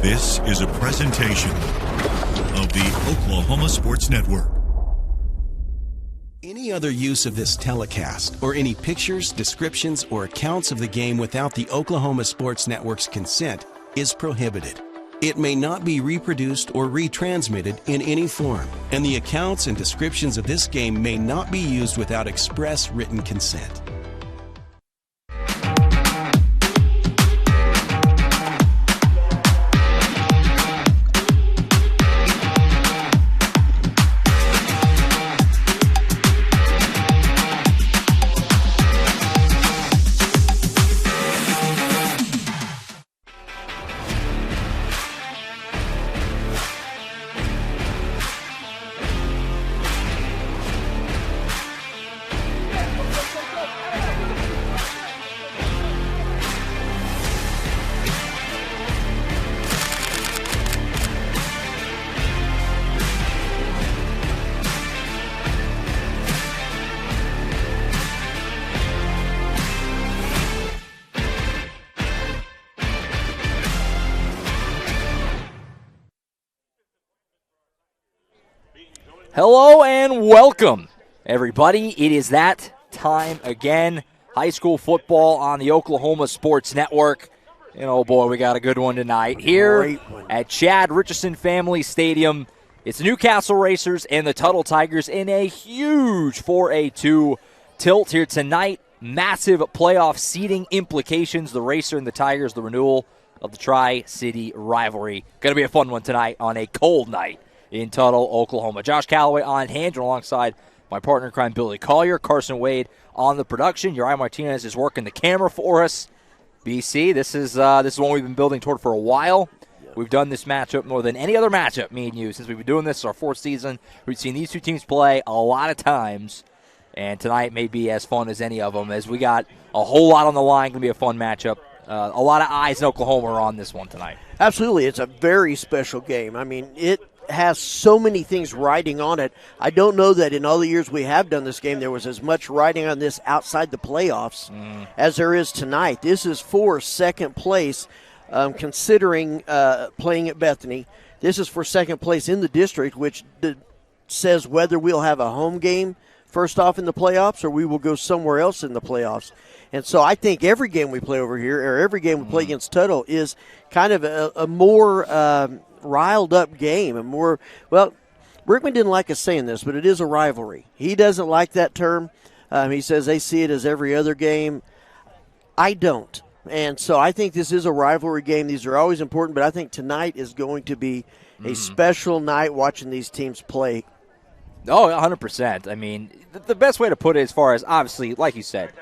This is a presentation of the Oklahoma Sports Network. Any other use of this telecast or any pictures, descriptions, or accounts of the game without the Oklahoma Sports Network's consent is prohibited. It may not be reproduced or retransmitted in any form, and the accounts and descriptions of this game may not be used without express written consent. Hello and welcome, everybody. It is that time again. High school football on the Oklahoma Sports Network. And oh boy, we got a good one tonight here at Chad Richardson Family Stadium. It's the Newcastle Racers and the Tuttle Tigers in a huge 4A2 tilt here tonight. Massive playoff seeding implications. The Racer and the Tigers, the renewal of the Tri-City rivalry. Going to be a fun one tonight on a cold night in Tuttle, Oklahoma. Josh Calloway on hand, alongside my partner in crime, Billy Collier. Carson Wade on the production. Uriah Martinez is working the camera for us. BC, this is one we've been building toward for a while. We've done this matchup more than any other matchup, me and you, since we've been doing this. Our fourth season. We've seen these two teams play a lot of times, and tonight may be as fun as any of them, as we got a whole lot on the line. Going to be a fun matchup. A lot of eyes in Oklahoma are on this one tonight. Absolutely. It's a very special game. I mean, it has so many things riding on it. I don't know that in all the years we have done this game there was as much riding on this outside the playoffs as there is tonight. This is for second place, considering playing at Bethany. This is for second place in the district, which says whether we'll have a home game first off in the playoffs or we will go somewhere else in the playoffs. And so I think every game we play over here, or every game we play against Tuttle, is kind of a more riled up game. And more, well, Brickman didn't like us saying this, but it is a rivalry. He doesn't like that term. He says they see it as every other game. I don't. And so I think this is a rivalry game. These are always important, but I think tonight is going to be a special night watching these teams play. Oh, 100%. I mean, the best way to put it, as far as, obviously, like you said,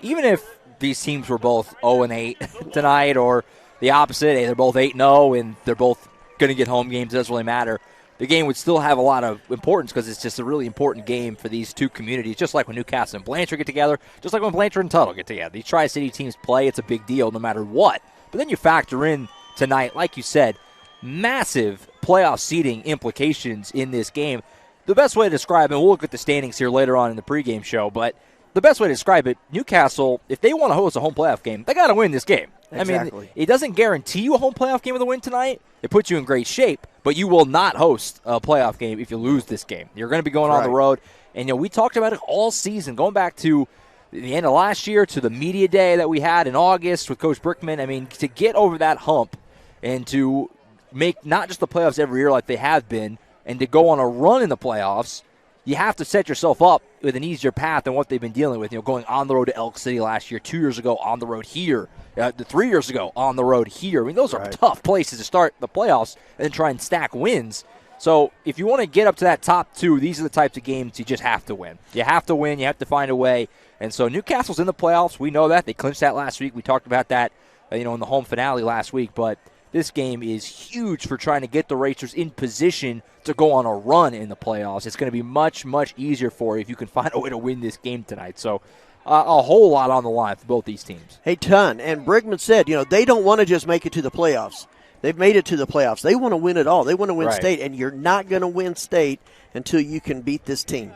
even if these teams were both 0-8 tonight, or the opposite, hey, they're both 8-0 and they're both going to get home games, it doesn't really matter. The game would still have a lot of importance because it's just a really important game for these two communities, just like when Newcastle and Blanchard get together, just like when Blanchard and Tuttle get together. These Tri-City teams play, it's a big deal no matter what. But then you factor in tonight, like you said, massive playoff seeding implications in this game. The best way to describe it, and we'll look at the standings here later on in the pregame show, but the best way to describe it, Newcastle, if they want to host a home playoff game, they got to win this game. Exactly. I mean, it doesn't guarantee you a home playoff game with a win tonight. It puts you in great shape, but you will not host a playoff game if you lose this game. You're going to be going on the road. And, we talked about it all season, going back to the end of last year to the media day that we had in August with Coach Brickman. I mean, to get over that hump and to make not just the playoffs every year like they have been, and to go on a run in the playoffs, you have to set yourself up with an easier path than what they've been dealing with. Going on the road to Elk City last year, 2 years ago on the road here, 3 years ago on the road here. I mean, those are tough places to start the playoffs and then try and stack wins. So if you want to get up to that top two, these are the types of games you just have to win. You have to win. You have to find a way. And so Newcastle's in the playoffs. We know that. They clinched that last week. We talked about that, in the home finale last week. But this game is huge for trying to get the Racers in position to go on a run in the playoffs. It's going to be much, much easier for you if you can find a way to win this game tonight. So a whole lot on the line for both these teams. A ton. And Brickman said, they don't want to just make it to the playoffs. They've made it to the playoffs. They want to win it all. They want to win state, and you're not going to win state until you can beat this team.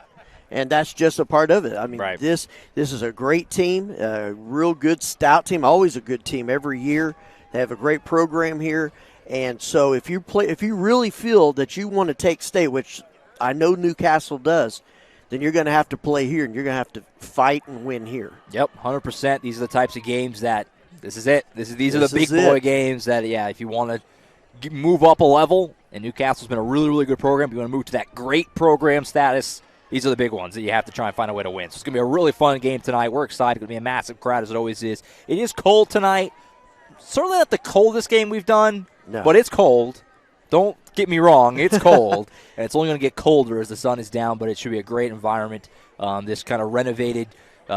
And that's just a part of it. I mean, this is a great team, a real good, stout team, always a good team every year. They have a great program here, And so if you really feel that you want to take state, which I know Newcastle does, then you're going to have to play here, and you're going to have to fight and win here. Yep, 100%. These are the types of games that this is it. These are the big boy games that, if you want to move up a level, and Newcastle's been a really, really good program, you want to move to that great program status, these are the big ones that you have to try and find a way to win. So it's going to be a really fun game tonight. We're excited. It's going to be a massive crowd, as it always is. It is cold tonight. Certainly not the coldest game we've done, but it's cold. Don't get me wrong. It's cold, and it's only going to get colder as the sun is down, but it should be a great environment. This kind of renovated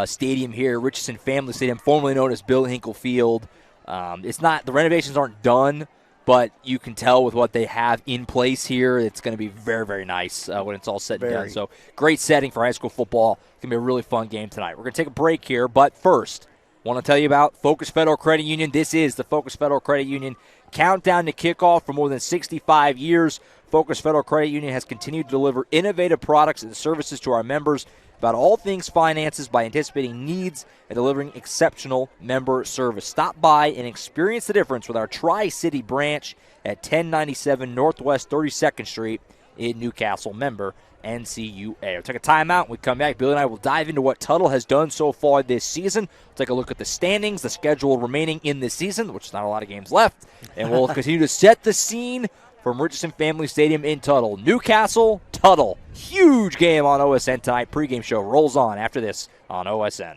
stadium here, Richardson Family Stadium, formerly known as Bill Hinkle Field. It's not – the renovations aren't done, but you can tell with what they have in place here, it's going to be very, very nice when it's all said and done. So great setting for high school football. It's going to be a really fun game tonight. We're going to take a break here, but first – want to tell you about Focus Federal Credit Union. This is the Focus Federal Credit Union countdown to kickoff. For more than 65 years, Focus Federal Credit Union has continued to deliver innovative products and services to our members about all things finances by anticipating needs and delivering exceptional member service. Stop by and experience the difference with our Tri-City branch at 1097 Northwest 32nd Street in Newcastle. Member NCUA. We'll take a timeout. When we come back, Billy and I will dive into what Tuttle has done so far this season. We'll take a look at the standings, the schedule remaining in this season, which is not a lot of games left, and we'll continue to set the scene from Richardson Family Stadium in Tuttle. Newcastle, Tuttle. Huge game on OSN tonight. Pregame show rolls on after this on OSN.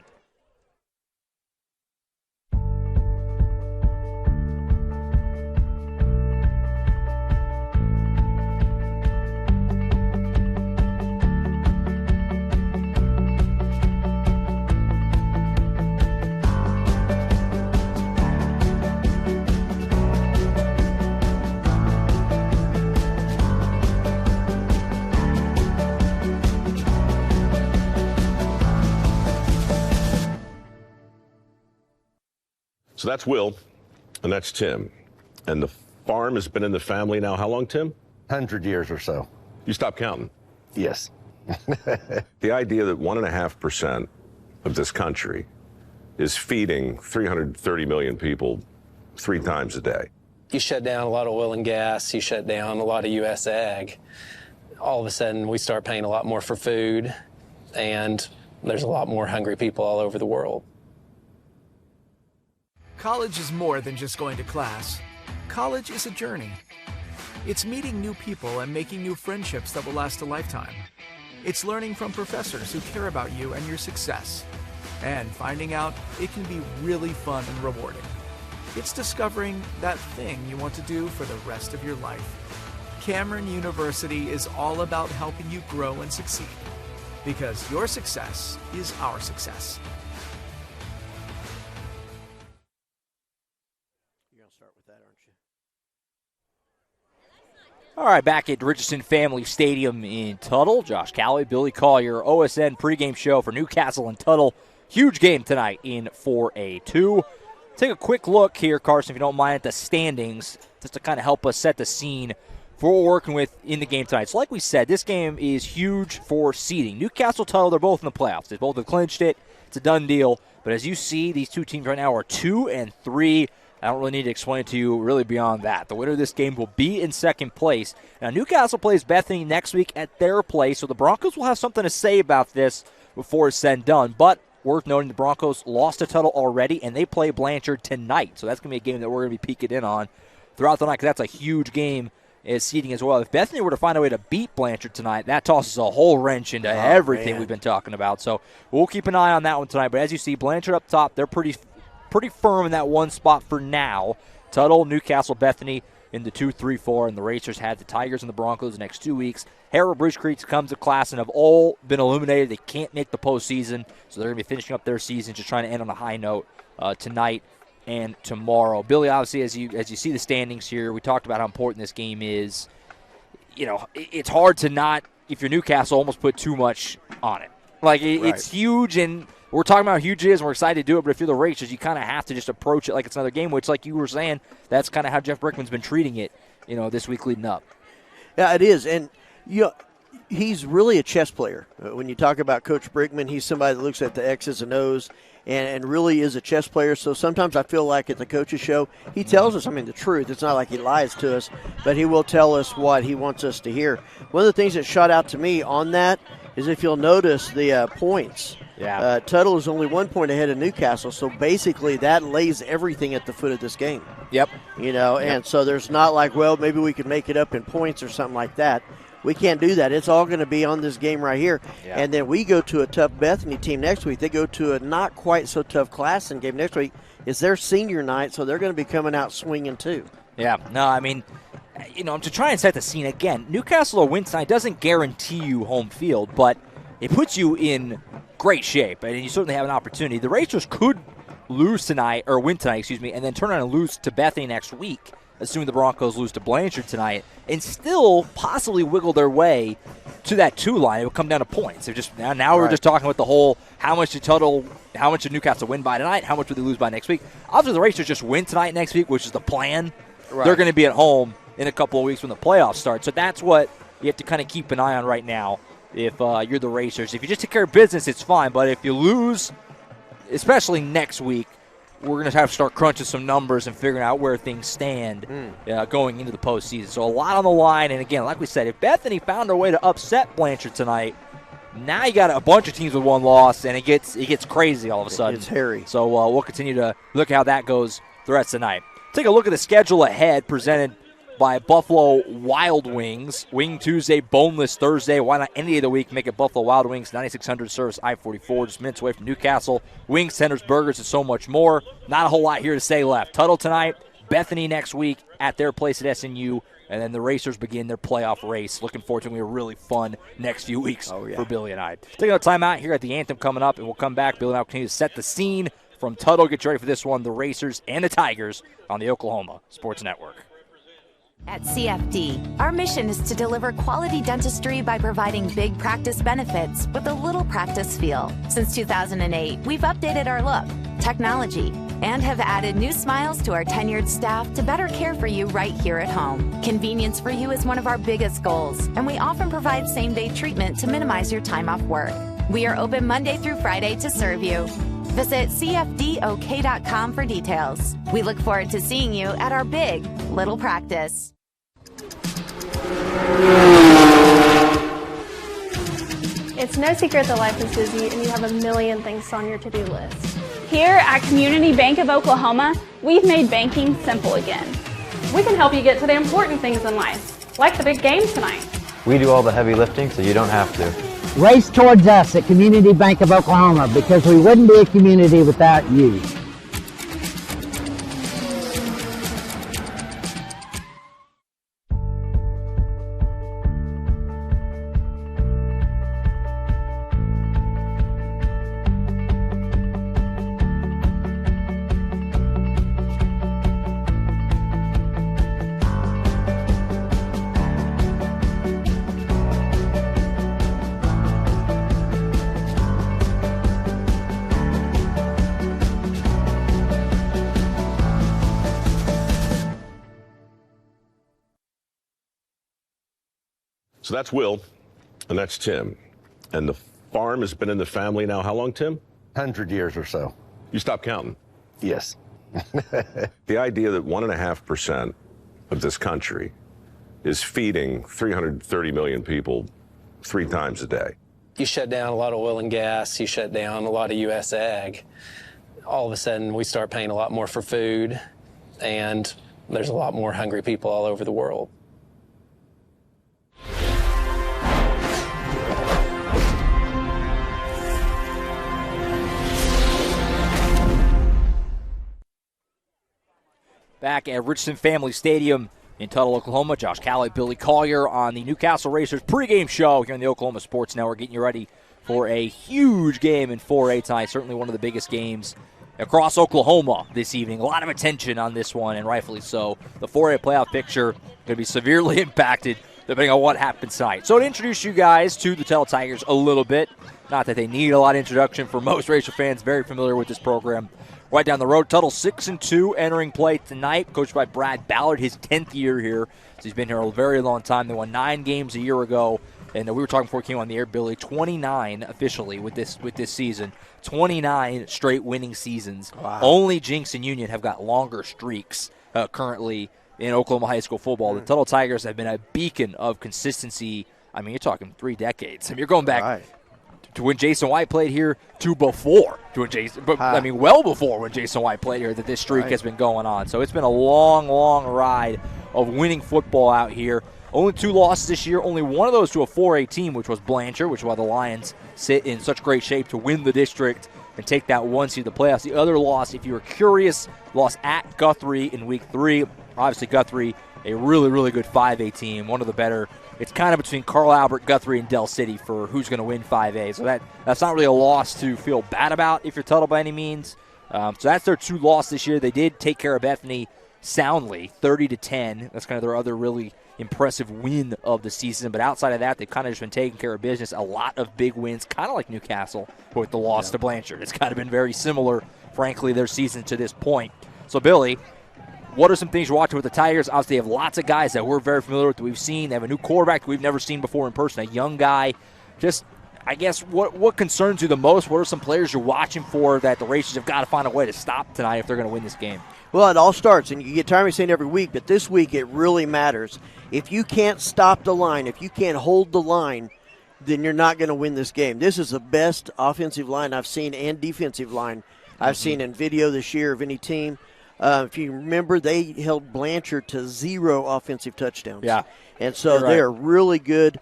So that's Will, and that's Tim. And the farm has been in the family now how long, Tim? 100 years or so. You stopped counting. Yes. The idea that 1.5% of this country is feeding 330 million people 3 times a day. You shut down a lot of oil and gas, you shut down a lot of U.S. ag. All of a sudden, we start paying a lot more for food, and there's a lot more hungry people all over the world. College is more than just going to class. College is a journey. It's meeting new people and making new friendships that will last a lifetime. It's learning from professors who care about you and your success. And finding out it can be really fun and rewarding. It's discovering that thing you want to do for the rest of your life. Cameron University is all about helping you grow and succeed. Because your success is our success. All right, back at Richardson Family Stadium in Tuttle. Josh Calloway, Billy Collier, OSN pregame show for Newcastle and Tuttle. Huge game tonight in 4A2. Take a quick look here, Carson, if you don't mind, at the standings, just to kind of help us set the scene for what we're working with in the game tonight. So like we said, this game is huge for seeding. Newcastle, Tuttle, they're both in the playoffs. They both have clinched it. It's a done deal. But as you see, these two teams right now are 2 and 3. I don't really need to explain it to you really beyond that. The winner of this game will be in second place. Now, Newcastle plays Bethany next week at their place, so the Broncos will have something to say about this before it's said and done. But worth noting, the Broncos lost to Tuttle already, and they play Blanchard tonight. So that's going to be a game that we're going to be peeking in on throughout the night, because that's a huge game as seeding as well. If Bethany were to find a way to beat Blanchard tonight, that tosses a whole wrench into everything we've been talking about. So we'll keep an eye on that one tonight. But as you see, Blanchard up top, they're pretty firm in that one spot for now. Tuttle, Newcastle, Bethany in the 2, 3, 4, and the Racers had the Tigers and the Broncos the next 2 weeks. Harrow, Bridge Creek comes to class and have all been eliminated. They can't make the postseason, so they're going to be finishing up their season, just trying to end on a high note tonight and tomorrow. Billy, obviously, as you see the standings here, we talked about how important this game is. You know, it's hard to not, if you're Newcastle, almost put too much on it. Like, it's huge, and we're talking about how huge it is, and we're excited to do it, but if you're the Racers, you kind of have to just approach it like it's another game, which, like you were saying, that's kind of how Jeff Brickman's been treating it, this week leading up. Yeah, it is, and he's really a chess player. When you talk about Coach Brickman, he's somebody that looks at the X's and O's and really is a chess player. So sometimes I feel like at the coaches show, he tells us, the truth. It's not like he lies to us, but he will tell us what he wants us to hear. One of the things that shot out to me on that is if you'll notice the points. Yeah. Tuttle is only 1 point ahead of Newcastle, so basically that lays everything at the foot of this game. Yep. And so there's not like, well, maybe we could make it up in points or something like that. We can't do that. It's all going to be on this game right here. Yeah. And then we go to a tough Bethany team next week. They go to a not quite so tough Classen game next week. It's their senior night, so they're going to be coming out swinging too. Yeah. No, to try and set the scene again, Newcastle or win tonight doesn't guarantee you home field, but it puts you in great shape, and you certainly have an opportunity. The Racers could lose tonight, or win tonight, and then turn around and lose to Bethany next week, assuming the Broncos lose to Blanchard tonight, and still possibly wiggle their way to that 2 line. It would come down to points. They're just now we're just talking about the whole how much did Newcastle win by tonight, how much would they lose by next week. Obviously, the Racers just win tonight next week, which is the plan. Right. They're going to be at home in a couple of weeks when the playoffs start. So that's what you have to kind of keep an eye on right now if you're the Racers. If you just take care of business, it's fine. But if you lose, especially next week, we're going to have to start crunching some numbers and figuring out where things stand going into the postseason. So a lot on the line. And, again, like we said, if Bethany found a way to upset Blanchard tonight, now you got a bunch of teams with 1 loss, and it gets crazy all of a sudden. It's hairy. So we'll continue to look how that goes the rest of the night. Take a look at the schedule ahead presented by Buffalo Wild Wings. Wing Tuesday, boneless Thursday. Why not any day of the week? Make it Buffalo Wild Wings, 9600 Service I-44, just minutes away from Newcastle. Wings, tenders, burgers, and so much more. Not a whole lot here to say left. Tuttle tonight, Bethany next week at their place at SNU, and then the Racers begin their playoff race. Looking forward to a really fun next few weeks for Billy and I. Taking a timeout here at the Anthem coming up, and we'll come back. Billy and I will continue to set the scene from Tuttle. Get ready for this one, the Racers and the Tigers on the Oklahoma Sports Network. At CFD, our mission is to deliver quality dentistry by providing big practice benefits with a little practice feel. Since 2008, we've updated our look, technology, and have added new smiles to our tenured staff to better care for you right here at home. Convenience for you is one of our biggest goals, and we often provide same-day treatment to minimize your time off work. We are open Monday through Friday to serve you. Visit cfdok.com for details. We look forward to seeing you at our big little practice. It's no secret that life is busy and you have a million things on your to-do list. Here at Community Bank of Oklahoma, we've made banking simple again. We can help you get to the important things in life, like the big game tonight. We do all the heavy lifting so you don't have to. Race towards us at Community Bank of Oklahoma, because we wouldn't be a community without you. So that's Will, and that's Tim. And the farm has been in the family now how long, Tim? 100 years or so. You stopped counting? Yes. The idea that 1.5% of this country is feeding 330 million people 3 times a day. You shut down a lot of oil and gas, you shut down a lot of U.S. ag. All of a sudden, we start paying a lot more for food, and there's a lot more hungry people all over the world. Back at Richardson Family Stadium in Tuttle, Oklahoma. Josh Calley, Billy Collier on the Newcastle Racers pregame show here on the Oklahoma Sports Network, getting you ready for a huge game in 4A tonight. Certainly one of the biggest games across Oklahoma this evening. A lot of attention on this one, and rightfully so. The 4A playoff picture going to be severely impacted depending on what happens tonight. So to introduce you guys to the Tuttle Tigers a little bit, not that they need a lot of introduction for most Racer fans, very familiar with this program. Right down the road, Tuttle 6-2 entering play tonight, coached by Brad Ballard, his 10th year here. So he's been here a very long time. They won 9 games a year ago And we were talking before we came on the air, Billy, 29 officially with this season, 29 straight winning seasons. Wow. Only Jinx and Union have got longer streaks currently in Oklahoma high school football. The Tuttle Tigers have been a beacon of consistency. I mean, you're talking 3 decades. I mean, you're going back to when Jason White played here to before, well before when Jason White played here, that this streak has been going on. So it's been a long, long ride of winning football out here. Only 2 losses this year, only one of those to a 4A team, which was Blanchard, which is why the Lions sit in such great shape to win the district and take that 1 seed to the playoffs. The other loss, if you were curious, lost at Guthrie in week 3. Obviously, Guthrie, a really, really good 5A team, one of the better. It's kind of between Carl Albert, Guthrie, and Del City for who's going to win 5A. So that's not really a loss to feel bad about if you're Tuttle by any means. So that's their 2 losses this year. They did take care of Bethany soundly, 30-10. That's kind of their other really impressive win of the season. But outside of that, they've kind of just been taking care of business. A lot of big wins, kind of like Newcastle with the loss to Blanchard. It's kind of been very similar, frankly, their season to this point. So, Billy, what are some things you're watching with the Tigers? Obviously, they have lots of guys that we're very familiar with that we've seen. They have a new quarterback that we've never seen before in person, a young guy. Just, I guess, what concerns you the most? What are some players you're watching for that the Racers have got to find a way to stop tonight if they're going to win this game? Well, it all starts, and you get tired of me saying every week, but this week it really matters. If you can't stop the line, if you can't hold the line, then you're not going to win this game. This is the best offensive line I've seen and defensive line I've seen in video this year of any team. If you remember, they held Blanchard to 0 offensive touchdowns. Yeah. And so they're really good.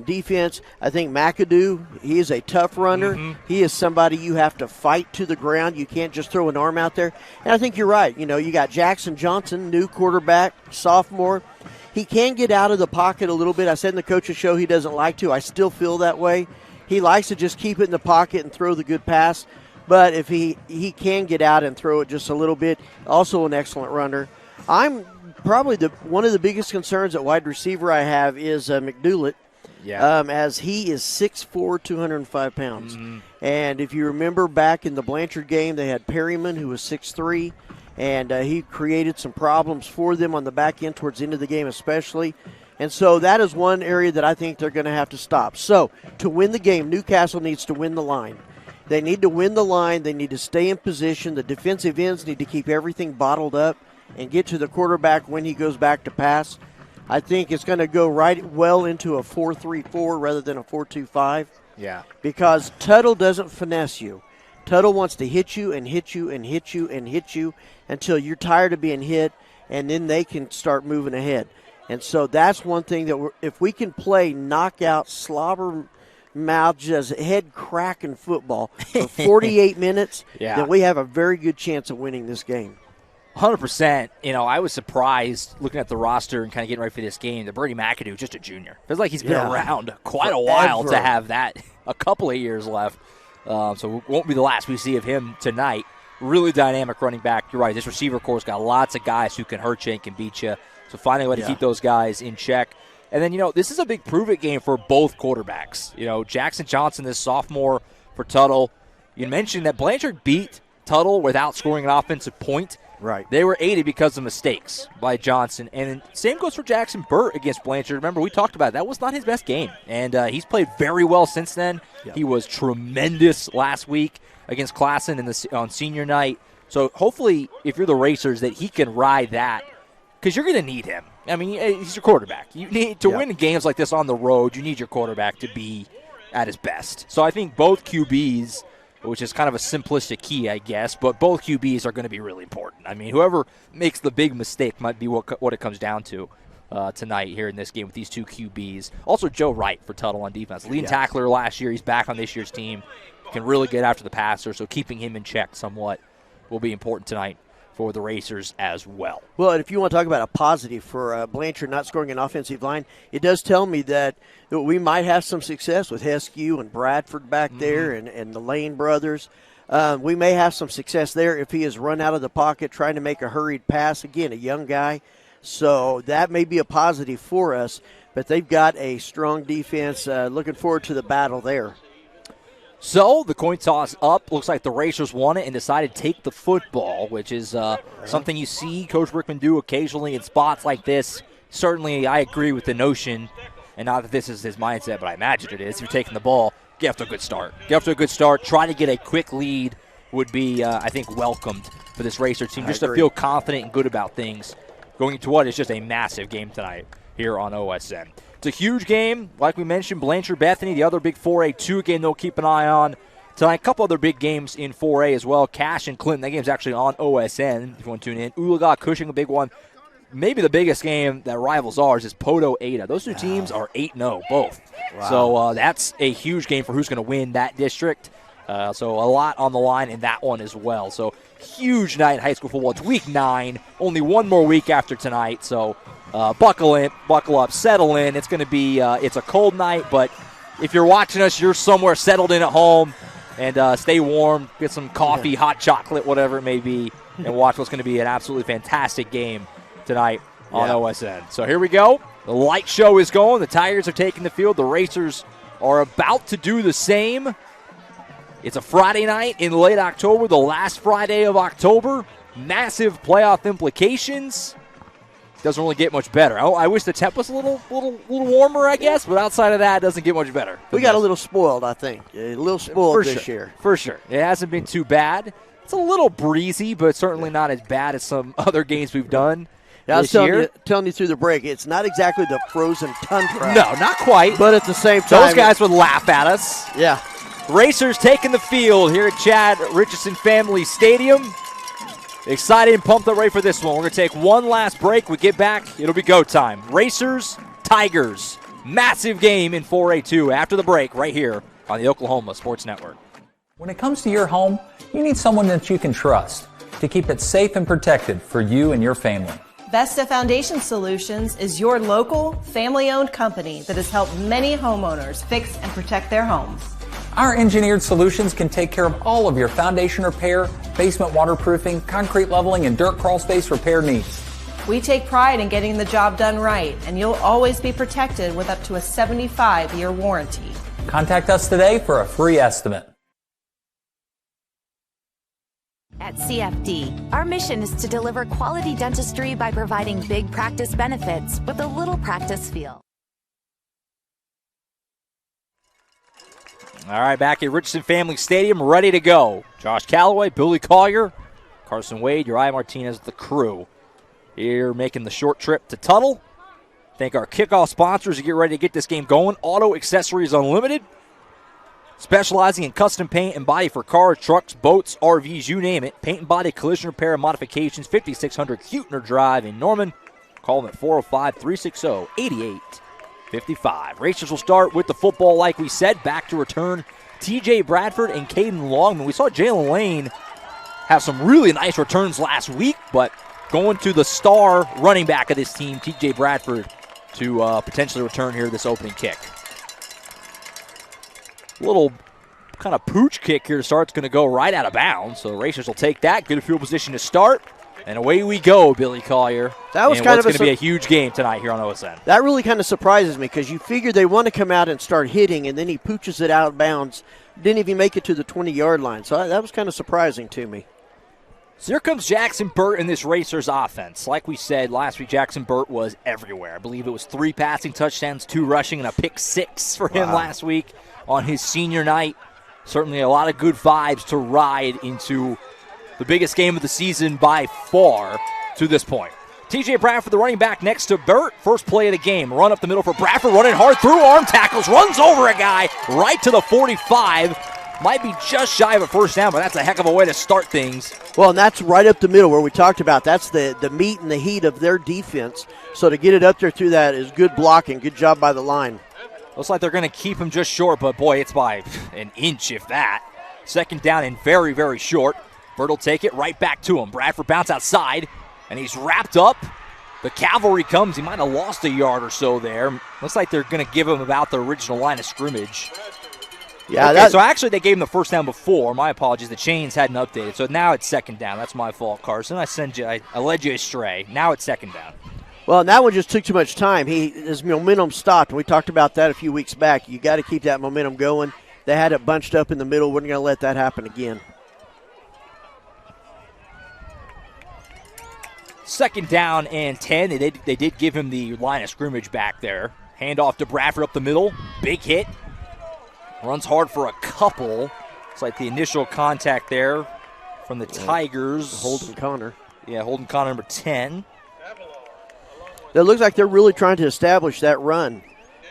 Defense, I think McAdoo, he is a tough runner. He is somebody you have to fight to the ground. You can't just throw an arm out there. And I think you're right. You know, you got Jackson Johnson, new quarterback, sophomore. He can get out of the pocket a little bit. I said in the coach's show he doesn't like to. I still feel that way. He likes to just keep it in the pocket and throw the good pass. But if he can get out and throw it just a little bit, also an excellent runner. I'm probably one of the biggest concerns at wide receiver I have is McDoulet. Yeah. As he is 6'4", 205 pounds. And if you remember back in the Blanchard game, they had Perryman, who was 6'3", and he created some problems for them on the back end towards the end of the game especially. And so that is one area that I think they're going to have to stop. So to win the game, Newcastle needs to win the line. They need to win the line. They need to stay in position. The defensive ends need to keep everything bottled up and get to the quarterback when he goes back to pass. I think it's going to go right well into a 4-3-4 rather than a 4-2-5. Yeah. Because Tuttle doesn't finesse you. Tuttle wants to hit you and hit you and hit you and hit you until you're tired of being hit, and then they can start moving ahead. And so that's one thing that if we can play knockout, slobber mouth, just head cracking football for 48 minutes, then we have a very good chance of winning this game. 100%. You know, I was surprised looking at the roster and kind of getting ready for this game that Brady McAdoo, just a junior. Feels like he's been around quite a while to have that, a couple of years left. So it won't be the last we see of him tonight. Really dynamic running back. You're right. This receiver corps got lots of guys who can hurt you and can beat you. So finding a way to keep those guys in check. And then, you know, this is a big prove-it game for both quarterbacks. You know, Jackson Johnson, this sophomore for Tuttle. You mentioned that Blanchard beat Tuttle without scoring an offensive point. Right. They were aided because of mistakes by Johnson. And same goes for Jackson Burt against Blanchard. Remember, we talked about it. That was not his best game. And he's played very well since then. Yep. He was tremendous last week against Classen on senior night. So hopefully, if you're the Racers, that he can ride that because you're going to need him. I mean, he's your quarterback. You need to win games like this on the road. You need your quarterback to be at his best. So I think both QBs, which is kind of a simplistic key, I guess, but both QBs are going to be really important. I mean, whoever makes the big mistake might be what it comes down to tonight here in this game with these two QBs. Also, Joe Wright for Tuttle on defense. Leading tackler last year. He's back on this year's team. Can really get after the passer, so keeping him in check somewhat will be important tonight for the Racers as well. Well, and if you want to talk about a positive for Blanchard not scoring an offensive line, it does tell me that we might have some success with Heskew and Bradford back there and the Lane brothers. We may have some success there if he has run out of the pocket trying to make a hurried pass. Again, a young guy. So that may be a positive for us, but they've got a strong defense. Looking forward to the battle there. So the coin toss up. Looks like the Racers won it and decided to take the football, which is something you see Coach Brickman do occasionally in spots like this. Certainly, I agree with the notion and not that this is his mindset, but I imagine it is. If you're taking the ball, get off to a good start. Get off to a good start. Try to get a quick lead would be, I think, welcomed for this Racer team, just to feel confident and good about things going into what is just a massive game tonight here on OSN. It's a huge game. Like we mentioned, Blanchard Bethany, the other big 4A2 game they'll keep an eye on tonight. A couple other big games in 4A as well. Cash and Clinton, that game's actually on OSN if you want to tune in. Oologah Cushing, a big one. Maybe the biggest game that rivals ours is Poto Ada. Those two teams are 8-0, both. Wow. So that's a huge game for who's going to win that district. So a lot on the line in that one as well. So huge night in high school football. It's week 9, only one more week after tonight. So buckle up, settle in. It's going to be it's a cold night, but if you're watching us, you're somewhere settled in at home, and stay warm, get some coffee, hot chocolate, whatever it may be, and watch what's going to be an absolutely fantastic game tonight on OSN. So here we go. The light show is going. The Tigers are taking the field. The Racers are about to do the same. It's a Friday night in late October, the last Friday of October. Massive playoff implications. Doesn't really get much better. I wish the temp was a little warmer, I guess, but outside of that, it doesn't get much better. We got a little spoiled, I think. A little spoiled this year. For sure. It hasn't been too bad. It's a little breezy, but certainly not as bad as some other games we've done. I was telling you through the break, it's not exactly the frozen tundra. No, not quite. But at the same time, those guys would laugh at us. Yeah. Racers taking the field here at Chad Richardson Family Stadium. Excited and pumped up ready for this one. We're going to take one last break. We get back, it'll be go time. Racers, Tigers. Massive game in 4A2 after the break right here on the Oklahoma Sports Network. When it comes to your home, you need someone that you can trust to keep it safe and protected for you and your family. Vesta Foundation Solutions is your local, family-owned company that has helped many homeowners fix and protect their homes. Our engineered solutions can take care of all of your foundation repair, basement waterproofing, concrete leveling, and dirt crawl space repair needs. We take pride in getting the job done right, and you'll always be protected with up to a 75-year warranty. Contact us today for a free estimate. At CFD, our mission is to deliver quality dentistry by providing big practice benefits with a little practice feel. All right, back at Richardson Family Stadium, ready to go. Josh Calloway, Billy Collier, Carson Wade, Uriah Martinez, the crew. Here making the short trip to Tuttle. Thank our kickoff sponsors to get ready to get this game going. Auto Accessories Unlimited. Specializing in custom paint and body for cars, trucks, boats, RVs, you name it. Paint and body, collision repair, and modifications. 5600 Hutner Drive in Norman. Call them at 405-360-8855. Racers will start with the football like we said. Back to return TJ Bradford and Caden Longman. We saw Jalen Lane have some really nice returns last week, but going to the star running back of this team, TJ Bradford, to potentially return here this opening kick. Little kind of pooch kick here to start. It's going to go right out of bounds. So the Racers will take that. Good field position to start. And away we go, Billy Collier. That was kind of going to be a huge game tonight here on OSN. That really kind of surprises me because you figure they want to come out and start hitting, and then he pooches it out of bounds. Didn't even make it to the 20-yard line. So that was kind of surprising to me. So here comes Jackson Burt in this Racers offense. Like we said, last week Jackson Burt was everywhere. I believe it was 3 passing touchdowns, 2 rushing, and a pick 6 for him last week on his senior night. Certainly a lot of good vibes to ride into the biggest game of the season by far to this point. TJ Bradford, the running back next to Burt. First play of the game. Run up the middle for Bradford, running hard through arm tackles, runs over a guy right to the 45. Might be just shy of a first down, but that's a heck of a way to start things. Well, and that's right up the middle where we talked about. That's the meat and the heat of their defense. So to get it up there through that is good blocking. Good job by the line. Looks like they're going to keep him just short, but boy, it's by an inch if that. Second down and very, very short. Burt will take it right back to him. Bradford bounce outside, and he's wrapped up. The cavalry comes. He might have lost a yard or so there. Looks like they're going to give him about the original line of scrimmage. Yeah, okay, so actually they gave him the first down before. My apologies. The chains hadn't updated. So now it's second down. That's my fault, Carson. I led you astray. Now it's second down. Well, and that one just took too much time. His momentum stopped. We talked about that a few weeks back. You got to keep that momentum going. They had it bunched up in the middle. We're not going to let that happen again. Second down and 10. They did give him the line of scrimmage back there. Handoff to Bradford up the middle. Big hit. Runs hard for a couple. It's like the initial contact there from the Tigers. Holden Connor. Yeah, Holden Connor, number 10. It looks like they're really trying to establish that run.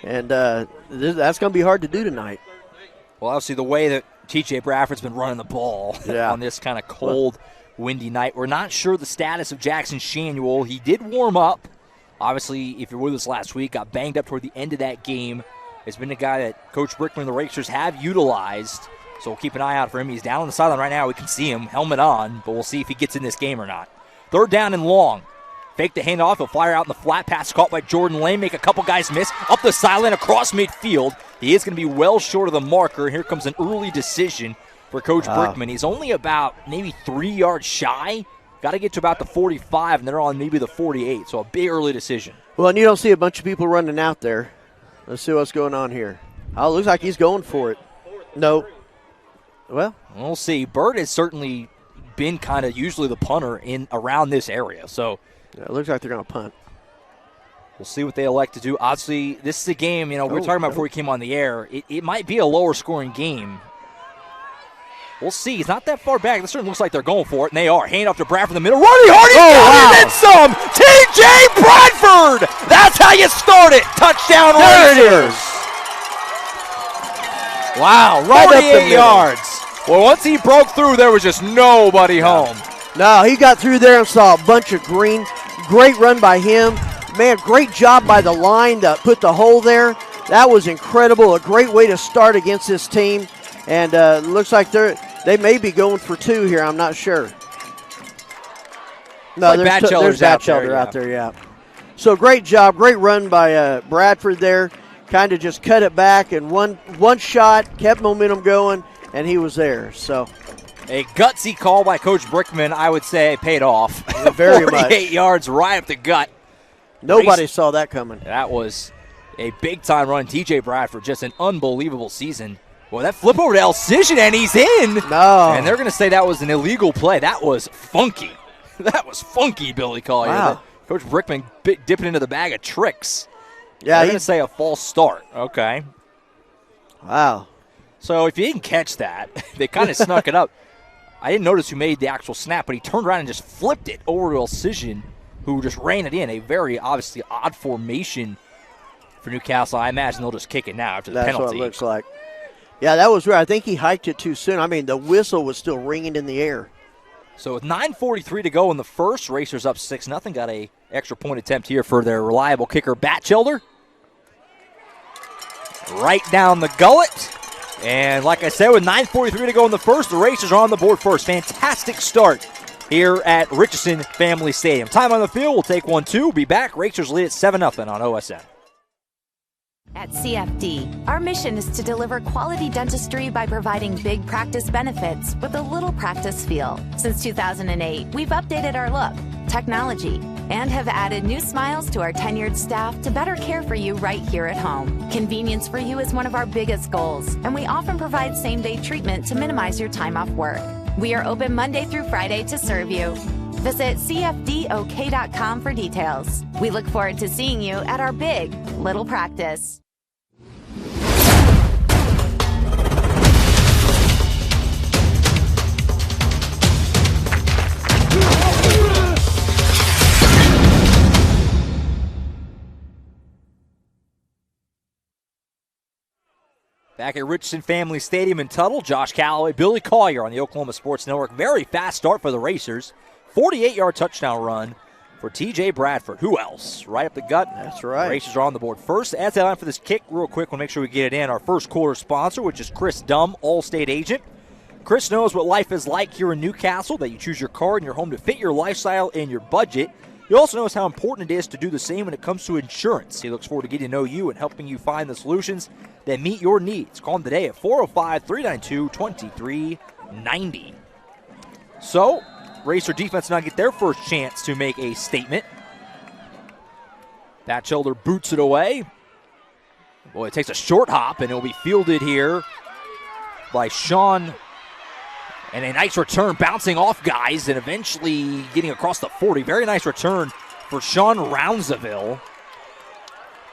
And that's going to be hard to do tonight. Well, obviously the way that TJ Bradford's been running the ball on this kind of cold, windy night. We're not sure the status of Jackson Shanuel. He did warm up. Obviously, if you're with us last week, got banged up toward the end of that game. It's been a guy that Coach Brickman and the Racers have utilized. So we'll keep an eye out for him. He's down on the sideline right now. We can see him, helmet on, but we'll see if he gets in this game or not. 3rd down and long. Fake the handoff. He'll fire out in the flat. Pass caught by Jordan Lane. Make a couple guys miss. Up the sideline across midfield. He is going to be well short of the marker. Here comes an early decision for Coach Brickman. He's only about maybe 3 yards shy. Got to get to about the 45, and they're on maybe the 48. So a big early decision. Well, and you don't see a bunch of people running out there. Let's see what's going on here. Oh, it looks like he's going for it. No. Well, we'll see. Bird has certainly been kind of usually the punter in around this area. So it looks like they're going to punt. We'll see what they elect to do. Obviously, this is a game, we were talking about before we came on the air. It might be a lower scoring game. We'll see. It's not that far back. This certainly looks like they're going for it, and they are. Hand off to Bradford in the middle. Running hard. He's got it and some. TJ Bradford. That's how you start it. Touchdown Racers. Wow, right up the 48 yards. Well, once he broke through, there was just nobody home. No, he got through there and saw a bunch of green. Great run by him. Man, great job by the line to put the hole there. That was incredible. A great way to start against this team. And looks like they may be going for 2 here. I'm not sure. No, like there's Batchelder out there, yeah. So great job. Great run by Bradford there. Kind of just cut it back and one shot, kept momentum going, and he was there. So a gutsy call by Coach Brickman, I would say, paid off. Very 48 much. yards right up the gut. Nobody saw that coming. That was a big-time run. TJ Bradford, just an unbelievable season. Well, that flip over to Alcision, and he's in. No. And they're going to say that was an illegal play. That was funky. That was funky, Billy Collier. Wow. Coach Brickman dipping into the bag of tricks. Yeah, they're going to say a false start. Okay. Wow. So if you didn't catch that, they kind of snuck it up. I didn't notice who made the actual snap, but he turned around and just flipped it over to Alcision, who just ran it in. A very obviously odd formation for Newcastle. I imagine they'll just kick it now after the penalty. That's what it looks like. Yeah, that was weird. I think he hiked it too soon. I mean, the whistle was still ringing in the air. So with 9:43 to go in the first, Racers up 6-0. Got a extra point attempt here for their reliable kicker, Batchelder. Right down the gullet. And like I said, with 9:43 to go in the first, the Racers are on the board first. Fantastic start here at Richardson Family Stadium. Time on the field, we'll take 1-2. Be back. Racers lead at 7-0 on OSN. At CFD, our mission is to deliver quality dentistry by providing big practice benefits with a little practice feel. Since 2008, we've updated our look, technology, and have added new smiles to our tenured staff to better care for you right here at home. Convenience for you is one of our biggest goals, and we often provide same-day treatment to minimize your time off work. We are open Monday through Friday to serve you. Visit cfdok.com for details. We look forward to seeing you at our big little practice. Back at Richardson Family Stadium in Tuttle, Josh Calloway, Billy Collier on the Oklahoma Sports Network. Very fast start for the Racers. 48-yard touchdown run for TJ Bradford. Who else? Right up the gut. That's right. Racers are on the board first. As that line for this kick, real quick, we'll make sure we get it in. Our first quarter sponsor, which is Chris Dumm, All-State agent. Chris knows what life is like here in Newcastle, that you choose your car and your home to fit your lifestyle and your budget. He also knows how important it is to do the same when it comes to insurance. He looks forward to getting to know you and helping you find the solutions that meet your needs. Call him today at 405-392-2390. So, Racer defense now get their first chance to make a statement. Batchelder boots it away. Boy, it takes a short hop, and it will be fielded here by Sean. And a nice return, bouncing off guys and eventually getting across the 40. Very nice return for Sean Rounsaville.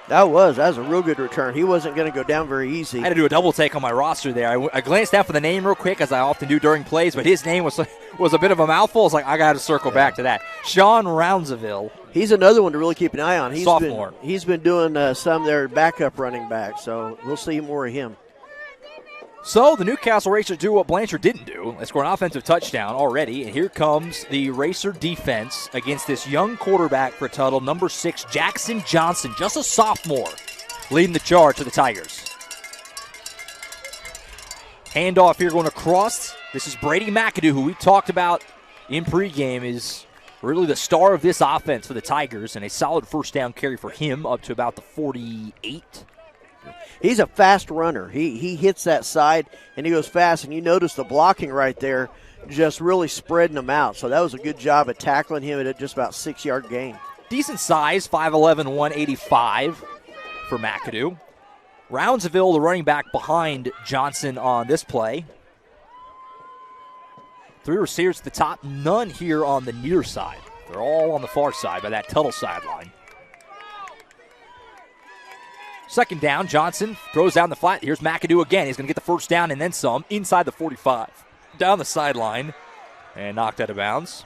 That was a real good return. He wasn't going to go down very easy. I had to do a double take on my roster there. I glanced down for the name real quick, as I often do during plays, but his name was a bit of a mouthful. I was like, I got to circle back to that. Sean Rounsaville. He's another one to really keep an eye on. Sophomore. He's been doing some their backup running back, so we'll see more of him. So the Newcastle Racers do what Blanchard didn't do. They score an offensive touchdown already, and here comes the Racer defense against this young quarterback for Tuttle, number 6, Jackson Johnson, just a sophomore, leading the charge for the Tigers. Handoff here going across. This is Brady McAdoo, who we talked about in pregame, is really the star of this offense for the Tigers, and a solid first down carry for him up to about the 48. He's a fast runner. He hits that side, and he goes fast, and you notice the blocking right there just really spreading him out. So that was a good job at tackling him at just about 6-yard gain. Decent size, 5'11", 185 for McAdoo. Rounsaville, the running back behind Johnson on this play. 3 receivers at the top, none here on the near side. They're all on the far side by that Tuttle sideline. Second down, Johnson throws down the flat. Here's McAdoo again. He's going to get the first down and then some inside the 45. Down the sideline and knocked out of bounds.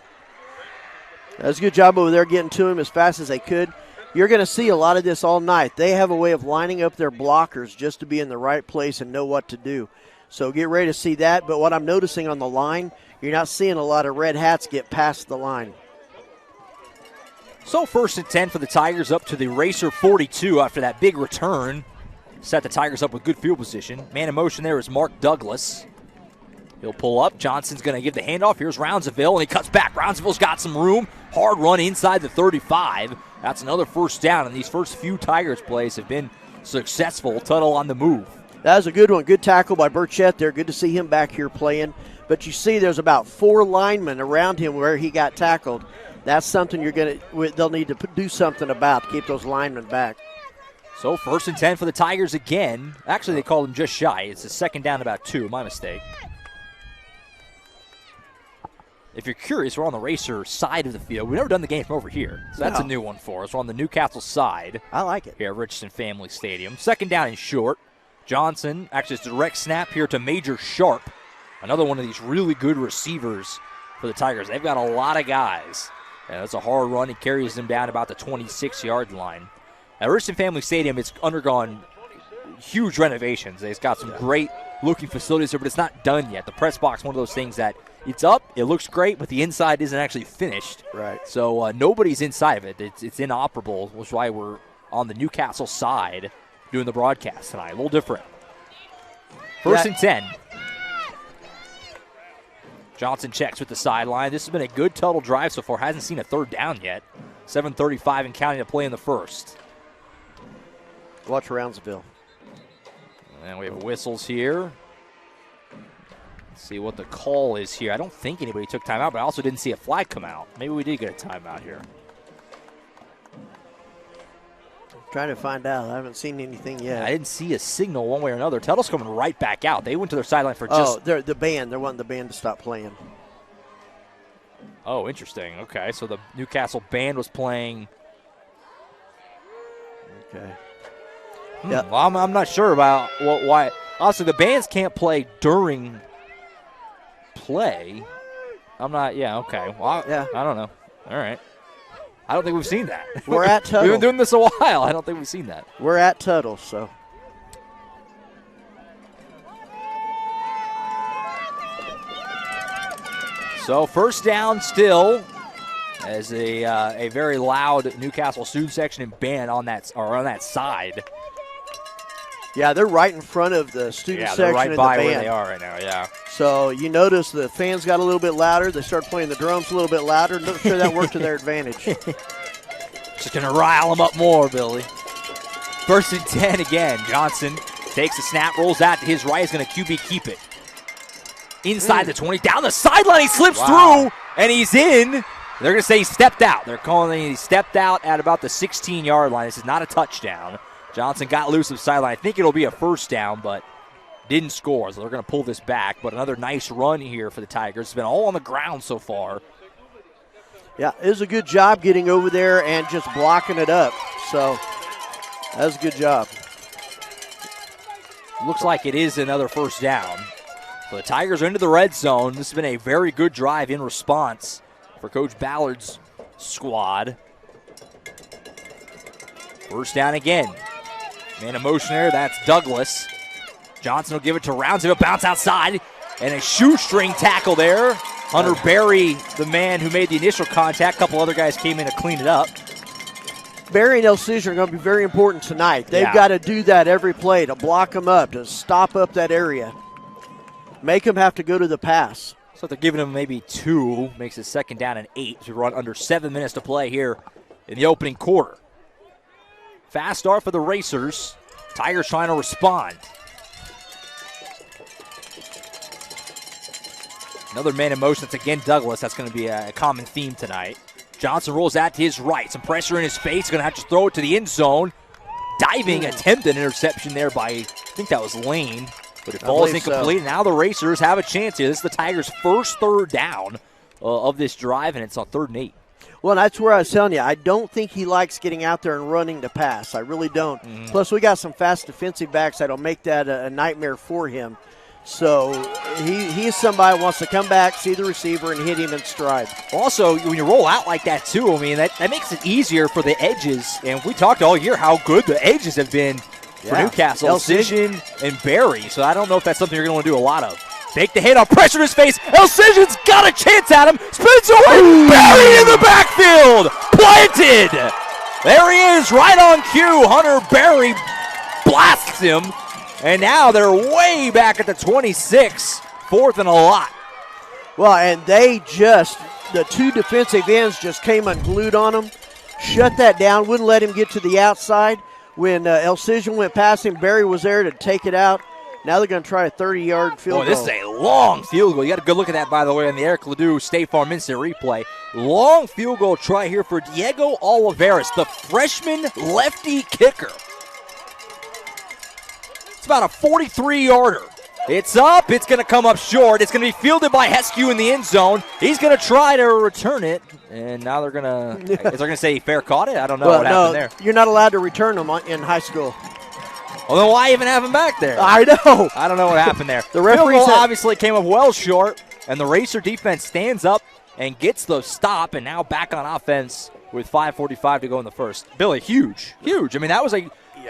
That's a good job over there getting to him as fast as they could. You're going to see a lot of this all night. They have a way of lining up their blockers just to be in the right place and know what to do. So get ready to see that. But what I'm noticing on the line, you're not seeing a lot of red hats get past the line. So 1st and 10 for the Tigers up to the Racer 42 after that big return. Set the Tigers up with good field position. Man in motion there is Mark Douglas. He'll pull up. Johnson's going to give the handoff. Here's Rounsaville, and he cuts back. Rounsaville's got some room. Hard run inside the 35. That's another first down, and these first few Tigers plays have been successful. Tuttle on the move. That was a good one. Good tackle by Burchett there. Good to see him back here playing. But you see there's about 4 linemen around him where he got tackled. That's something they'll need to do something about to keep those linemen back. So 1st and 10 for the Tigers again. Actually, they called him just shy. It's a second down about 2. My mistake. If you're curious, we're on the Racer side of the field. We've never done the game from over here, so that's a new one for us. We're on the Newcastle side. I like it. Here at Richardson Family Stadium. Second down and short. Johnson, actually it's a direct snap here to Major Sharp. Another one of these really good receivers for the Tigers. They've got a lot of guys. And that's a hard run. He carries them down about the 26-yard line. At Richardson Family Stadium, it's undergone huge renovations. It's got some great-looking facilities there, but it's not done yet. The press box, one of those things that it's up, it looks great, but the inside isn't actually finished. Right. So nobody's inside of it. It's inoperable, which is why we're on the Newcastle side doing the broadcast tonight. A little different. 1st and 10. Johnson checks with the sideline. This has been a good Tuttle drive so far. Hasn't seen a third down yet. 7:35 and counting to play in the first. Watch Rounsaville. And we have whistles here. Let's see what the call is here. I don't think anybody took timeout, but I also didn't see a flag come out. Maybe we did get a timeout here. Trying to find out. I haven't seen anything yet. I didn't see a signal one way or another. Tuttle's coming right back out. They went to their sideline for just... Oh, they're the band. They're wanting the band to stop playing. Oh, interesting. Okay, so the Newcastle band was playing... Okay. Yeah. Well, I'm not sure about why. Also, the bands can't play during play. I'm not... Yeah, okay. Well, I don't know. All right. I don't think we've seen that. We're at Tuttle. We've been doing this a while. I don't think we've seen that. We're at Tuttle, so. So first down still, as a very loud Newcastle student section and band on that side. Yeah, they're right in front of the student section right and by the band. where they are right now. Yeah. So you notice the fans got a little bit louder. They started playing the drums a little bit louder. Not sure that worked to their advantage. Just going to rile them up more, Billy. 1st and 10 again. Johnson takes the snap, rolls out to his right. He's going to QB keep it. Inside the 20, down the sideline. He slips through, and he's in. They're going to say he stepped out. They're calling he stepped out at about the 16-yard line. This is not a touchdown. Johnson got loose of the sideline. I think it'll be a first down, but didn't score. So they're going to pull this back. But another nice run here for the Tigers. It's been all on the ground so far. Yeah, it was a good job getting over there and just blocking it up. So That was a good job. Looks like it is another first down. So the Tigers are into the red zone. This has been a very good drive in response for Coach Ballard's squad. First down again. Man in motion there, that's Douglas. Johnson will give it to Rounds. It'll bounce outside. And a shoestring tackle there. Hunter Berry, the man who made the initial contact. A couple other guys came in to clean it up. Berry and Elcision are going to be very important tonight. They've got to do that every play to block them up, to stop up that area. Make them have to go to the pass. So they're giving him maybe 2. Makes it second down and 8 to run under 7 minutes to play here in the opening quarter. Fast start for the Racers. Tigers trying to respond. Another man in motion. That's again Douglas. That's going to be a common theme tonight. Johnson rolls out to his right. Some pressure in his face. He's going to have to throw it to the end zone. Diving attempt an interception there by, I think that was Lane. But it falls incomplete. So. Now the Racers have a chance here. This is the Tigers' first third down of this drive, and it's on 3rd and 8. Well, that's where I was telling you. I don't think he likes getting out there and running to pass. I really don't. Plus, we got some fast defensive backs that'll make that a nightmare for him. So he is somebody who wants to come back, see the receiver, and hit him in stride. Also, when you roll out like that, too, I mean, that makes it easier for the edges. And we talked all year how good the edges have been for Newcastle. Elcision and Berry. So I don't know if that's something you're going to do a lot of. Take the hit on pressure in his face. Elcision's got a chance at him. Spins away. Berry in the backfield. Planted. There he is, right on cue. Hunter Berry blasts him. And now they're way back at the 26. 4th and a lot. Well, and the 2 defensive ends just came unglued on him. Shut that down. Wouldn't let him get to the outside. When Elcision went past him, Berry was there to take it out. Now they're going to try a 30-yard field goal. This is a long field goal. You got a good look at that, by the way, on the Eric Ledoux State Farm Instant Replay. Long field goal try here for Diego Olivares, the freshman lefty kicker. It's about a 43-yarder. It's up. It's going to come up short. It's going to be fielded by Heskew in the end zone. He's going to try to return it, and now they're going to – is they're going to say he fair caught it? I don't know what happened there. You're not allowed to return them in high school. Well, then why even have him back there? I know. I don't know what happened there. The referee obviously came up well short, and the Racer defense stands up and gets the stop, and now back on offense with 5:45 to go in the first. Billy, huge. I mean, that was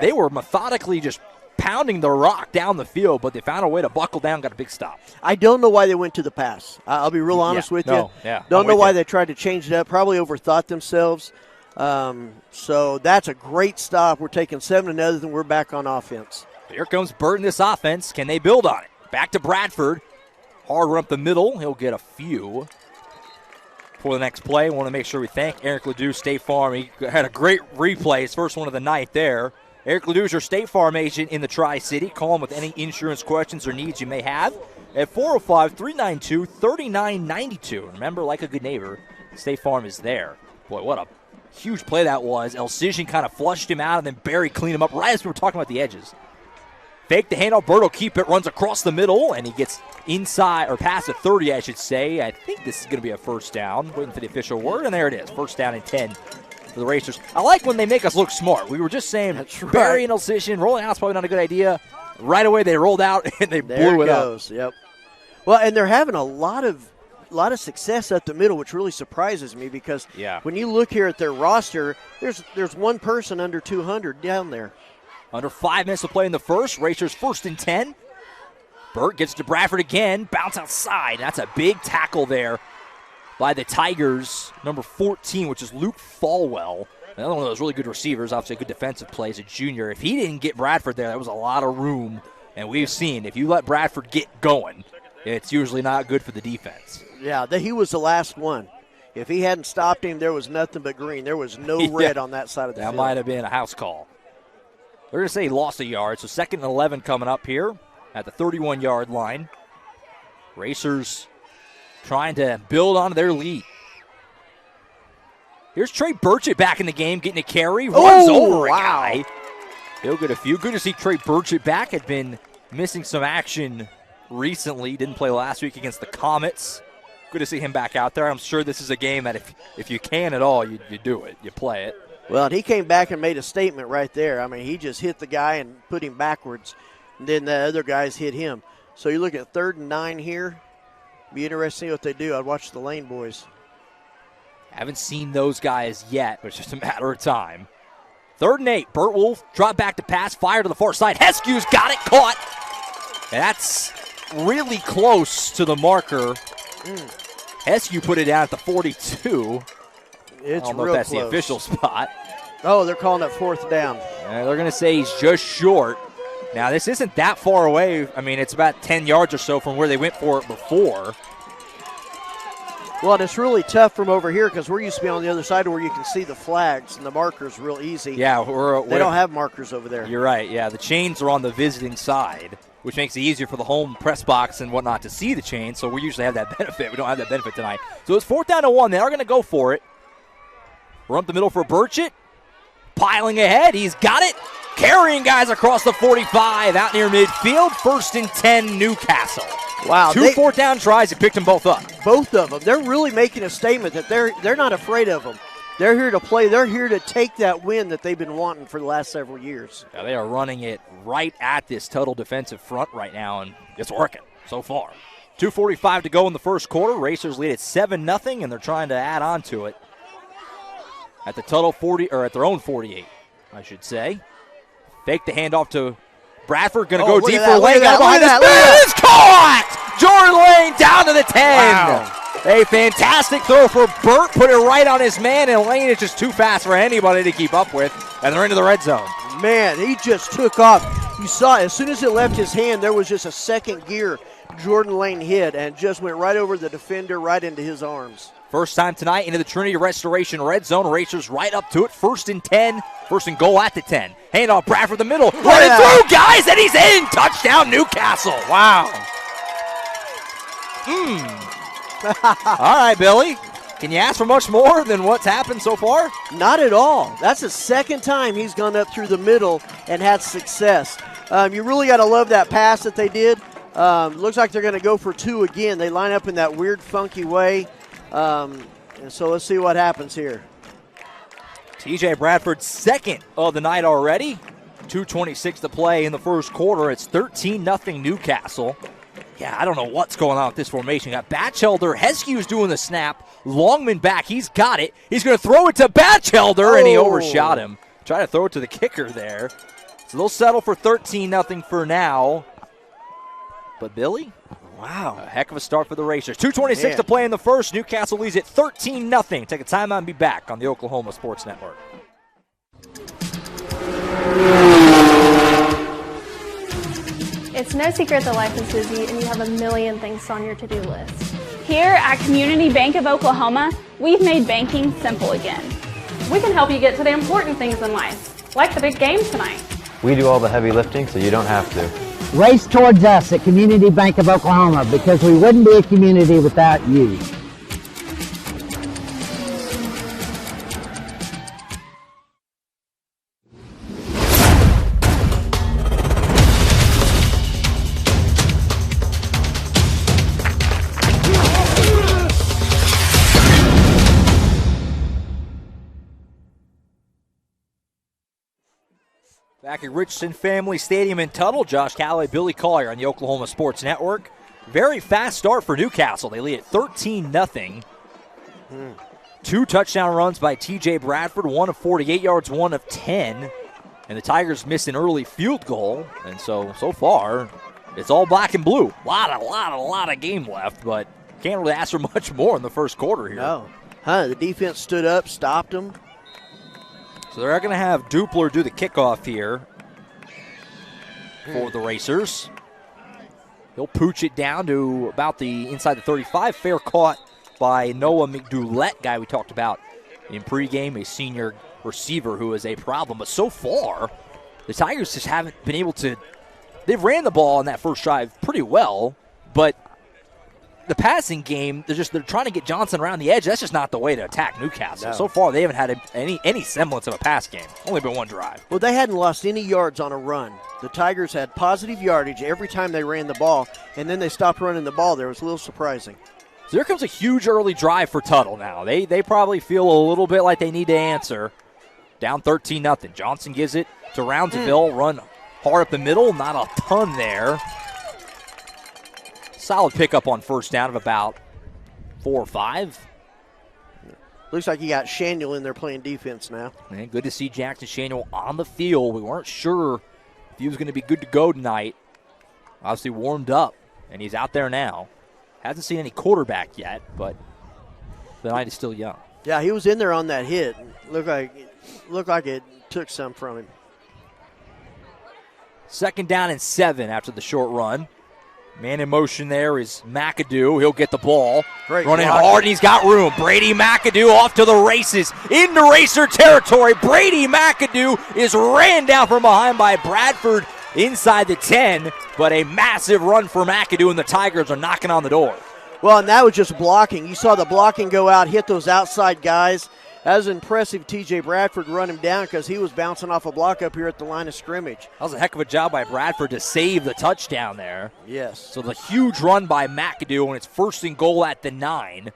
they were methodically just pounding the rock down the field, but they found a way to buckle down, got a big stop. I don't know why they went to the pass. I'll be real honest with you. Don't know why they tried to change it up. Probably overthought themselves. So that's a great stop. We're taking 7 0, and we're back on offense. Here comes Burton, this offense. Can they build on it? Back to Bradford. Hard run up the middle. He'll get a few. For the next play, I want to make sure we thank Eric Ledoux, State Farm. He had a great replay, his first one of the night there. Eric Ledoux is your State Farm agent in the Tri-City. Call him with any insurance questions or needs you may have at 405-392-3992. Remember, like a good neighbor, State Farm is there. Boy, what a huge play that was. Elcision kind of flushed him out, and then Berry cleaned him up right as we were talking about the edges. Fake the handoff. Burt will keep it, runs across the middle, and he gets inside, or past the 30, I should say. I think this is going to be a first down. Waiting for the official word, and there it is. First down and 10 for the Racers. I like when they make us look smart. We were just saying Berry and Elcision, rolling out is probably not a good idea. Right away they rolled out, and they blew it up. Yep. Well, and they're having a lot of success up the middle, which really surprises me because when you look here at their roster, there's one person under 200 down there. Under 5 minutes to play in the first. Racers 1st and 10. Burt gets to Bradford again. Bounce outside. That's a big tackle there by the Tigers. Number 14, which is Luke Falwell. Another one of those really good receivers. Obviously a good defensive play as a junior. If he didn't get Bradford there, that was a lot of room. And we've seen if you let Bradford get going, it's usually not good for the defense. Yeah, he was the last one. If he hadn't stopped him, there was nothing but green. There was no red on that side of the field. That might have been a house call. They're going to say he lost a yard, so 2nd and 11 coming up here at the 31-yard line. Racers trying to build on their lead. Here's Trey Burchett back in the game, getting a carry. Runs over a guy. He'll get a few. Good to see Trey Burchett back. Had been missing some action recently. Didn't play last week against the Comets. Good to see him back out there. I'm sure this is a game that if you can at all, you do it. You play it. Well, and he came back and made a statement right there. I mean, he just hit the guy and put him backwards, and then the other guys hit him. So you look at 3rd and 9 here. Be interesting to see what they do. I'd watch the Lane boys. Haven't seen those guys yet, but it's just a matter of time. 3rd and 8. Burt Wolf drop back to pass, fire to the far side. Heskew's got it, caught. And that's really close to the marker. Heskew put it down at the 42. It's I don't know real if that's close. the official spot. Oh, they're calling it 4th down. They're going to say he's just short. Now, this isn't that far away. I mean, it's about 10 yards or so from where they went for it before. Well, and it's really tough from over here because we're used to be on the other side where you can see the flags and the markers real easy. Yeah, they don't have markers over there. You're right. Yeah, the chains are on the visiting side, which makes it easier for the home press box and whatnot to see the chain. So we usually have that benefit. We don't have that benefit tonight. So it's 4th down and 1. They are going to go for it. We're up the middle for Burchett. Piling ahead. He's got it. Carrying guys across the 45 out near midfield. 1st and 10, Newcastle. Wow. 2 4th down tries. He picked them both up. Both of them. They're really making a statement that they're not afraid of them. They're here to play. They're here to take that win that they've been wanting for the last several years. Yeah, they are running it right at this Tuttle defensive front right now, and it's working so far. 2:45 to go in the first quarter. Racers lead at 7-0, and they're trying to add on to it at the Tuttle 40, or at their own 48, I should say. Fake the handoff to Bradford, going to go deep for Lane. Got behind the spin. It's caught! Jordan Lane down to the 10. Wow. A fantastic throw for Burt. Put it right on his man, and Lane is just too fast for anybody to keep up with, and they're into the red zone. Man, he just took off. You saw as soon as it left his hand, there was just a second gear Jordan Lane hit and just went right over the defender, right into his arms. First time tonight into the Trinity Restoration red zone. Racers right up to it. 1st and 10. 1st and goal at the 10. Handoff Bradford the middle. Running through, guys, and he's in. Touchdown, Newcastle. Wow. All right, Billy. Can you ask for much more than what's happened so far? Not at all. That's the second time he's gone up through the middle and had success. You really got to love that pass that they did. Looks like they're going to go for 2 again. They line up in that weird, funky way. And so let's see what happens here. TJ Bradford's second of the night already. 2:26 to play in the first quarter. It's 13-0 Newcastle. Yeah, I don't know what's going on with this formation. Got Batchelder. Heskew's doing the snap. Longman back. He's got it. He's going to throw it to Batchelder, and he overshot him. Try to throw it to the kicker there. So they'll settle for 13-0 for now. But Billy? Wow. A heck of a start for the Racers. 2:26 to play in the first. Newcastle leads at 13-0. Take a timeout and be back on the Oklahoma Sports Network. It's no secret that life is busy and you have a million things on your to-do list. Here at Community Bank of Oklahoma, we've made banking simple again. We can help you get to the important things in life, like the big game tonight. We do all the heavy lifting, so you don't have to. Race towards us at Community Bank of Oklahoma because we wouldn't be a community without you. Back at Richardson Family Stadium in Tuttle, Josh Calloway, Billy Collier on the Oklahoma Sports Network. Very fast start for Newcastle. They lead at 13-0. 2 touchdown runs by TJ Bradford, 1 of 48 yards, 1 of 10. And the Tigers missed an early field goal. And so far, it's all black and blue. A lot of game left, but can't really ask for much more in the first quarter here. No. The defense stood up, stopped them. So they're going to have Dupler do the kickoff here for the Racers. He'll pooch it down to about the inside the 35. Fair caught by Noah McDoulette, guy we talked about in pregame, a senior receiver who is a problem. But so far, the Tigers just haven't been able to. They've ran the ball on that first drive pretty well, but the passing game, they're trying to get Johnson around the edge. That's just not the way to attack Newcastle. No. So far, they haven't had any semblance of a pass game. Only been one drive. Well, they hadn't lost any yards on a run. The Tigers had positive yardage every time they ran the ball, and then they stopped running the ball there. It was a little surprising. So here comes a huge early drive for Tuttle now. They probably feel a little bit like they need to answer. down 13-0. Johnson gives it to Roundsville. Run hard up the middle. Not a ton there. Solid pickup on first down of about 4 or 5. Looks like you got Shaniel in there playing defense now. And good to see Jackson Shaniel on the field. We weren't sure if he was going to be good to go tonight. Obviously warmed up, and he's out there now. Hasn't seen any quarterback yet, but the night is still young. Yeah, he was in there on that hit. Looked like it took some from him. 2nd down and 7 after the short run. Man in motion there is McAdoo. He'll get the ball. Great running block. hard, and he's got room. Brady McAdoo off to the races. Into Racer territory. Brady McAdoo is ran down from behind by Bradford inside the 10, but a massive run for McAdoo, and the Tigers are knocking on the door. Well, and that was just blocking. You saw the blocking go out, hit those outside guys. That was impressive. T.J. Bradford run him down because he was bouncing off a block up here at the line of scrimmage. That was a heck of a job by Bradford to save the touchdown there. Yes. So the huge run by McAdoo, and it's 1st and goal at the 9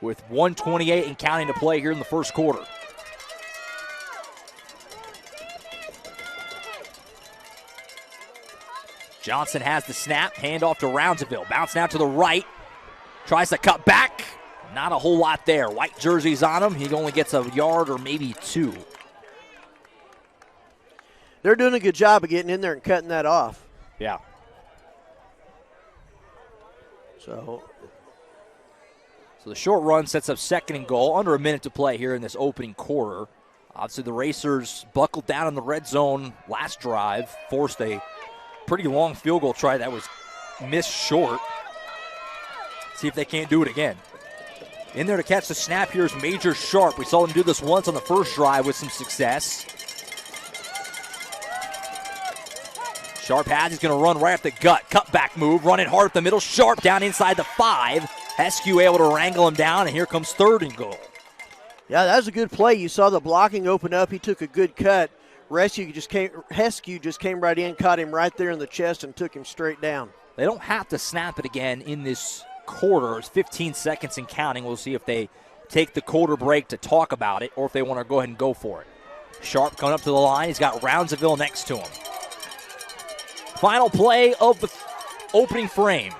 with 1:28 and counting to play here in the first quarter. Johnson has the snap, handoff to Roundsville. Bounce now to the right. Tries to cut back. Not a whole lot there. White jerseys on him. He only gets a yard or maybe 2. They're doing a good job of getting in there and cutting that off. Yeah. So the short run sets up 2nd and goal. Under a minute to play here in this opening quarter. Obviously the Racers buckled down in the red zone last drive. Forced a pretty long field goal try that was missed short. See if they can't do it again. In there to catch the snap here is Major Sharp. We saw him do this once on the first drive with some success. Sharp has, he's going to run right up the gut. Cutback move, running hard up the middle. Sharp down inside the 5. Heskew able to wrangle him down, and here comes 3rd and goal. Yeah, that was a good play. You saw the blocking open up. He took a good cut. Heskew just came right in, caught him right there in the chest, and took him straight down. They don't have to snap it again in this quarter. It's 15 seconds and counting. We'll see if they take the quarter break to talk about it or if they want to go ahead and go for it. Sharp coming up to the line. He's got Roundsville next to him. Final play of the opening frame.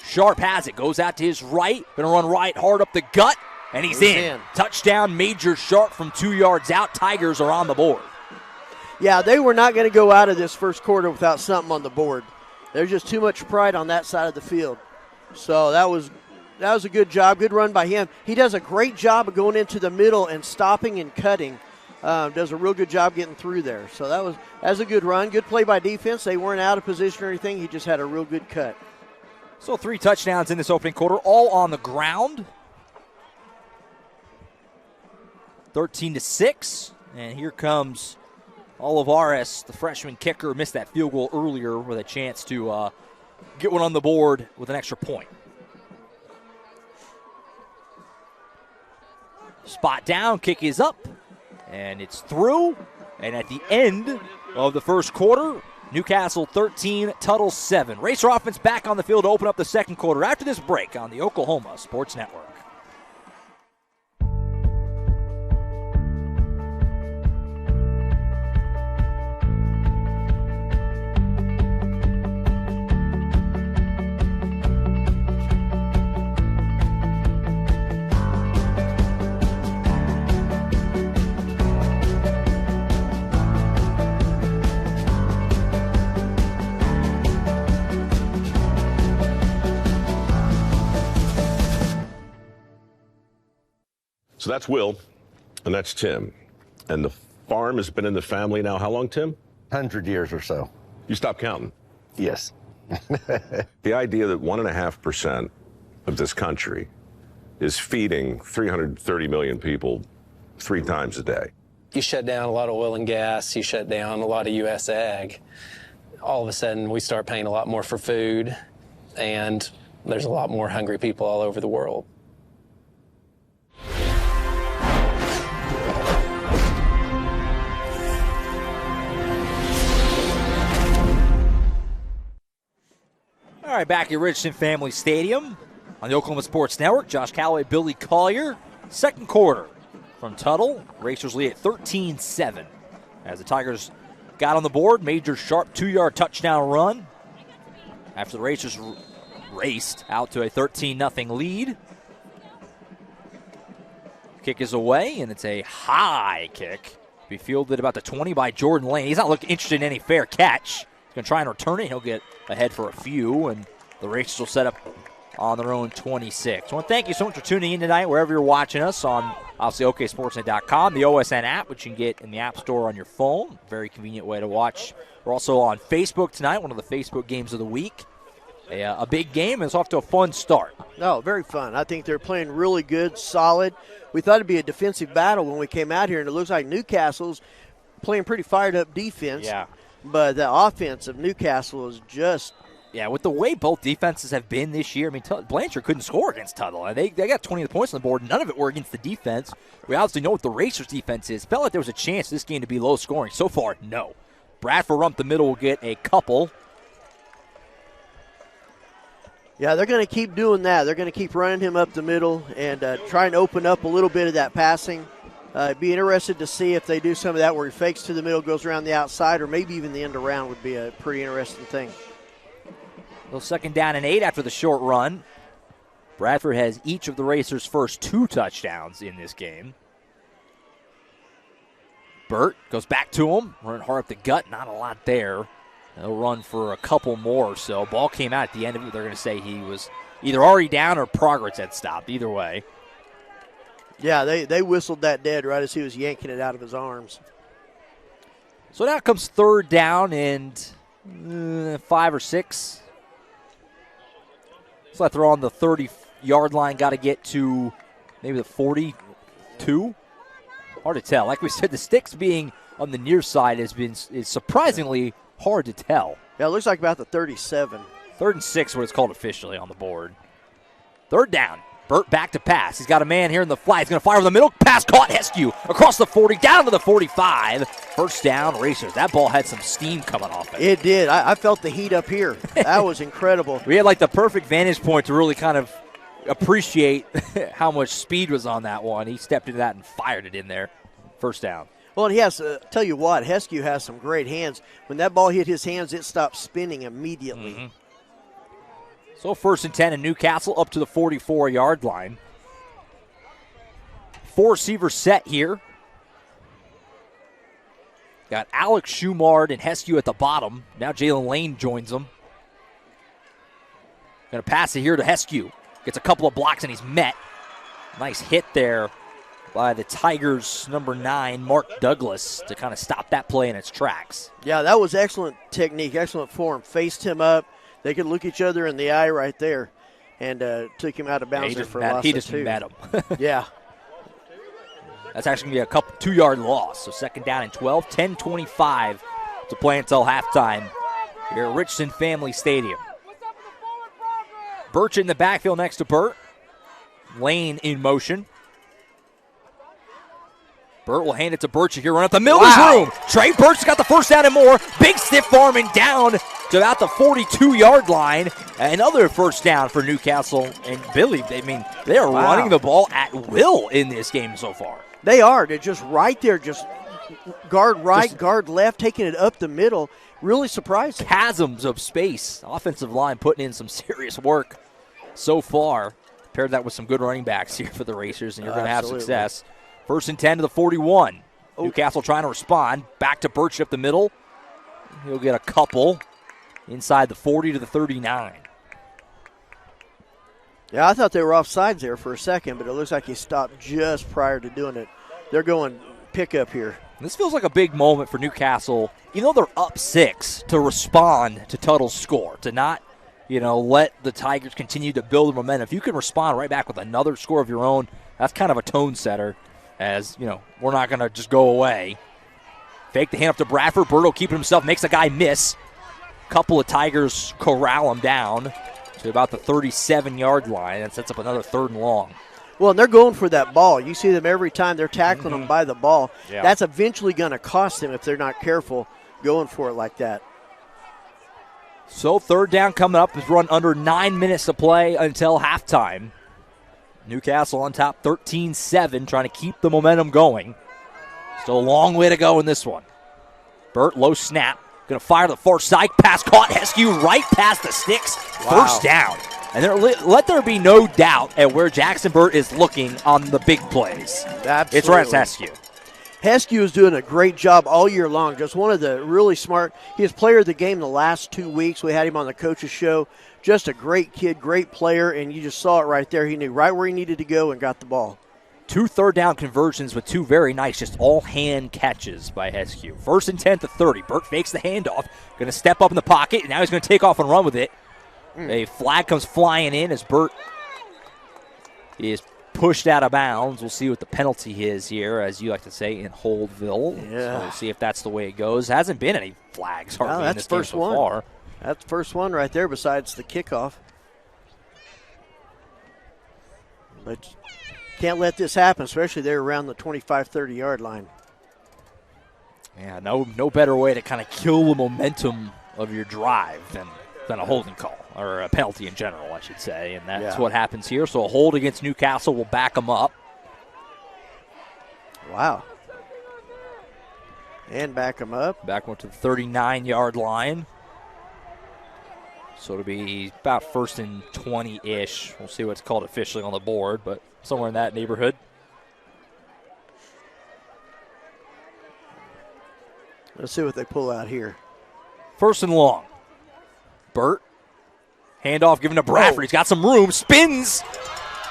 Sharp has it. Goes out to his right. Going to run right hard up the gut, and he's in. Touchdown, Major Sharp from 2 yards out. Tigers are on the board. Yeah, they were not going to go out of this first quarter without something on the board. There's just too much pride on that side of the field. So that was a good job, good run by him. He does a great job of going into the middle and stopping and cutting. Does a real good job getting through there. So that was a good run, good play by defense. They weren't out of position or anything. He just had a real good cut. So 3 touchdowns in this opening quarter, all on the ground. 13-6, and here comes Olivares, the freshman kicker, missed that field goal earlier with a chance to get one on the board with an extra point. Spot down, kick is up, and it's through. And at the end of the first quarter, Newcastle 13, Tuttle 7. Racer offense back on the field to open up the second quarter after this break on the Oklahoma Sports Network. So that's Will, and that's Tim. And the farm has been in the family now how long, Tim? 100 years or so. You stopped counting? Yes. The idea that 1.5% of this country is feeding 330 million people 3 times a day. You shut down a lot of oil and gas, you shut down a lot of U.S. ag. All of a sudden, we start paying a lot more for food, and there's a lot more hungry people all over the world. All right, back at Richardson Family Stadium on the Oklahoma Sports Network. Josh Calloway, Billy Collier. Second quarter. from Tuttle. Racers lead at 13-7. As the Tigers got on the board, Major sharp 2-yard touchdown run after the Racers raced out to a 13-0 lead. Kick is away, and it's a high kick. Be fielded about the 20 by Jordan Lane. He's not looking interested in any fair catch. He's going to try and return it. He'll get ahead for a few, and the Racers will set up on their own 26. I want to thank you so much for tuning in tonight, wherever you're watching us on, obviously, OKSportsNet.com, the OSN app, which you can get in the App Store on your phone. Very convenient way to watch. We're also on Facebook tonight, one of the Facebook games of the week. A big game, and it's off to a fun start. No, very fun. I think they're playing really good, solid. We thought it'd be a defensive battle when we came out here, and it looks like Newcastle's playing pretty fired-up defense. Yeah. But the offense of Newcastle is just... Yeah, with the way both defenses have been this year, I mean, Blanchard couldn't score against Tuttle. They got 20 points on the board. None of it were against the defense. We obviously know what the Racers' defense is. Felt like there was a chance this game to be low scoring. So far, no. Bradford Rump the middle will get a couple. Yeah, they're going to keep doing that. They're going to keep running him up the middle and try and open up a little bit of that passing. Be interested to see if they do some of that where he fakes to the middle, goes around the outside, or maybe even the end around would be a pretty interesting thing. Little 2nd down and 8 after the short run. Bradford has each of the Racers' first 2 touchdowns in this game. Burt goes back to him, running hard up the gut, not a lot there. They'll run for a couple more, so ball came out at the end of it. They're going to say he was either already down or progress had stopped, either way. Yeah, they whistled that dead right as he was yanking it out of his arms. So now comes 3rd down and 5 or 6. So they're on the 30-yard line, got to get to maybe the 42. Hard to tell. Like we said, the sticks being on the near side is surprisingly hard to tell. Yeah, it looks like about the 37. 3rd and 6, what it's called officially on the board. 3rd down. Burt back to pass. He's got a man here in the flat. He's going to fire over the middle. Pass caught. Heskew across the 40, down to the 45. First down, Racers. That ball had some steam coming off it. It did. I felt the heat up here. That was incredible. We had like the perfect vantage point to really kind of appreciate how much speed was on that one. He stepped into that and fired it in there. First down. Well, and he has, tell you what, Heskew has some great hands. When that ball hit his hands, it stopped spinning immediately. Mm-hmm. So 1st and 10 in Newcastle up to the 44-yard line. 4-receiver set here. Got Alex Schumard and Heskew at the bottom. Now Jalen Lane joins them. Going to pass it here to Heskew. Gets a couple of blocks and he's met. Nice hit there by the Tigers' number 9, Mark Douglas, to kind of stop that play in its tracks. Yeah, that was excellent technique, excellent form. Faced him up. They could look each other in the eye right there and took him out of bounds there for a loss of 2. He just met him. Yeah. That's actually going to be a 2-yard loss. So 2nd down and 12, 10:25 to play until halftime here at Richardson Family Stadium. Birch in the backfield next to Burt. Lane in motion. Burt will hand it to Birch here, run up the middle of his room. Trey Birch got the first down and more. Big stiff arm and down to about the 42-yard line. Another first down for Newcastle. And Billy, I mean, they are running the ball at will in this game so far. They are. They're just right there, just guard right, guard left, taking it up the middle. Really surprising. Chasms of space. Offensive line putting in some serious work so far. Paired that with some good running backs here for the Racers, and you're going to have success. 1st and 10 to the 41. Newcastle trying to respond. Back to Birch up the middle. He'll get a couple inside the 40 to the 39. Yeah, I thought they were offsides there for a second, but it looks like he stopped just prior to doing it. They're going pickup here. This feels like a big moment for Newcastle, even though they're up 6, to respond to Tuttle's score, to not, let the Tigers continue to build the momentum. If you can respond right back with another score of your own, that's kind of a tone setter. As, we're not going to just go away. Fake the hand up to Bradford. Birdo keeping himself, makes a guy miss. Couple of Tigers corral him down to about the 37-yard line. That sets up another 3rd and long. Well, and they're going for that ball. You see them every time they're tackling them by the ball. Yeah. That's eventually going to cost them if they're not careful going for it like that. So 3rd down coming up. Is run under 9 minutes to play until halftime. Newcastle on top 13-7, trying to keep the momentum going. Still a long way to go in this one. Burt, low snap. Going to fire to the far side. Pass caught. Heskew right past the sticks. Wow. First down. And let there be no doubt at where Jackson Burt is looking on the big plays. Absolutely. It's Rance Heskew. Heskew is doing a great job all year long. Just one of the really smart. He was player of the game the last 2 weeks. We had him on the coach's show. Just a great kid, great player, and you just saw it right there. He knew right where he needed to go and got the ball. 2 third-down conversions with 2 very nice, just all-hand catches by Heskew. 1st and 10 to 30. Burt fakes the handoff. Going to step up in the pocket, and now he's going to take off and run with it. A flag comes flying in as Burt is pushed out of bounds. We'll see what the penalty is here, as you like to say, in Holdville. Yeah. So we'll see if that's the way it goes. Hasn't been any flags hardly in this game so far. That's the first one right there besides the kickoff. But can't let this happen, especially there around the 25, 30-yard line. Yeah, no better way to kind of kill the momentum of your drive than a holding call, or a penalty in general, I should say. And that's what happens here. So a hold against Newcastle will back them up. Wow. And back them up. Back one to the 39-yard line. So it'll be about 1st and 20-ish. We'll see what's called officially on the board, but somewhere in that neighborhood. Let's see what they pull out here. 1st and long. Burt. Handoff given to Bradford. He's got some room. Spins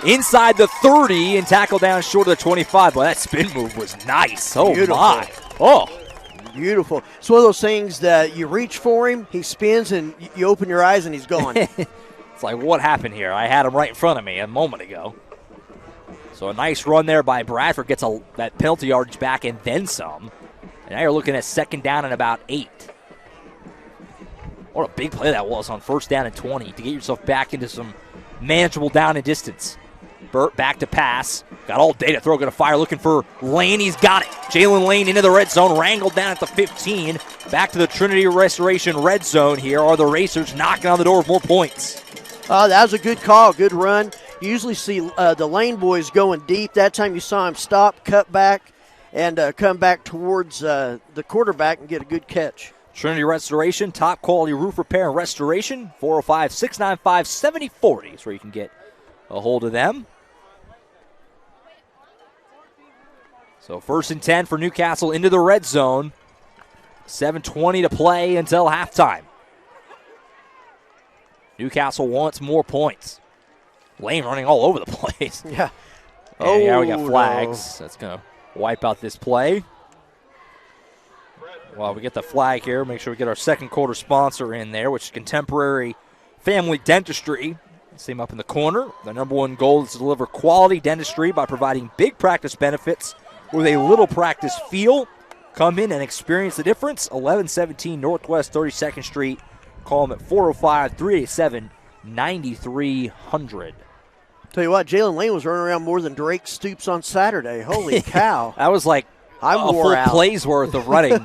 inside the 30 and tackle down short of the 25. Boy, that spin move was nice. Oh, beautiful. My. Oh. Beautiful. It's one of those things that you reach for him, he spins, and you open your eyes, and he's gone. It's like, what happened here? I had him right in front of me a moment ago. So a nice run there by Bradford. Gets that penalty yardage back and then some. And now you're looking at 2nd down and about 8. What a big play that was on 1st down and 20 to get yourself back into some manageable down and distance. Burt back to pass. Got all day to throw. Going to fire. Looking for Lane. He's got it. Jalen Lane into the red zone. Wrangled down at the 15. Back to the Trinity Restoration red zone here. Are the Racers knocking on the door with more points? That was a good call. Good run. You usually see the Lane boys going deep. That time you saw him stop, cut back, and come back towards the quarterback and get a good catch. Trinity Restoration, top quality roof repair and restoration. 405-695-7040 is where you can get a hold of them. So 1st and 10 for Newcastle into the red zone. 7:20 to play until halftime. Newcastle wants more points. Lane running all over the place. Yeah. And now we got flags. No. That's going to wipe out this play. Well, we get the flag here. Make sure we get our second quarter sponsor in there, which is Contemporary Family Dentistry. See them up in the corner. Their number one goal is to deliver quality dentistry by providing big practice benefits with a little practice feel. Come in and experience the difference. 1117 Northwest 32nd Street. Call them at 405-387-9300. Tell you what, Jalen Lane was running around more than Drake Stoops on Saturday. Holy cow. That was like a full play's worth of running.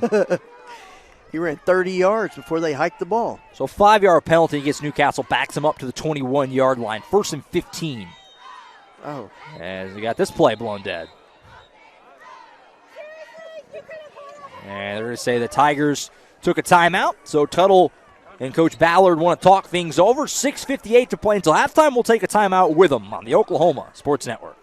He ran 30 yards before they hiked the ball. So 5-yard penalty against Newcastle backs him up to the 21-yard line. 1st and 15. Oh. As we got this play blown dead. And they're going to say the Tigers took a timeout. So Tuttle and Coach Ballard want to talk things over. 6:58 to play until halftime. We'll take a timeout with them on the Oklahoma Sports Network.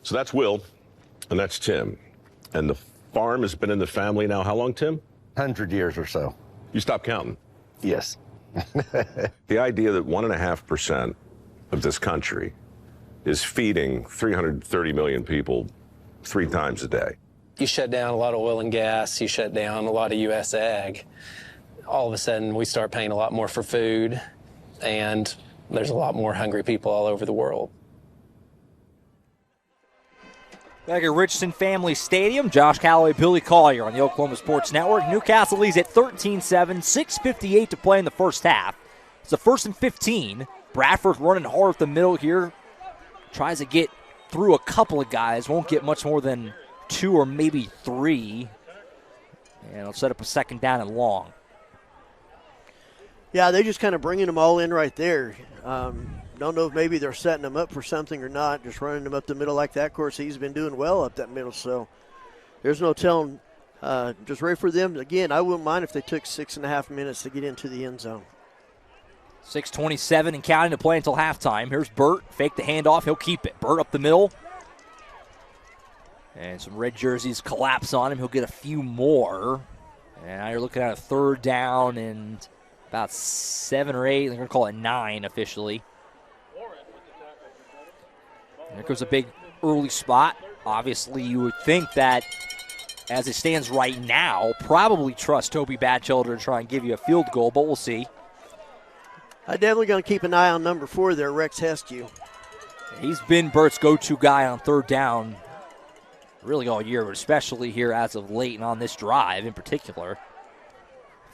So that's Will, and that's Tim. And the farm has been in the family now how long, Tim? 100 years or so. You stopped counting? Yes. The idea that 1.5% of this country is feeding 330 million people 3 times a day. You shut down a lot of oil and gas, you shut down a lot of U.S. ag. All of a sudden, we start paying a lot more for food, and there's a lot more hungry people all over the world. Back at Richardson Family Stadium, Josh Calloway, Billy Collier on the Oklahoma Sports Network. Newcastle leads at 13-7, 6:58 to play in the first half. It's a 1st and 15. Bradford running hard up the middle here. Tries to get through a couple of guys. Won't get much more than 2 or maybe 3. And it'll set up a 2nd down and long. Yeah, they're just kind of bringing them all in right there. Don't know if maybe they're setting them up for something or not, just running them up the middle like that. Of course, he's been doing well up that middle, so there's no telling. Just ready for them. Again, I wouldn't mind if they took 6.5 minutes to get into the end zone. 6:27 and counting to play until halftime. Here's Burt. Fake the handoff. He'll keep it. Burt up the middle. And some red jerseys collapse on him. He'll get a few more. And now you're looking at a 3rd down and about 7 or 8. They're going to call it 9 officially. There goes a big early spot. Obviously, you would think that as it stands right now, probably trust Toby Batchelder to try and give you a field goal, but we'll see. I'm definitely going to keep an eye on number 4 there, Rex Heskew. He's been Burt's go-to guy on 3rd down really all year, but especially here as of late and on this drive in particular.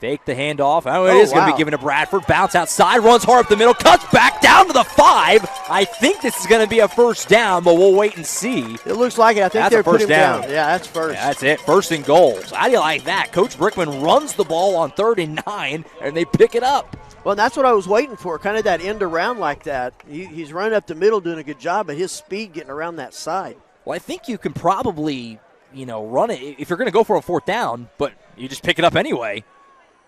Fake the handoff. Oh, it is going to be given to Bradford. Bounce outside, runs hard up the middle, cuts back down to the 5. I think this is going to be a 1st down, but we'll wait and see. It looks like it. I think they're putting him down. Yeah, that's first. Yeah, that's it. 1st and goal. So how do you like that? Coach Brickman runs the ball on 3rd and 9, and they pick it up. Well, that's what I was waiting for, kind of that end around like that. He's running up the middle, doing a good job, but his speed getting around that side. Well, I think you can probably, run it if you're going to go for a 4th down, but you just pick it up anyway.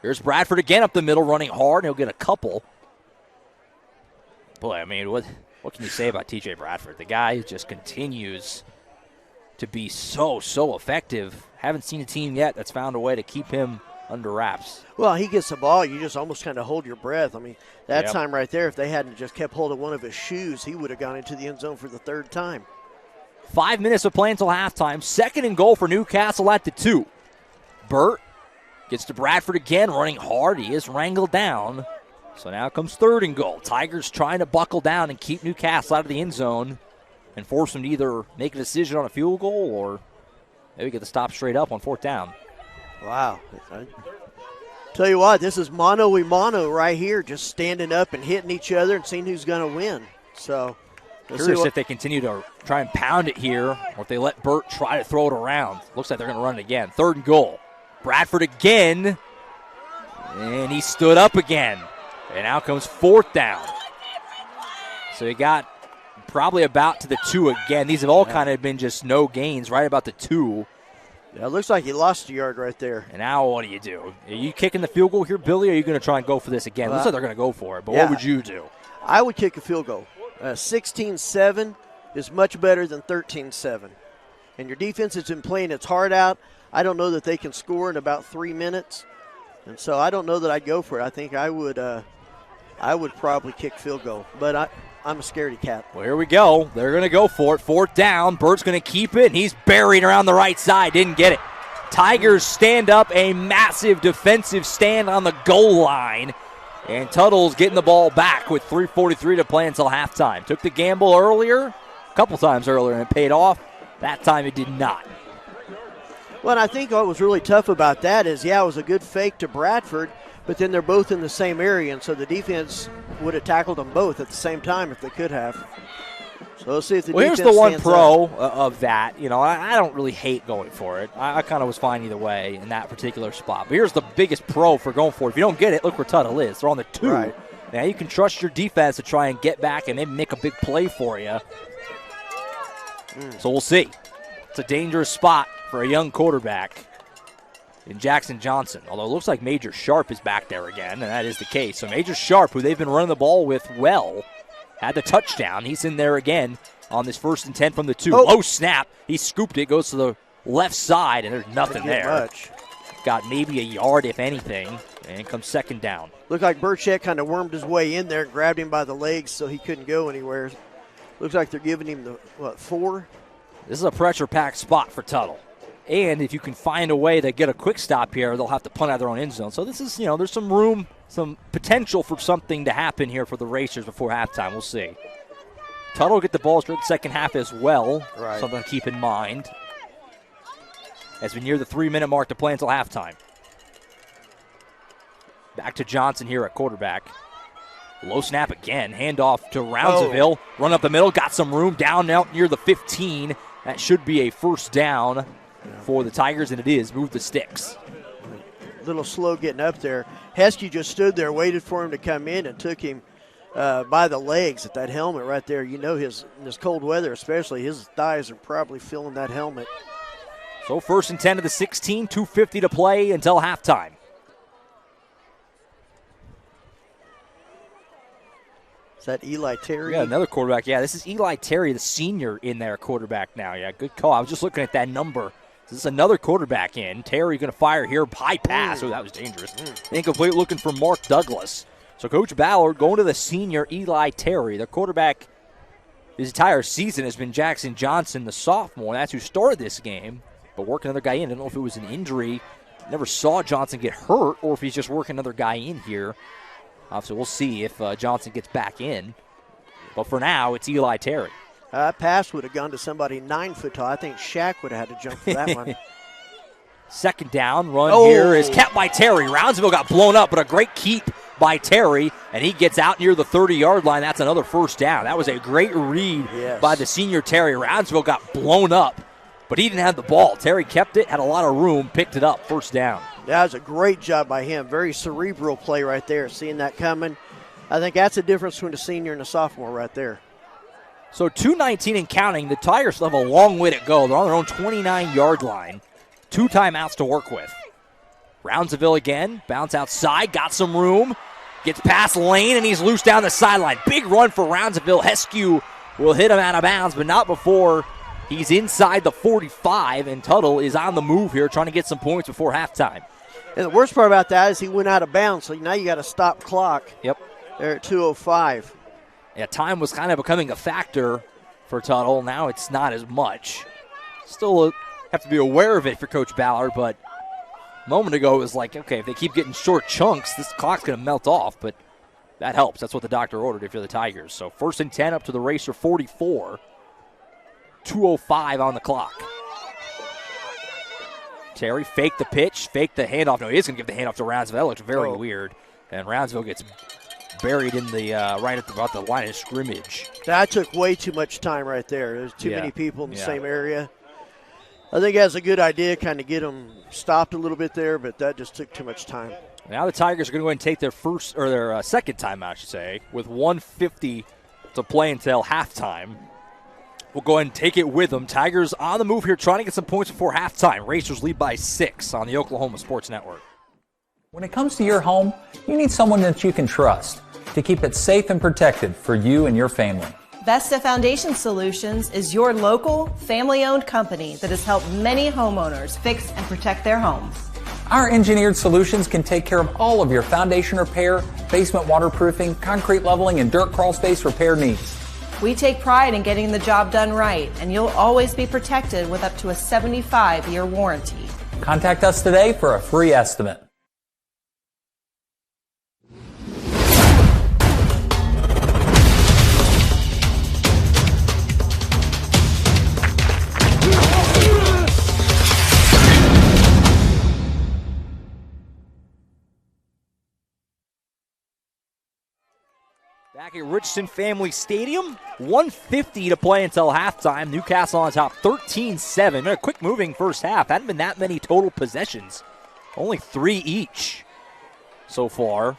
Here's Bradford again up the middle, running hard, and he'll get a couple. Boy, I mean, what can you say about T.J. Bradford? The guy just continues to be so effective. Haven't seen a team yet that's found a way to keep him under wraps. Well, he gets the ball, you just almost kind of hold your breath. I mean, that time right there, if they hadn't just kept hold of one of his shoes, he would have gone into the end zone for the 3rd time. 5 minutes of play until halftime. 2nd and goal for Newcastle at the 2. Burt gets to Bradford again, running hard. He is wrangled down. So now comes 3rd and goal. Tigers trying to buckle down and keep Newcastle out of the end zone and force them to either make a decision on a field goal or maybe get the stop straight up on 4th down. Wow. Tell you what, this is mano-a-mano right here, just standing up and hitting each other and seeing who's going to win. So, curious if they continue to try and pound it here or if they let Burt try to throw it around. Looks like they're going to run it again. 3rd and goal. Bradford again, and he stood up again. And out comes 4th down. So he got probably about to the 2 again. These have all kind of been just no gains, right about the 2. Yeah, it looks like he lost a yard right there. And now what do you do? Are you kicking the field goal here, Billy, or are you going to try and go for this again? Looks like they're going to go for it, but what would you do? I would kick a field goal. 16-7 is much better than 13-7. And your defense has been playing its heart out. I don't know that they can score in about 3 minutes. And so I don't know that I'd go for it. I think I would probably kick field goal. But I'm a scaredy cat. Well, here we go. They're going to go for it. 4th down. Burt's going to keep it, and he's buried around the right side. Didn't get it. Tigers stand up a massive defensive stand on the goal line. And Tuttle's getting the ball back with 3:43 to play until halftime. Took the gamble earlier, a couple times earlier, and it paid off. That time it did not. Well, and I think what was really tough about that is, it was a good fake to Bradford, but then they're both in the same area, and so the defense would have tackled them both at the same time if they could have. So let's see if the defense here's the one pro up. of that. I don't really hate going for it. I kind of was fine either way in that particular spot. But here's the biggest pro for going for it. If you don't get it, look where Tuttle is. They're on the 2. Right. Now you can trust your defense to try and get back and maybe make a big play for you. So we'll see. It's a dangerous spot for a young quarterback in Jackson Johnson. Although it looks like Major Sharp is back there again, and that is the case. So Major Sharp, who they've been running the ball with well, had the touchdown. He's in there again on this 1st and 10 from the 2. Low snap. He scooped it, goes to the left side, and there's nothing there. Much. Got maybe a yard, if anything, and it comes 2nd down. Looked like Burchett kind of wormed his way in there and grabbed him by the legs so he couldn't go anywhere. Looks like they're giving him the, 4? This is a pressure-packed spot for Tuttle. And if you can find a way to get a quick stop here, they'll have to punt out their own end zone. So this is, there's some room, some potential for something to happen here for the Racers before halftime. We'll see. Tuttle will get the ball through the second half as well. Right. Something to keep in mind as we near the 3-minute mark to play until halftime. Back to Johnson here at quarterback. Low snap again. Handoff to Roundsville. Run up the middle. Got some room down out near the 15. That should be a first down for the Tigers, and it is. Move the sticks. A little slow getting up there. Heskey just stood there, waited for him to come in, and took him by the legs at that helmet right there. You know, in this cold weather especially, his thighs are probably feeling that helmet. So 1st and 10 to the 16, 2:50 to play until halftime. Is that Eli Terry? Yeah, another quarterback. Yeah, this is Eli Terry, the senior, in there quarterback now. Yeah, good call. I was just looking at that number. This is another quarterback in. Terry going to fire here. High pass. Oh, that was dangerous. Incomplete, looking for Mark Douglas. So Coach Ballard going to the senior Eli Terry. The quarterback his entire season has been Jackson Johnson, the sophomore. That's who started this game, but working another guy in. I don't know if it was an injury. Never saw Johnson get hurt or if he's just working another guy in here. So we'll see if Johnson gets back in. But for now, it's Eli Terry. That pass would have gone to somebody 9 foot tall. I think Shaq would have had to jump for that one. Second down, run here is kept by Terry. Roundsville got blown up, but a great keep by Terry, and he gets out near the 30-yard line. That's another first down. That was a great read by the senior Terry. Roundsville got blown up, but he didn't have the ball. Terry kept it, had a lot of room, picked it up, first down. That was a great job by him. Very cerebral play right there, seeing that coming. I think that's the difference between a senior and a sophomore right there. So 2:19 and counting. The Tigers still have a long way to go. They're on their own 29-yard line. 2 timeouts to work with. Roundsville again. Bounce outside. Got some room. Gets past Lane, and he's loose down the sideline. Big run for Roundsville. Heskew will hit him out of bounds, but not before he's inside the 45, and Tuttle is on the move here trying to get some points before halftime. And the worst part about that is he went out of bounds, so now you got to stop clock. Yep. There at 2:05. Yeah, time was kind of becoming a factor for Tuttle. Now it's not as much. Still have to be aware of it for Coach Ballard, but a moment ago it was like, okay, if they keep getting short chunks, this clock's going to melt off, but that helps. That's what the doctor ordered if you're the Tigers. So 1st and 10 up to the Racer 44. 2:05 on the clock. Terry faked the pitch, faked the handoff. No, he is going to give the handoff to Roundsville. That looks very weird. And Roundsville gets buried in the right at about the line of scrimmage. That took way too much time right there. There's too many people in the same area. I think that's a good idea, kind of get them stopped a little bit there, but that just took too much time. Now the Tigers are going to go ahead and take their second timeout, I should say, with 1:50 to play until halftime. We'll go ahead and take it with them. Tigers on the move here, trying to get some points before halftime. Racers lead by 6 on the Oklahoma Sports Network. When it comes to your home, you need someone that you can trust to keep it safe and protected for you and your family. Vesta Foundation Solutions is your local, family-owned company that has helped many homeowners fix and protect their homes. Our engineered solutions can take care of all of your foundation repair, basement waterproofing, concrete leveling, and dirt crawl space repair needs. We take pride in getting the job done right, and you'll always be protected with up to a 75-year warranty. Contact us today for a free estimate. Back at Richardson Family Stadium, 1:50 to play until halftime. Newcastle on top, 13-7. A quick moving first half. Hadn't been that many total possessions. Only 3 each so far.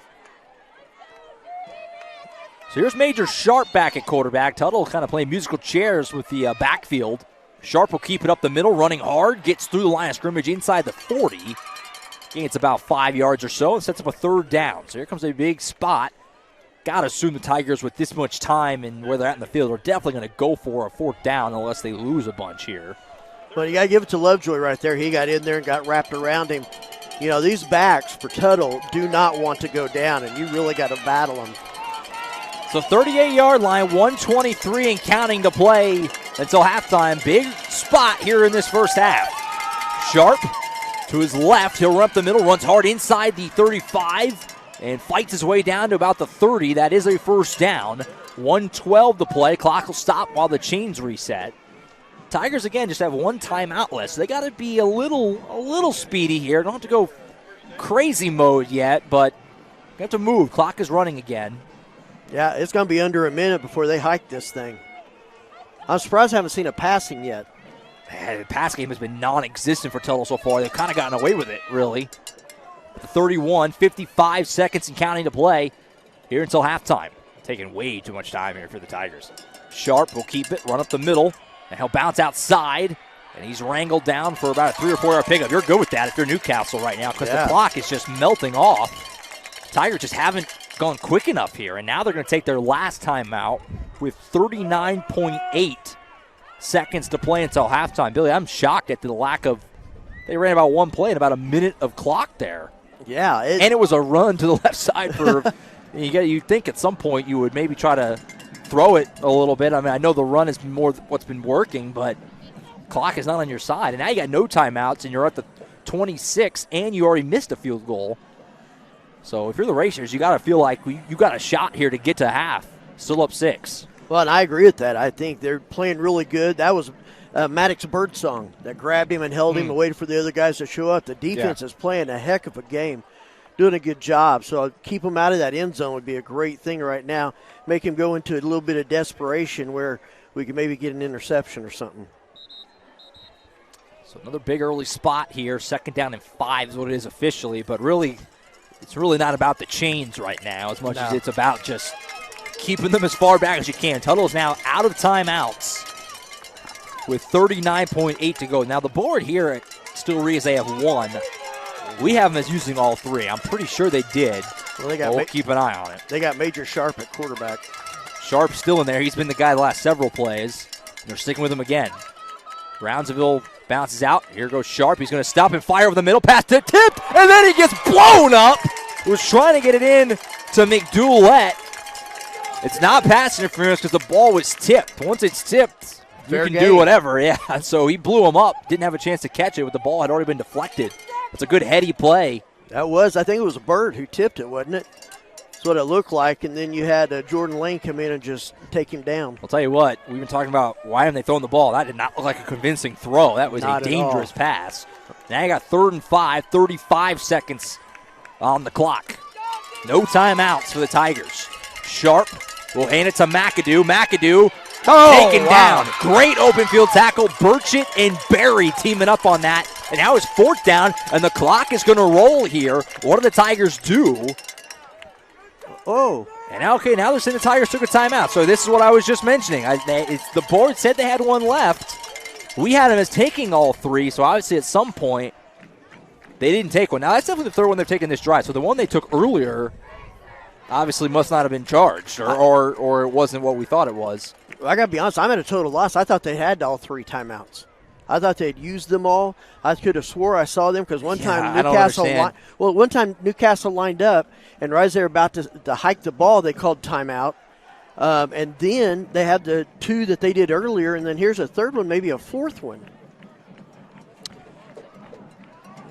So here's Major Sharp back at quarterback. Tuttle kind of playing musical chairs with the backfield. Sharp will keep it up the middle, running hard. Gets through the line of scrimmage inside the 40. Gains about 5 yards or so and sets up a third down. So here comes a big spot. Got to assume the Tigers, with this much time and where they're at in the field, are definitely going to go for a fourth down unless they lose a bunch here. But you got to give it to Lovejoy right there. He got in there and got wrapped around him. You know, these backs for Tuttle do not want to go down, and you really got to battle them. So 38-yard line, 1:23 and counting to play until halftime. Big spot here in this first half. Sharp to his left. He'll run up the middle, runs hard inside the 35, and fights his way down to about the 30. That is a first down. 1:12 to play. Clock will stop while the chains reset. Tigers, again, just have one timeout left, so they got to be a little speedy here. Don't have to go crazy mode yet, but you have to move. Clock is running again. Yeah, it's going to be under a minute before they hike this thing. I'm surprised I haven't seen a passing yet. Man, the pass game has been non-existent for Tuttle so far. They've kind of gotten away with it, really. The 31, 55 seconds and counting to play here until halftime. Taking way too much time here for the Tigers. Sharp will keep it, run up the middle, and he'll bounce outside, and he's wrangled down for about a 3 or 4 yard pickup. You're good with that if you're Newcastle right now because the clock is just melting off. Tigers just haven't gone quick enough here, and now they're going to take their last timeout with 39.8 seconds to play until halftime. Billy, I'm shocked at the lack of – they ran about one play and about a minute of clock there. Yeah. And it was a run to the left side for – you'd think at some point you would maybe try to throw it a little bit. I mean, I know the run is more what's been working, but clock is not on your side. And now you got no timeouts, and you're at the 26, and you already missed a field goal. So if you're the Racers, you got to feel like you got a shot here to get to half. Still up 6. Well, and I agree with that. I think they're playing really good. That was Maddox Birdsong that grabbed him and held him and waited for the other guys to show up. The defense is playing a heck of a game. Doing a good job. So keep him out of that end zone would be a great thing right now. Make him go into a little bit of desperation where we can maybe get an interception or something. So another big early spot here. 2nd down and 5 is what it is officially. But really, it's really not about the chains right now as much as it's about just keeping them as far back as you can. Tuttle is now out of timeouts with 39.8 to go. Now the board here at Still reads they have 1. We have them as using all 3. I'm pretty sure they did. Well, we'll keep an eye on it. They got Major Sharp at quarterback. Sharp still in there. He's been the guy the last several plays. They're sticking with him again. Brownsville bounces out. Here goes Sharp. He's going to stop and fire over the middle. Pass to Tip, and then he gets blown up. He was trying to get it in to McDoulet. It's not pass interference because the ball was tipped. Once it's tipped, you can do whatever. Yeah, so he blew him up. Didn't have a chance to catch it, but the ball had already been deflected. It's a good heady play. That was, I think it was a Bird who tipped it, wasn't it? That's what it looked like. And then you had Jordan Lane come in and just take him down. I'll tell you what, we've been talking about why haven't they thrown the ball. That did not look like a convincing throw. That was a dangerous pass. Now you got 3rd and 5, 35 seconds on the clock. No timeouts for the Tigers. Sharp will hand it to McAdoo. McAdoo taken down. Great open field tackle. Burchett and Barry teaming up on that. And now it's 4th down, and the clock is going to roll here. What do the Tigers do? And now they're saying the Tigers took a timeout. So this is what I was just mentioning. The board said they had 1 left. We had them as taking all 3, so obviously at some point they didn't take one. Now that's definitely the 3rd one they've taken this drive. So the one they took earlier obviously must not have been charged, or it wasn't what we thought it was. I got to be honest, I'm at a total loss. I thought they had all 3 timeouts. I thought they'd used them all. I could have swore I saw them because one time Newcastle lined up, and right as they were about to hike the ball, they called timeout. And then they had the 2 that they did earlier, and then here's a 3rd one, maybe a 4th one.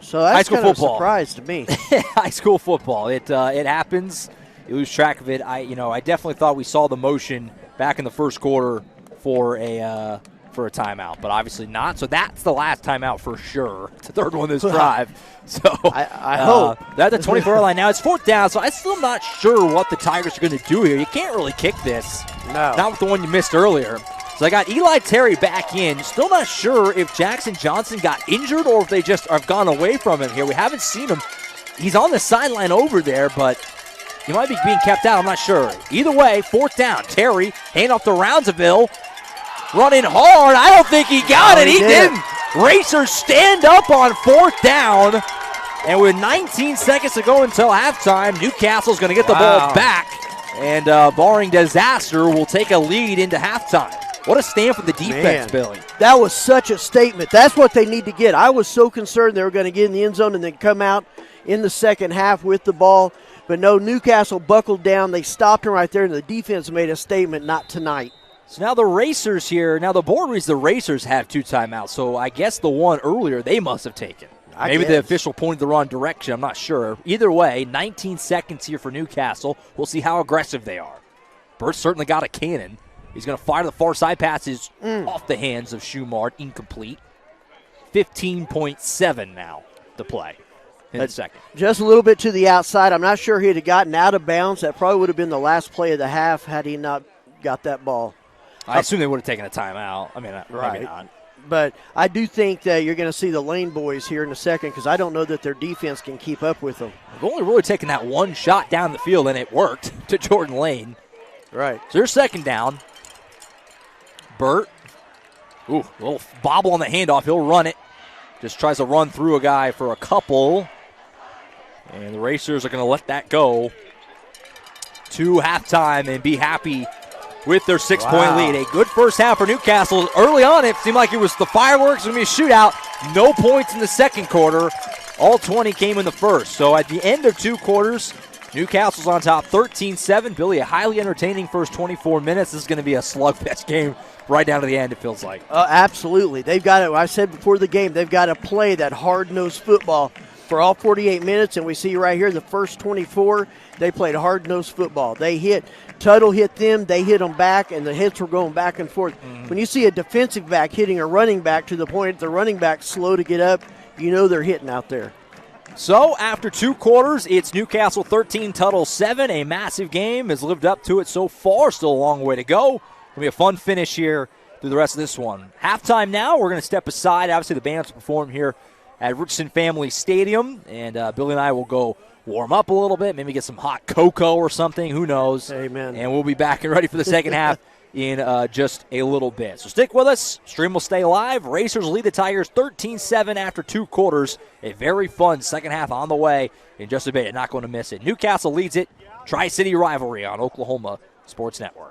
So that's kind of a surprise to me. High school football. It happens. You lose track of it. I definitely thought we saw the motion back in the first quarter for a timeout, but obviously not. So that's the last timeout for sure. It's the 3rd one this drive. So I hope. They're at the 24 line now. It's 4th down, so I'm still not sure what the Tigers are going to do here. You can't really kick this. No. Not with the one you missed earlier. So I got Eli Terry back in. Still not sure if Jackson Johnson got injured or if they just have gone away from him here. We haven't seen him. He's on the sideline over there, but he might be being kept out. I'm not sure. Either way, 4th down. Terry, hand off to Roundsville. Running hard. I don't think he got it. He didn't. Racers stand up on 4th down. And with 19 seconds to go until halftime, Newcastle's going to get the ball back. And barring disaster, will take a lead into halftime. What a stand for the defense, Billy. That was such a statement. That's what they need to get. I was so concerned they were going to get in the end zone and then come out in the second half with the ball. But no, Newcastle buckled down. They stopped him right there, and the defense made a statement, not tonight. So now the Racers here, now the board reads the Racers have 2 timeouts, so I guess the one earlier they must have taken. Maybe the official pointed the wrong direction, I'm not sure. Either way, 19 seconds here for Newcastle. We'll see how aggressive they are. Burt certainly got a cannon. He's going to fire the far side passes off the hands of Schumart, incomplete. 15.7 now to play in the second. Just a little bit to the outside. I'm not sure he'd have gotten out of bounds. That probably would have been the last play of the half had he not got that ball. I assume they would have taken a timeout. I mean, maybe not. But I do think that you're going to see the Lane boys here in a second because I don't know that their defense can keep up with them. They've only really taken that one shot down the field, and it worked to Jordan Lane. Right. So they're second down. Burt. Ooh, a little bobble on the handoff. He'll run it. Just tries to run through a guy for a couple. And the Racers are going to let that go to halftime and be happy with their 6-point lead. A good first half for Newcastle. Early on, it seemed like it was the fireworks, going to be a shootout. No points in the second quarter. All 20 came in the first. So at the end of 2 quarters, Newcastle's on top 13-7. Billy, a highly entertaining first 24 minutes. This is going to be a slugfest game right down to the end, it feels like. Absolutely. They've got to, I said before the game, they've got to play that hard-nosed football for all 48 minutes, and we see right here the first 24, they played hard-nosed football. They hit, Tuttle hit them, they hit them back, and the hits were going back and forth. When you see a defensive back hitting a running back to the point the running back's slow to get up, you know they're hitting out there. So after 2 quarters, it's Newcastle 13, Tuttle 7. A massive game has lived up to it so far. Still a long way to go. It'll be a fun finish here through the rest of this one. Halftime now. We're going to step aside. Obviously, the bands perform here at Richardson Family Stadium, and Billy and I will go warm up a little bit, maybe get some hot cocoa or something. Who knows? Amen. And we'll be back and ready for the second half in just a little bit. So stick with us. Stream will stay live. Racers lead the Tigers 13-7 after 2 quarters. A very fun second half on the way in just a bit. You're not going to miss it. Newcastle leads it. Tri-City rivalry on Oklahoma Sports Network.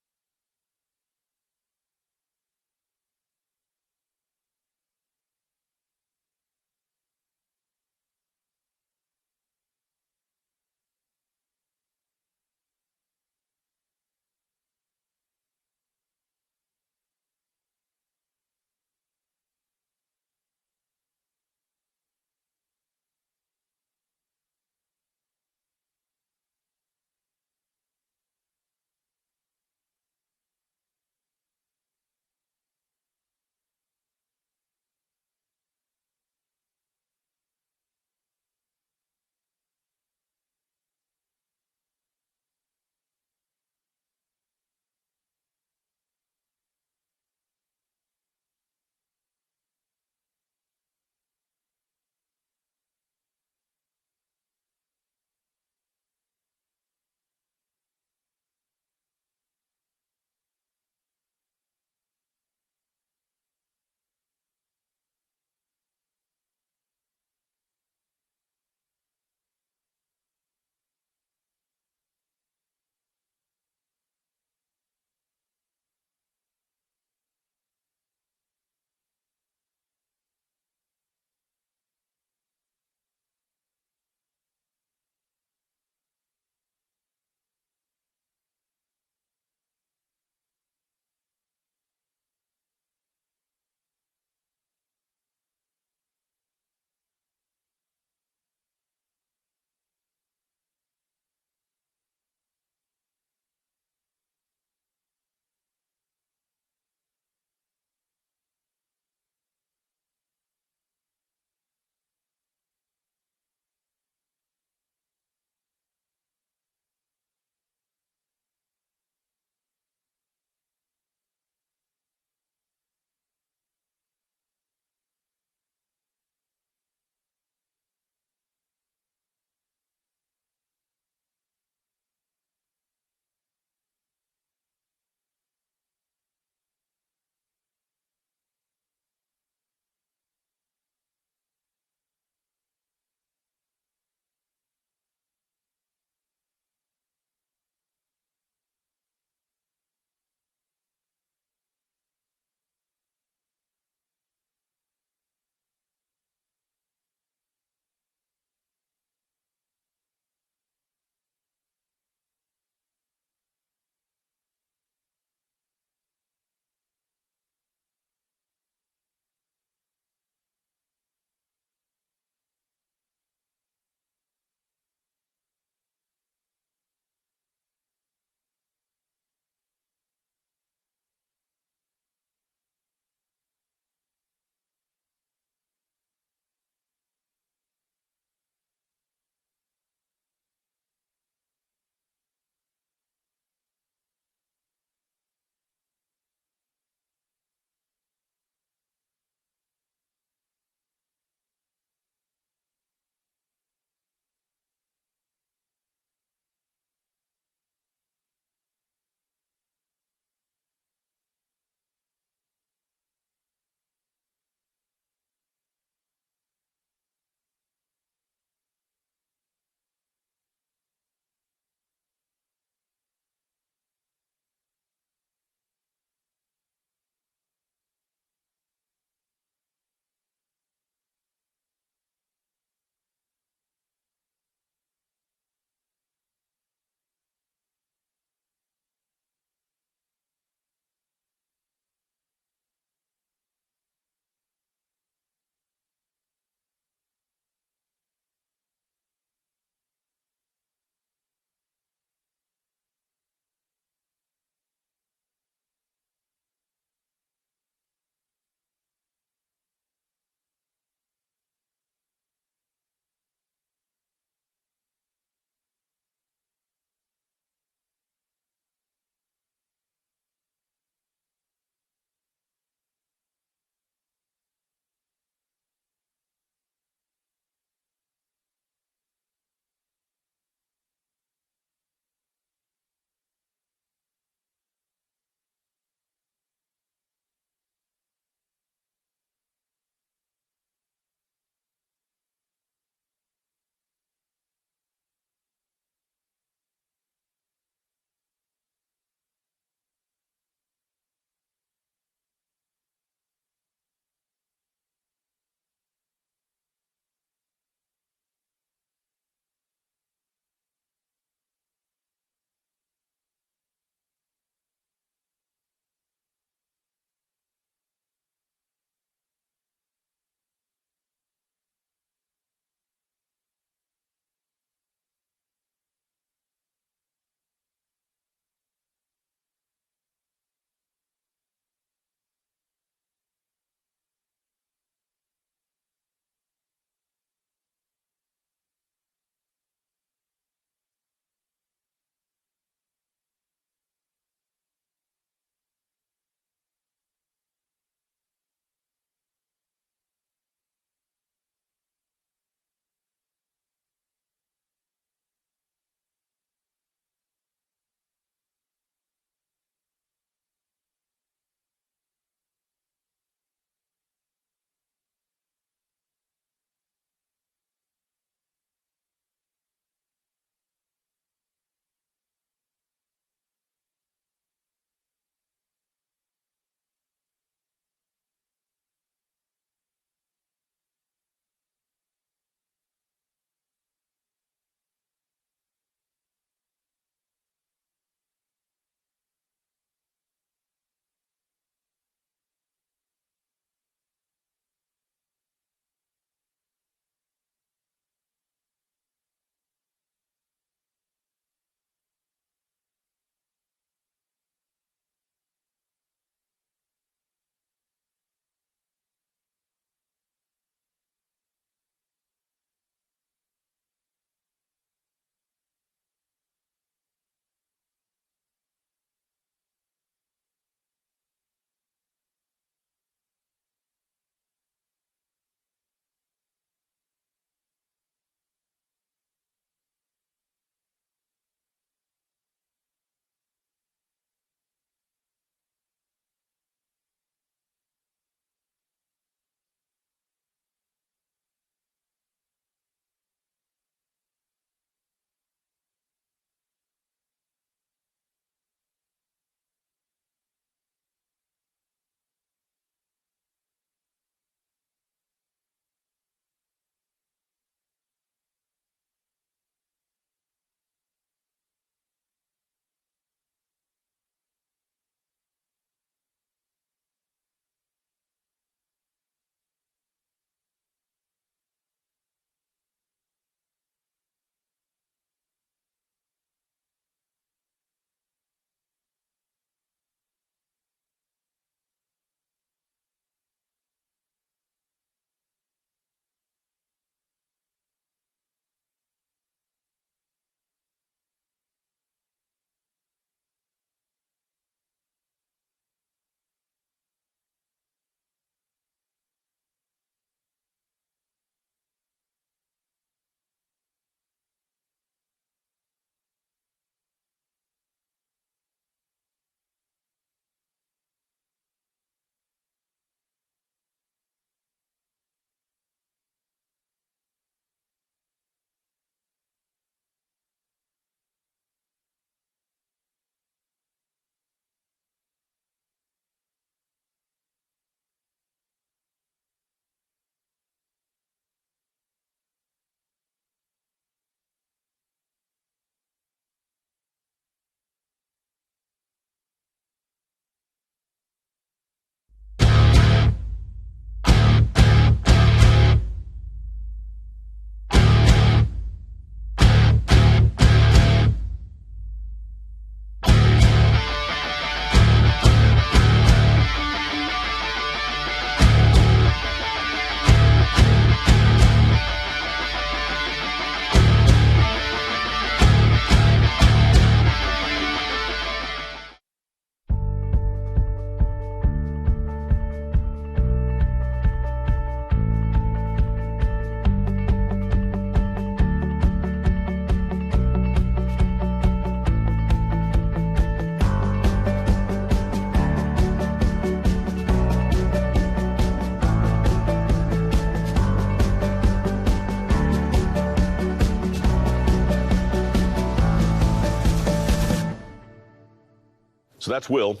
So that's Will,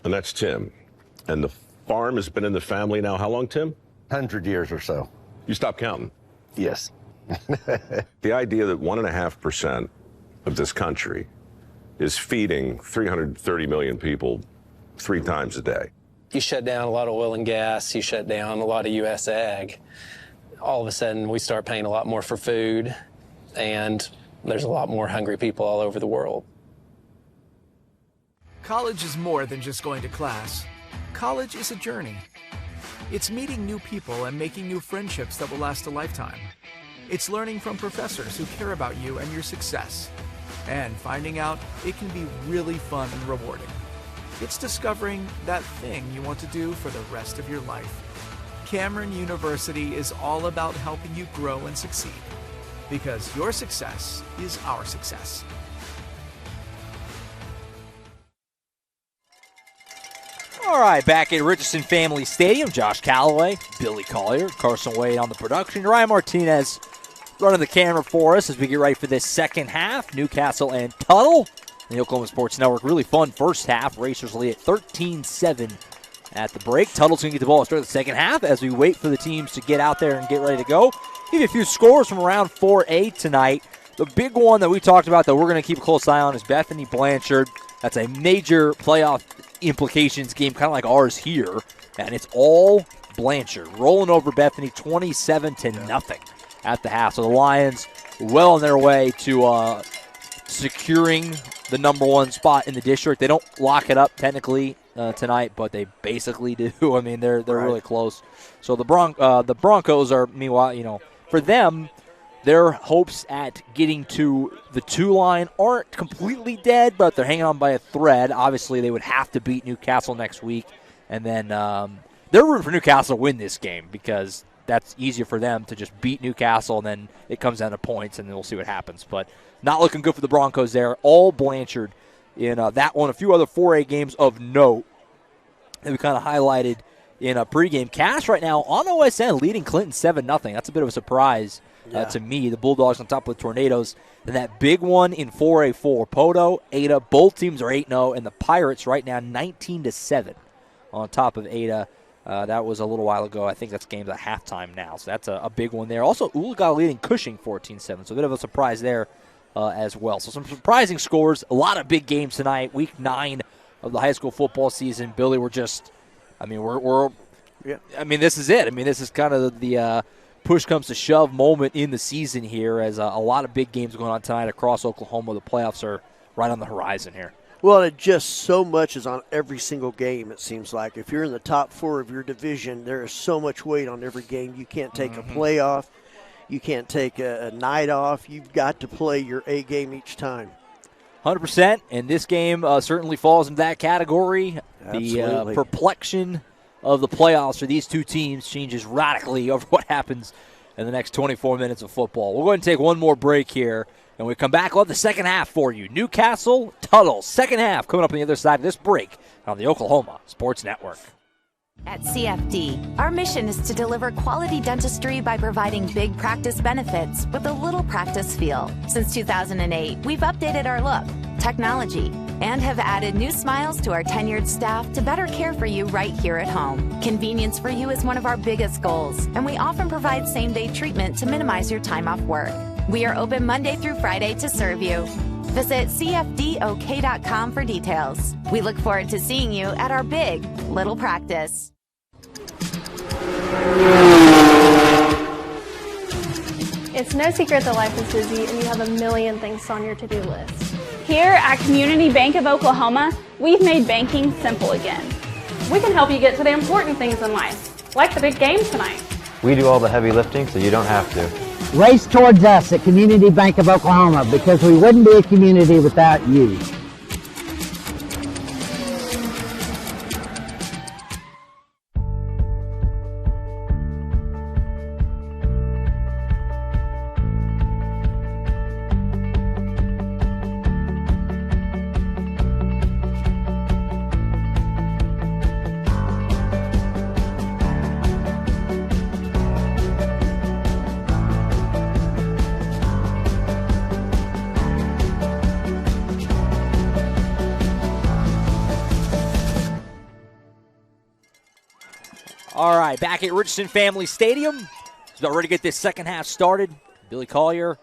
and that's Tim. And the farm has been in the family now how long, Tim? 100 years or so. You stopped counting? Yes. The idea that 1.5% of this country is feeding 330 million people 3 times a day. You shut down a lot of oil and gas, you shut down a lot of U.S. ag. All of a sudden, we start paying a lot more for food, and there's a lot more hungry people all over the world. College is more than just going to class. College is a journey. It's meeting new people and making new friendships that will last a lifetime. It's learning from professors who care about you and your success. And finding out it can be really fun and rewarding. It's discovering that thing you want to do for the rest of your life. Cameron University is all about helping you grow and succeed. Because your success is our success. All right, back at Richardson Family Stadium, Josh Calloway, Billy Collier, Carson Wade on the production, Ryan Martinez running the camera for us as we get ready for this second half. Newcastle and Tuttle, the Oklahoma Sports Network. Really fun first half. Racers lead at 13-7 at the break. Tuttle's going to get the ball to start the second half as we wait for the teams to get out there and get ready to go. Give you a few scores from around 4A tonight. The big one that we talked about that we're going to keep a close eye on is Bethany Blanchard. That's a major playoff implications game, kind of like ours here, and it's all Blanchard rolling over Bethany 27-0 at the half. So the Lions well on their way to securing the number 1 spot in the district. They don't lock it up technically tonight, but they basically do. I mean, they're right. Really close. So the Broncos are, meanwhile, for them, their hopes at getting to the 2 line aren't completely dead, but they're hanging on by a thread. Obviously, they would have to beat Newcastle next week, and then they're rooting for Newcastle to win this game because that's easier for them to just beat Newcastle, and then it comes down to points, and then we'll see what happens. But not looking good for the Broncos there. All Blanchard in that one. A few other 4A games of note that we kind of highlighted in a pregame. Cash right now on OSN leading Clinton 7-0. That's a bit of a surprise. To me, the Bulldogs on top of the Tornadoes. And that big one in 4A4, Poto, Ada, both teams are 8-0, and the Pirates right now 19-7 on top of Ada. That was a little while ago. I think that's games at halftime now, so that's a big one there. Also, Oologah leading Cushing 14-7, so a bit of a surprise there as well. So some surprising scores, a lot of big games tonight. Week 9 of the high school football season. Billy, we're just, I mean, this is it. I mean, this is kind of the push comes to shove moment in the season here as a lot of big games going on tonight across Oklahoma. The playoffs are right on the horizon here. Well, it just so much is on every single game, it seems like. If you're in the top 4 of your division, there is so much weight on every game. You can't take a playoff. You can't take a night off. You've got to play your A game each time. 100%, and this game certainly falls into that category. Absolutely. The perplexion of the playoffs for these two teams changes radically over what happens in the next 24 minutes of football. We'll go ahead and take one more break here, and when we come back, we'll have the second half for you. Newcastle, Tuttle, second half coming up on the other side of this break on the Oklahoma Sports Network. At CFD, our mission is to deliver quality dentistry by providing big practice benefits with a little practice feel. Since 2008, we've updated our look, technology, and have added new smiles to our tenured staff to better care for you right here at home. Convenience for you is one of our biggest goals, and we often provide same-day treatment to minimize your time off work. We are open Monday through Friday to serve you. Visit cfdok.com for details. We look forward to seeing you at our big little practice. It's no secret that life is busy and you have a million things on your to-do list. Here at Community Bank of Oklahoma, we've made banking simple again. We can help you get to the important things in life, like the big game tonight. We do all the heavy lifting, so you don't have to. Race towards us at Community Bank of Oklahoma because we wouldn't be a community without you. All right, back at Richardson Family Stadium. He's about ready to get this second half started. Billy Collier,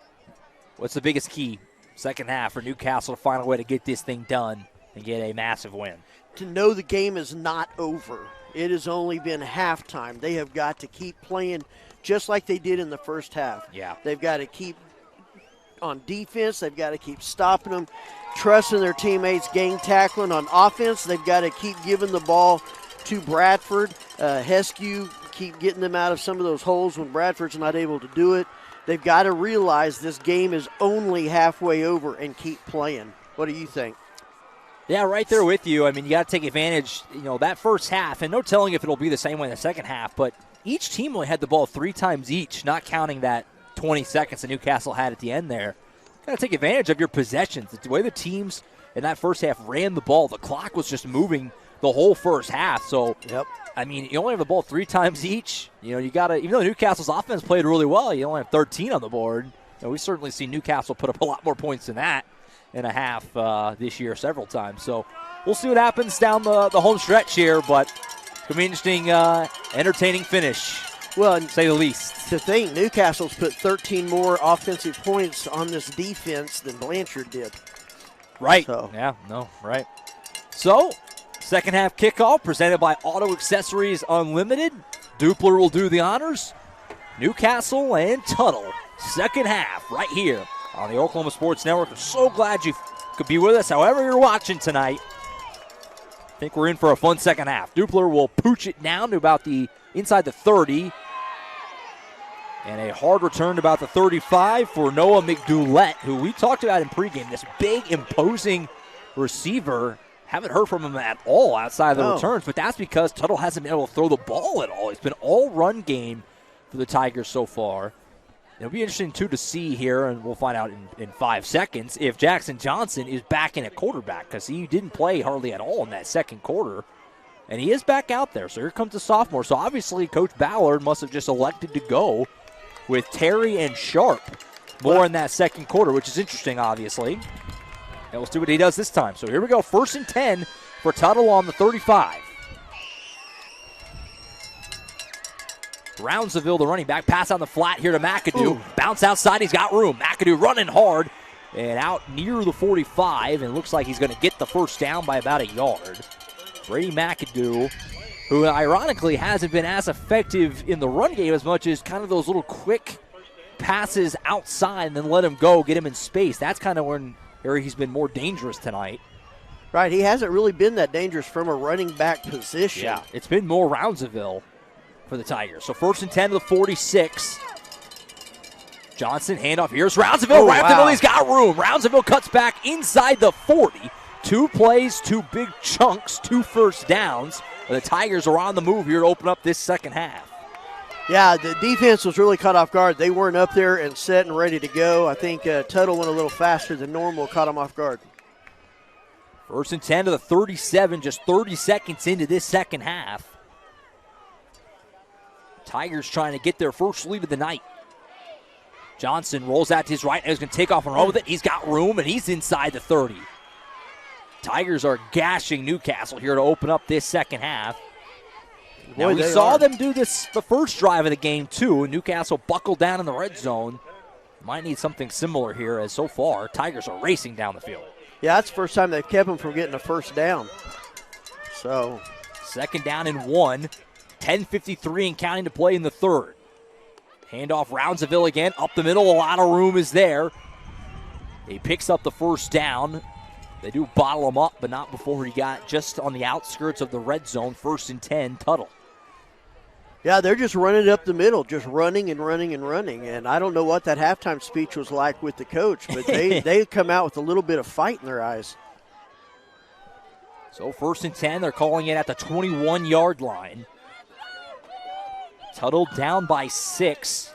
what's the biggest key second half for Newcastle to find a way to get this thing done and get a massive win? To know the game is not over. It has only been halftime. They have got to keep playing just like they did in the first half. Yeah. They've got to keep on defense. They've got to keep stopping them, trusting their teammates, gang tackling. On offense, they've got to keep giving the ball to Bradford. Heskew, keep getting them out of some of those holes when Bradford's not able to do it. They've got to realize this game is only halfway over and keep playing. What do you think? Yeah, right there with you. I mean, you got to take advantage, that first half, and no telling if it'll be the same way in the second half, but each team only had the ball 3 times each, not counting that 20 seconds that Newcastle had at the end there. Got to take advantage of your possessions. The way the teams in that first half ran the ball, the clock was just moving the whole first half. So, I mean, you only have the ball 3 times each. You got to, even though Newcastle's offense played really well, you only have 13 on the board. We've certainly seen Newcastle put up a lot more points than that in a half this year several times. So we'll see what happens down the home stretch here, but it's going to be an interesting, entertaining finish, well, to say the least. To think Newcastle's put 13 more offensive points on this defense than Blanchard did. Right. So. Yeah, no, right. So, second half kickoff presented by Auto Accessories Unlimited. Dupler will do the honors. Newcastle and Tuttle. Second half right here on the Oklahoma Sports Network. We're so glad you could be with us, however you're watching tonight. I think we're in for a fun second half. Dupler will pooch it down to about inside the 30. And a hard return to about the 35 for Noah McDoulette, who we talked about in pregame. This big, imposing receiver. Haven't heard from him at all outside of the returns, but that's because Tuttle hasn't been able to throw the ball at all. It's been all run game for the Tigers so far. It'll be interesting, too, to see here, and we'll find out in 5 seconds, if Jackson Johnson is back in at quarterback, because he didn't play hardly at all in that second quarter. And he is back out there, so here comes the sophomore. So obviously Coach Ballard must have just elected to go with Terry and Sharp more in that second quarter, which is interesting, obviously. And we'll see what he does this time. So here we go, 1st and 10 for Tuttle on the 35. Roundsville, the running back, pass on the flat here to McAdoo. Ooh. Bounce outside, he's got room. McAdoo running hard and out near the 45, and looks like he's going to get the first down by about a yard. Brady McAdoo, who ironically hasn't been as effective in the run game as much as kind of those little quick passes outside and then let him go, get him in space. That's kind of where he's been more dangerous tonight. Right, he hasn't really been that dangerous from a running back position. Yeah, it's been more Roundsville for the Tigers. So 1st and 10 to the 46. Johnson, handoff. Here's Roundsville. Right up the middle, he's got room. Roundsville cuts back inside the 40. 2 plays, 2 big chunks, 2 first downs. The Tigers are on the move here to open up this second half. Yeah, the defense was really caught off guard. They weren't up there and set and ready to go. I think Tuttle went a little faster than normal, caught them off guard. 1st and 10 to the 37, just 30 seconds into this second half. Tigers trying to get their first lead of the night. Johnson rolls out to his right, and he's going to take off and run with it. He's got room, and he's inside the 30. Tigers are gashing Newcastle here to open up this second half. Now, we saw them do this the first drive of the game, too. Newcastle buckled down in the red zone. Might need something similar here, as so far, Tigers are racing down the field. Yeah, that's the first time they've kept them from getting a first down. So, 2nd down and 1. 10:53 and counting to play in the third. Handoff Roundsville again. Up the middle, a lot of room is there. He picks up the first down. They do bottle him up, but not before he got just on the outskirts of the red zone. 1st and 10, Tuttle. Yeah, they're just running it up the middle, just running and running and running. And I don't know what that halftime speech was like with the coach, but they come out with a little bit of fight in their eyes. So 1st and 10, they're calling it at the 21-yard line. Tuttle down by 6.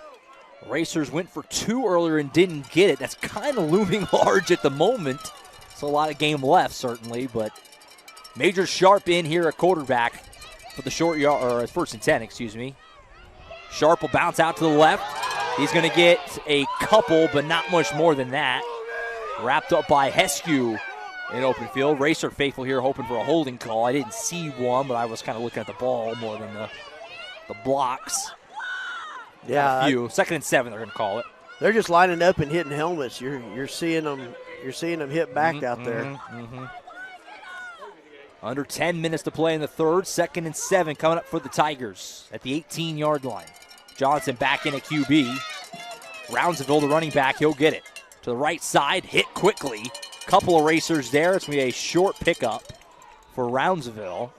Racers went for 2 earlier and didn't get it. That's kind of looming large at the moment. It's a lot of game left, certainly, but Major Sharp in here at quarterback for the short yard, or 1st and 10, excuse me. Sharp will bounce out to the left. He's going to get a couple, but not much more than that. Wrapped up by Heskew in open field. Racer faithful here hoping for a holding call. I didn't see one, but I was kind of looking at the ball more than the the blocks. Yeah, a few. 2nd and 7, they're going to call it. They're just lining up and hitting helmets. You're seeing them. You're seeing them hit back out there. Under 10 minutes to play in the third. 2nd and 7 coming up for the Tigers at the 18-yard line. Johnson back in at QB. Roundsville, the running back, he'll get it. To the right side, hit quickly. Couple of racers there. It's going to be a short pickup for Roundsville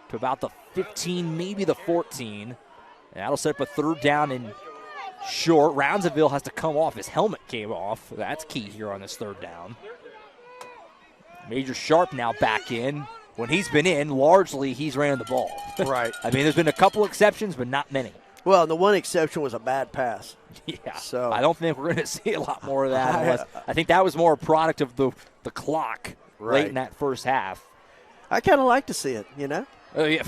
to about the 15, maybe the 14. And that'll set up a 3rd down and short. Roundsville has to come off. His helmet came off. That's key here on this 3rd down. Major Sharp now back in. When he's been in, largely he's ran the ball. Right. I mean, there's been a couple exceptions, but not many. Well, and the one exception was a bad pass. Yeah. So I don't think we're going to see a lot more of that. Unless, I think that was more a product of the clock late in that first half. I kind of like to see it, you know. Oh, yeah,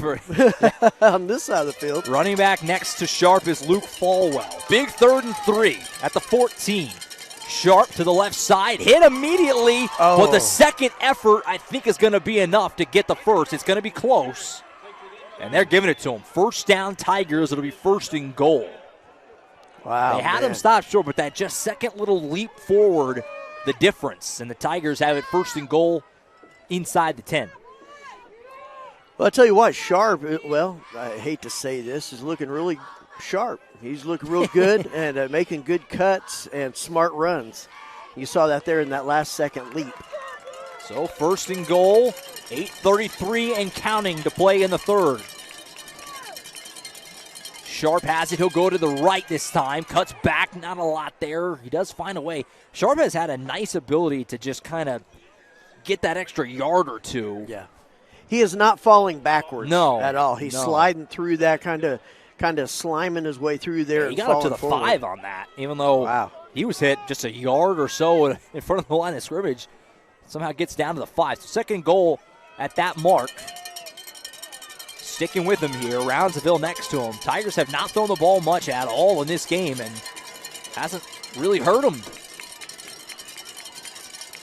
on this side of the field. Running back next to Sharp is Luke Falwell. Big 3rd and 3 at the 14. Sharp to the left side, hit immediately, but the second effort I think is going to be enough to get the first. It's going to be close, and they're giving it to him. 1st down Tigers, it'll be 1st and goal. Wow, they had him stop short, but that just second little leap forward, the difference, and the Tigers have it 1st and goal inside the 10. Well, I'll tell you what, Sharp, well, I hate to say this, is looking really sharp. He's looking real good and making good cuts and smart runs. You saw that there in that last second leap. So 1st and goal, 8:33 and counting to play in the 3rd. Sharp has it. He'll go to the right this time. Cuts back, not a lot there. He does find a way. Sharp has had a nice ability to just kind of get that extra yard or two. Yeah. He is not falling backwards at all. He's no. sliding through that kind of sliming his way through there. Yeah, he and got up to the forward. 5 on that, even though he was hit just a yard or so in front of the line of scrimmage. Somehow gets down to the 5. So 2nd goal at that mark. Sticking with him here. Roundsville next to him. Tigers have not thrown the ball much at all in this game and hasn't really hurt them.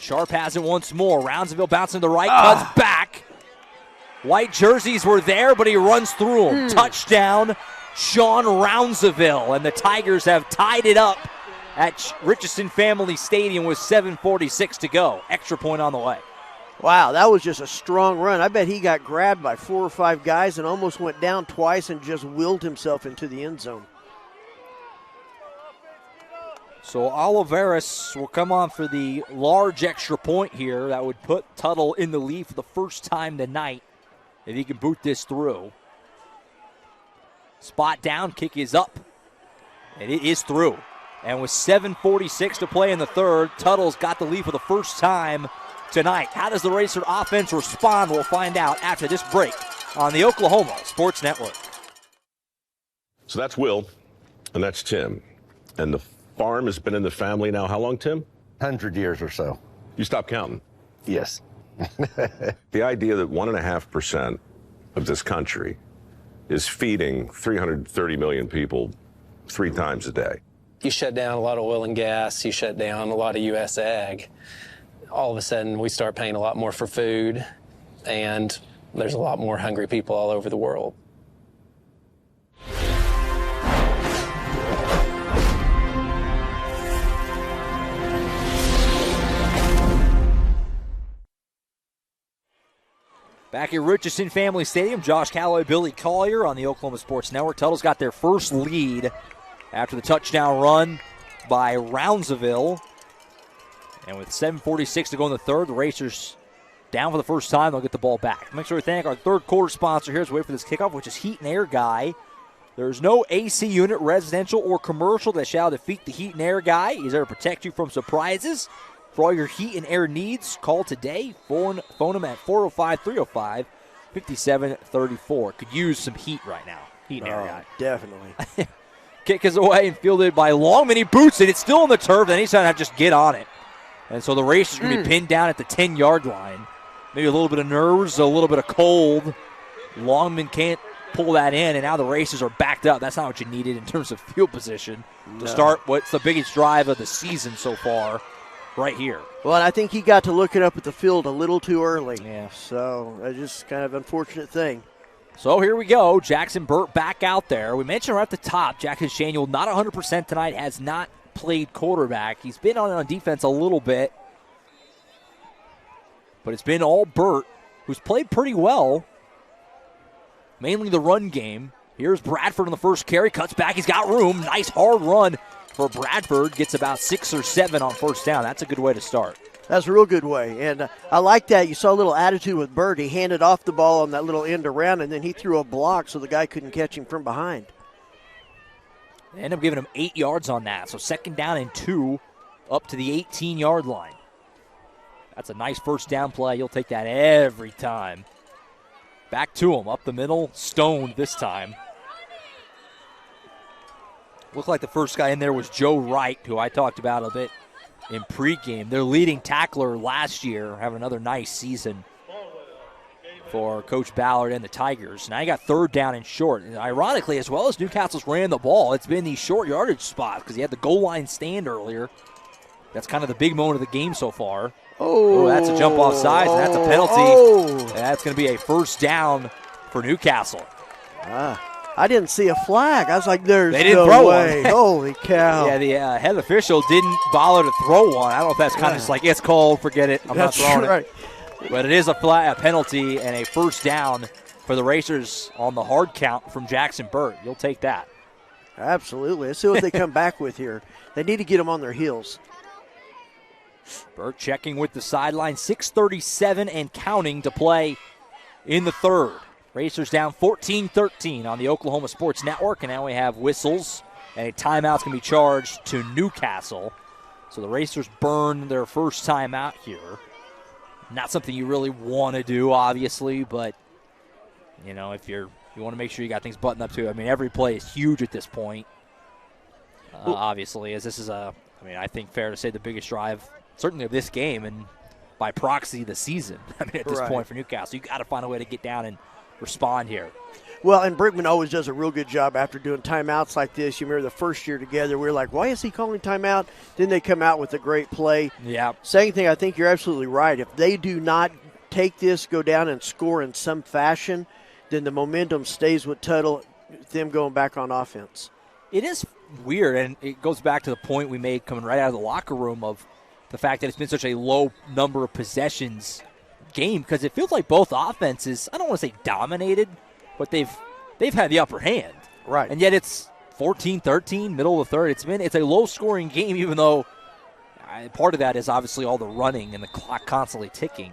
Sharp has it once more. Roundsville bouncing to the right, cuts back. White jerseys were there, but he runs through them. Touchdown, Sean Roundsville. And the Tigers have tied it up at Richardson Family Stadium with 7:46 to go. Extra point on the way. Wow, that was just a strong run. I bet he got grabbed by 4 or 5 guys and almost went down twice and just willed himself into the end zone. So Oliveras will come on for the large extra point here. That would put Tuttle in the lead for the first time tonight if he can boot this through. Spot down, kick is up, and it is through. And with 7:46 to play in the 3rd, Tuttle's got the lead for the first time tonight. How does the Racer offense respond? We'll find out after this break on the Oklahoma Sports Network. So that's Will, and that's Tim. And the farm has been in the family now how long, Tim? 100 years or so. You stopped counting? Yes. The idea that 1.5% of this country is feeding 330 million people 3 times a day. You shut down a lot of oil and gas, you shut down a lot of U.S. ag. All of a sudden, we start paying a lot more for food, and there's a lot more hungry people all over the world. Back at Richardson Family Stadium, Josh Calloway, Billy Collier on the Oklahoma Sports Network. Tuttle's got their first lead after the touchdown run by Roundsville. And with 7:46 to go in the 3rd, the Racers down for the first time. They'll get the ball back. Make sure we thank our 3rd quarter sponsor here as we wait for this kickoff, which is Heat and Air Guy. There's no AC unit, residential or commercial, that shall defeat the Heat and Air Guy. He's there to protect you from surprises. For all your heat and air needs, call today. Phone him at 405-305-5734. Could use some heat right now. Heat and air guy. Definitely. Kick is away and fielded by Longman. He boots it. It's still on the turf, and he's trying to just get on it. And so the Racers are going to be pinned down at the 10-yard line. Maybe a little bit of nerves, a little bit of cold. Longman can't pull that in, and now the Racers are backed up. That's not what you needed in terms of field position to start what's the biggest drive of the season so far. Right here. Well, and I think he got to looking up at the field a little too early. Yeah. So, just kind of unfortunate thing. So here we go. Jackson Burt back out there. We mentioned right at the top, Jackson Shaniel not 100% tonight, has not played quarterback. He's been on defense a little bit, but it's been all Burt, who's played pretty well, mainly the run game. Here's Bradford on the first carry, cuts back, he's got room. Nice hard run for Bradford, gets about 6 or 7 on first down. That's a good way to start. That's a real good way, and I like that. You saw a little attitude with Burt. He handed off the ball on that little end around, and then he threw a block so the guy couldn't catch him from behind. They end up giving him 8 yards on that, so 2nd down and 2 up to the 18-yard line. That's a nice first down play. You'll take that every time. Back to him, up the middle, stoned this time. Looked like the first guy in there was Joe Wright, who I talked about a bit in pregame. Their leading tackler last year, having another nice season for Coach Ballard and the Tigers. Now you got 3rd down and short. And ironically, as well as Newcastle's ran the ball, it's been these short yardage spots because he had the goal line stand earlier. That's kind of the big moment of the game so far. Oh, that's a jump off sides, and that's a penalty. And that's going to be a first down for Newcastle. I didn't see a flag. I was like, there's they didn't no throw way. One. Holy cow. Yeah, the head official didn't bother to throw one. I don't know if that's kind of just like, it's called, forget it, I'm not throwing it. But it is a penalty and a first down for the Racers on the hard count from Jackson Burt. You'll take that. Absolutely. Let's see what they come back with here. They need to get them on their heels. Burt checking with the sideline. 6:37 and counting to play in the 3rd. Racers down 14-13 on the Oklahoma Sports Network, and now we have whistles, and a timeout's going to be charged to Newcastle. So the Racers burn their first timeout here. Not something you really want to do, obviously, but, you know, if you want to make sure you got things buttoned up too. I mean, every play is huge at this point, obviously, as this is I think fair to say the biggest drive, certainly of this game, and by proxy the season. I mean, at this point for Newcastle, you got to find a way to get down and respond here. Well, and Brickman always does a real good job after doing timeouts like this. You remember the first year together, we were like, why is he calling timeout? Then they come out with a great play. Yeah. Same thing, I think you're absolutely right. If they do not take this, go down and score in some fashion, then the momentum stays with Tuttle, them going back on offense. It is weird, and it goes back to the point we made coming right out of the locker room of the fact that it's been such a low number of possessions game, because it feels like both offenses, I don't want to say dominated, but they've had the upper hand. Right. And yet it's 14-13, middle of the 3rd. It's a low-scoring game, even though part of that is obviously all the running and the clock constantly ticking.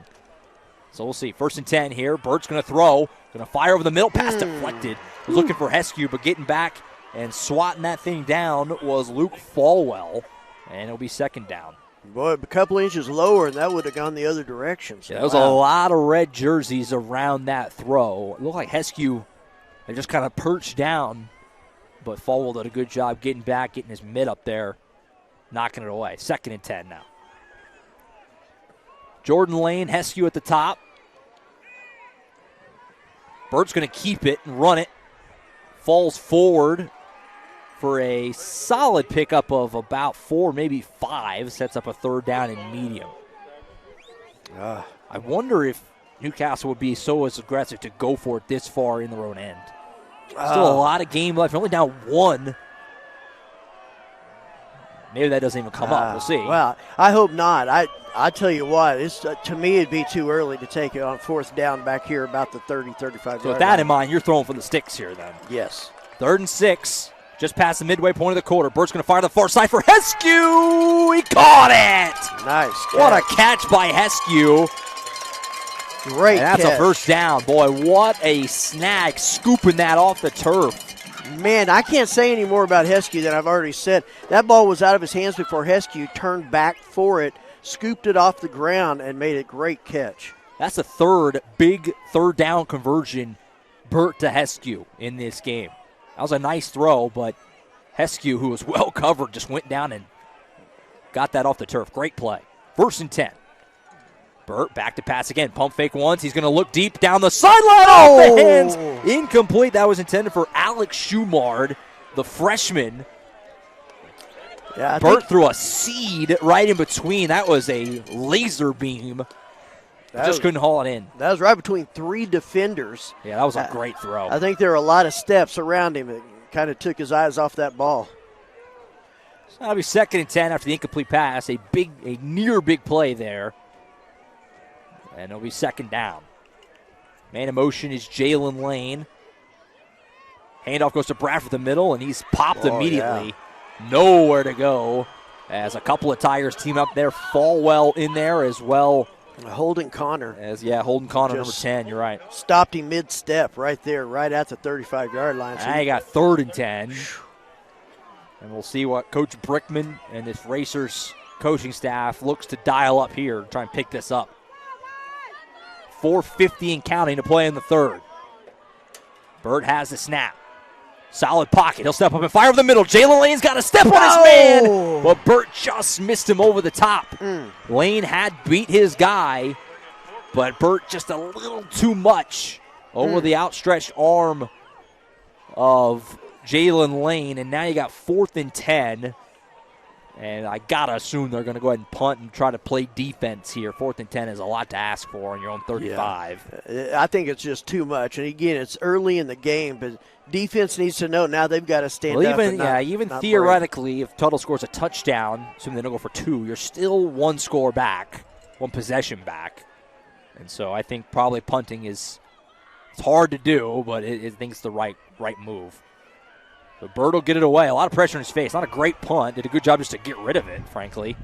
So we'll see. 1st and 10 here. Burt's going to throw. Going to fire over the middle. Pass deflected. Was looking for Heskew, but getting back and swatting that thing down was Luke Falwell. And it'll be 2nd down. Boy, a couple inches lower, and that would have gone the other direction. So there was a lot of red jerseys around that throw. It looked like Heskew had just kind of perched down, but Falwell did a good job getting back, getting his mid up there, knocking it away. 2nd and 10 now. Jordan Lane, Heskew at the top. Burt's going to keep it and run it. Falls forward for a solid pickup of about 4, maybe 5. Sets up a 3rd down and medium. I wonder if Newcastle would be so as aggressive to go for it this far in their own end. Still a lot of game left. They're only down 1. Maybe that doesn't even come up. We'll see. Well, I hope not. I tell you what, to me it'd be too early to take it on 4th down back here about the 30, 35 So with that in mind, you're throwing for the sticks here then. Yes. 3rd and 6. Just past the midway point of the quarter. Burt's going to fire the far side for Heskew. He caught it. Nice catch. What a catch by Heskew. Great and that's catch. a first down. Boy, what a snag, scooping that off the turf. Man, I can't say any more about Heskew than I've already said. That ball was out of his hands before Heskew turned back for it, scooped it off the ground, and made a great catch. That's the 3rd big 3rd down conversion, Burt to Heskew in this game. That was a nice throw, but Heskew, who was well covered, just went down and got that off the turf. Great play. 1st and 10. Burt back to pass again. Pump fake once. He's going to look deep down the sideline. Off the hands. Incomplete. That was intended for Alex Schumard, the freshman. Yeah, Burt threw a seed right in between. That was a laser beam. Just couldn't haul it in. That was right between 3 defenders. Yeah, that was a great throw. I think there were a lot of steps around him that kind of took his eyes off that ball. So that'll be 2nd and 10 after the incomplete pass. A near big play there. And it'll be 2nd down. Man in motion is Jalen Lane. Handoff goes to Bradford the middle, and he's popped immediately. Yeah. Nowhere to go. As a couple of Tigers team up there. Falwell in there as well. Holden Connor. Holden Connor, number 10, you're right. Stopped him mid-step right there, right at the 35-yard line. So he got 3rd and 10. And we'll see what Coach Brickman and this Racers coaching staff looks to dial up here to try and pick this up. 4:50 and counting to play in the 3rd. Burt has the snap. Solid pocket. He'll step up and fire over the middle. Jalen Lane's got to step on his man. But Burt just missed him over the top. Lane had beat his guy, but Burt just a little too much over the outstretched arm of Jalen Lane. And now you got 4th and 10. And I got to assume they're going to go ahead and punt and try to play defense here. 4th and 10 is a lot to ask for on your own 35. Yeah. I think it's just too much. And, again, it's early in the game, but defense needs to know now they've got to stand up. Even theoretically, if Tuttle scores a touchdown, assuming they don't go for 2, you're still 1 score back, 1 possession back. And so I think probably punting it's hard to do, but I think it's the right move. But Bird will get it away. A lot of pressure in his face. Not a great punt. Did a good job just to get rid of it, frankly.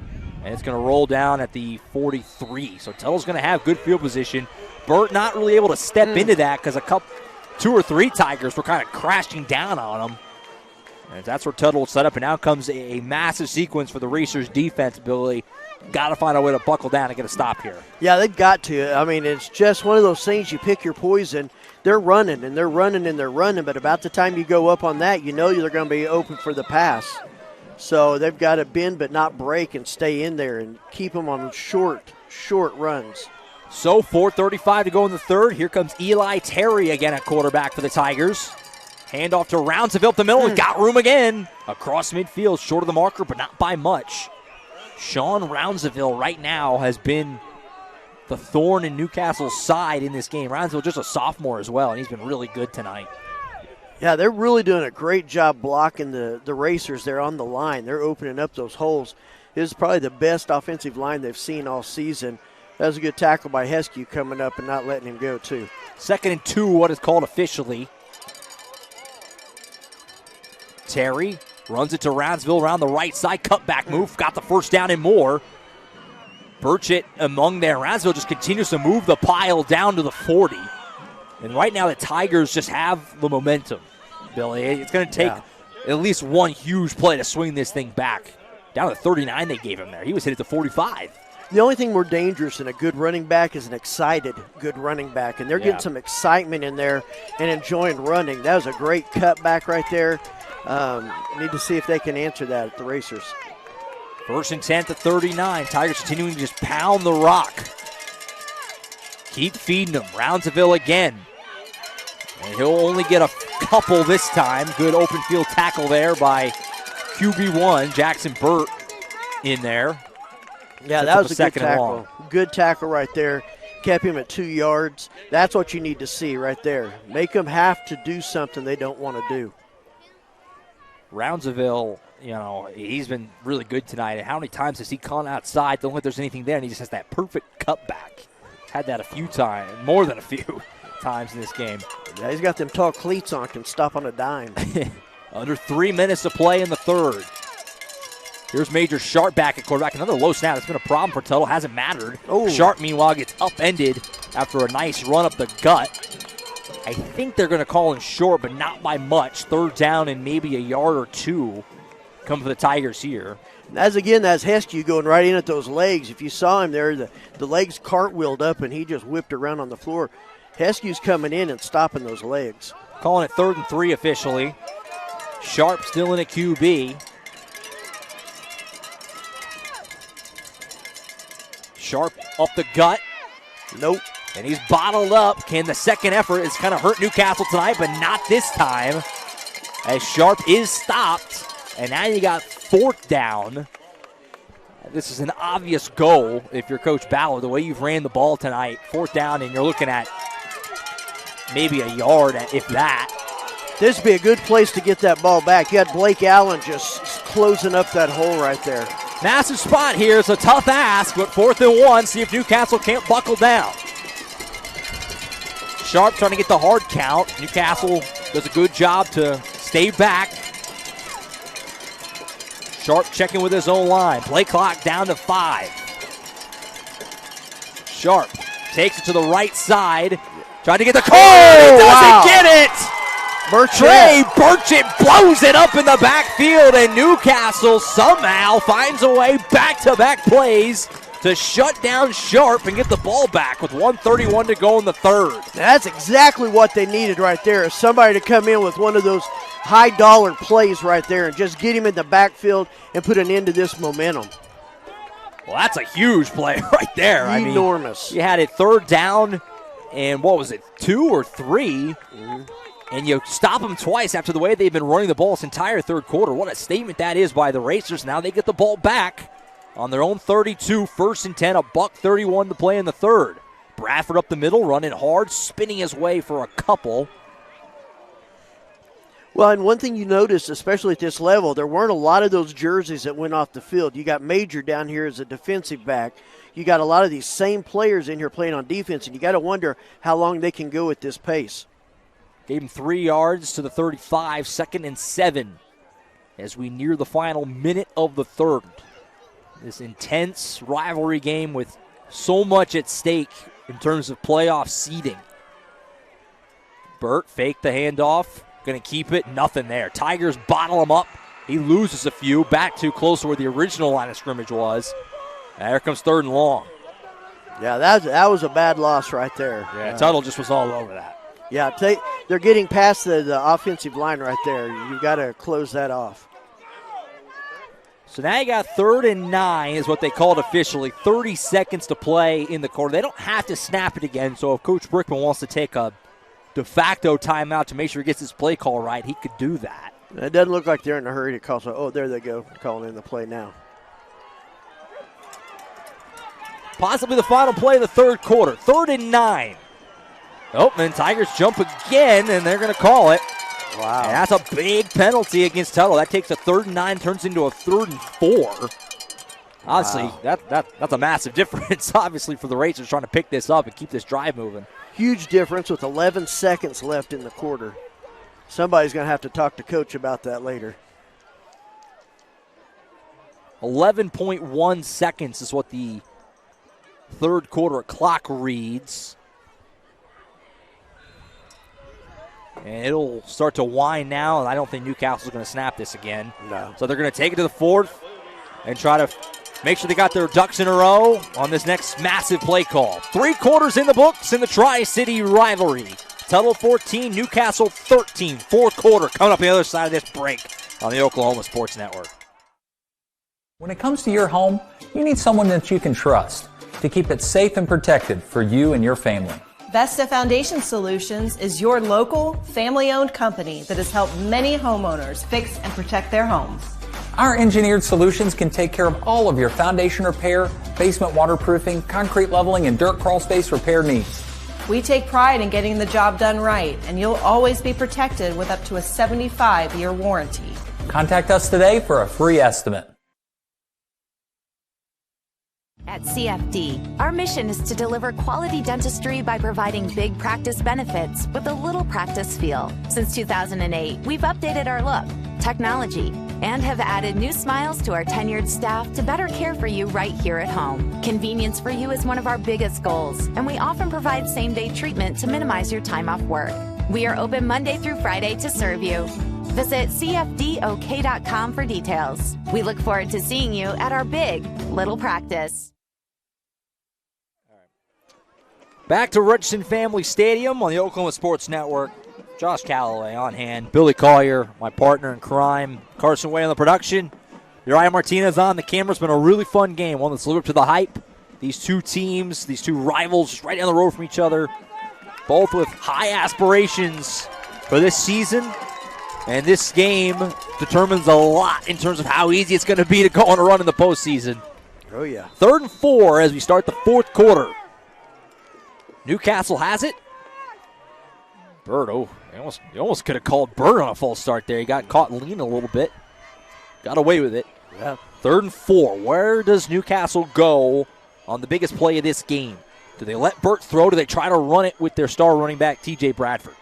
And it's going to roll down at the 43. So Tuttle's going to have good field position. Burt not really able to step into that because 2 or 3 Tigers were kind of crashing down on him. And that's where Tuttle will set up. And now comes a massive sequence for the Racers defense, Billy. Got to find a way to buckle down and get a stop here. Yeah, they've got to. I mean, it's just one of those things. You pick your poison. They're running, and they're running, and they're running. But about the time you go up on that, you know they're going to be open for the pass. So they've got to bend but not break and stay in there and keep them on short runs. So 4:35 to go in the 3rd. Here comes Eli Terry again at quarterback for the Tigers. Handoff to Roundsville up the middle. Got room again. Across midfield, short of the marker, but not by much. Sean Roundsville right now has been the thorn in Newcastle's side in this game. Roundsville just a sophomore as well, and he's been really good tonight. Yeah, they're really doing a great job blocking the Racers there on the line. They're opening up those holes. This is probably the best offensive line they've seen all season. That was a good tackle by Heskew coming up and not letting him go, too. 2nd and 2, what is called officially. Terry runs it to Roundsville around the right side. Cutback move. Got the 1st down and more. Burchett among there. Roundsville just continues to move the pile down to the 40. And right now the Tigers just have the momentum, Billy. It's going to take at least one huge play to swing this thing back. Down to 39 they gave him there. He was hit at the 45. The only thing more dangerous than a good running back is an excited good running back. And they're getting some excitement in there and enjoying running. That was a great cutback right there. Need to see if they can answer that at the Racers. 1st and 10 to 39. Tigers continuing to just pound the rock. Keep feeding them. Roundsville again. And he'll only get a couple this time. Good open field tackle there by QB1, Jackson Burt in there. Yeah, that was a good tackle. Good tackle right there. Kept him at 2 yards. That's what you need to see right there. Make them have to do something they don't want to do. Roundsville, he's been really good tonight. How many times has he gone outside? Don't think there's anything there, and he just has that perfect cutback. Had that a few times, more than a few times in this game. Yeah, he's got them tall cleats on, can stop on a dime. Under 3 minutes to play in the 3rd. Here's Major Sharp back at quarterback. Another low snap. That's been a problem for Tuttle. Hasn't mattered. Oh. Sharp, meanwhile, gets upended after a nice run up the gut. I think they're going to call him short, but not by much. 3rd down and maybe a yard or 2 come for the Tigers here. That's Heskew going right in at those legs. If you saw him there, the legs cartwheeled up and he just whipped around on the floor. Heskew's coming in and stopping those legs. Calling it 3rd and 3 officially. Sharp still in a QB. Sharp up the gut. Nope. And he's bottled up. The second effort is kind of hurt Newcastle tonight, but not this time. As Sharp is stopped. And now you got 4th down. This is an obvious goal if you're Coach Ballard. The way you've ran the ball tonight, 4th down, and you're looking at maybe a yard, if that. This would be a good place to get that ball back. You had Blake Allen just closing up that hole right there. Massive spot here. It's a tough ask, but 4th and 1. See if Newcastle can't buckle down. Sharp trying to get the hard count. Newcastle does a good job to stay back. Sharp checking with his own line. Play clock down to 5. Sharp takes it to the right side. Trying to get the call. He doesn't get it. Trey Burchett blows it up in the backfield, and Newcastle somehow finds a way back-to-back plays to shut down Sharp and get the ball back with 1:31 to go in the 3rd. That's exactly what they needed right there, is somebody to come in with one of those high-dollar plays right there and just get him in the backfield and put an end to this momentum. Well, that's a huge play right there. Enormous. I mean, you had it 3rd down, and what was it, 2 or 3? And you stop them twice after the way they've been running the ball this entire 3rd quarter. What a statement that is by the Racers. Now they get the ball back on their own 32, 1st and 10, $1:31 to play in the 3rd. Bradford up the middle, running hard, spinning his way for a couple. Well, and one thing you noticed, especially at this level, there weren't a lot of those jerseys that went off the field. You got Major down here as a defensive back. You got a lot of these same players in here playing on defense, and you got to wonder how long they can go at this pace. Gave him 3 yards to the 35, 2nd and 7 as we near the final minute of the 3rd. This intense rivalry game with so much at stake in terms of playoff seeding. Burt faked the handoff, going to keep it, nothing there. Tigers bottle him up. He loses a few, back to close to where the original line of scrimmage was. And here comes 3rd and long. Yeah, that was a bad loss right there. Yeah, Tuttle just was all over that. Yeah, they're getting past the offensive line right there. You've got to close that off. So now you got 3rd and 9 is what they called officially. 30 seconds to play in the quarter. They don't have to snap it again, so if Coach Brickman wants to take a de facto timeout to make sure he gets his play call right, he could do that. It doesn't look like they're in a hurry to call. So, oh, there they go, calling in the play now. Possibly the final play of the 3rd quarter. 3rd and 9. Oh, and Tigers jump again, and they're going to call it. Wow. And that's a big penalty against Tuttle. That takes a 3rd and 9, turns into a 3rd and 4. Obviously, wow. that's a massive difference, obviously, for the Racers trying to pick this up and keep this drive moving. Huge difference with 11 seconds left in the quarter. Somebody's going to have to talk to Coach about that later. 11.1 seconds is what the 3rd quarter clock reads. And it'll start to wind now, and I don't think Newcastle's going to snap this again. No. So they're going to take it to the 4th and try to make sure they got their ducks in a row on this next massive play call. 3 quarters in the books in the Tri-City rivalry. Tuttle 14, Newcastle 13. 4th quarter coming up on the other side of this break on the Oklahoma Sports Network. When it comes to your home, you need someone that you can trust to keep it safe and protected for you and your family. Vesta Foundation Solutions is your local, family-owned company that has helped many homeowners fix and protect their homes. Our engineered solutions can take care of all of your foundation repair, basement waterproofing, concrete leveling, and dirt crawl space repair needs. We take pride in getting the job done right, and you'll always be protected with up to a 75-year warranty. Contact us today for a free estimate. At CFD, our mission is to deliver quality dentistry by providing big practice benefits with a little practice feel. Since 2008, we've updated our look, technology, and have added new smiles to our tenured staff to better care for you right here at home. Convenience for you is one of our biggest goals, and we often provide same-day treatment to minimize your time off work. We are open Monday through Friday to serve you. Visit cfdok.com for details. We look forward to seeing you at our big little practice. Back to Richardson Family Stadium on the Oklahoma Sports Network. Josh Calloway on hand. Billy Collier, my partner in crime. Carson Way on the production. Uriah Martinez on. The camera's been a really fun game. One that's lived up to the hype. These two teams, these two rivals just right down the road from each other. Both with high aspirations for this season. And this game determines a lot in terms of how easy it's going to be to go on a run in the postseason. Oh, yeah. 3rd and 4 as we start the 4th quarter. Newcastle has it. Bird, you almost could have called Bird on a false start there. He got caught leaning a little bit. Got away with it. Yeah. 3rd and 4. Where does Newcastle go on the biggest play of this game? Do they let Burt throw? Do they try to run it with their star running back, T.J. Bradford?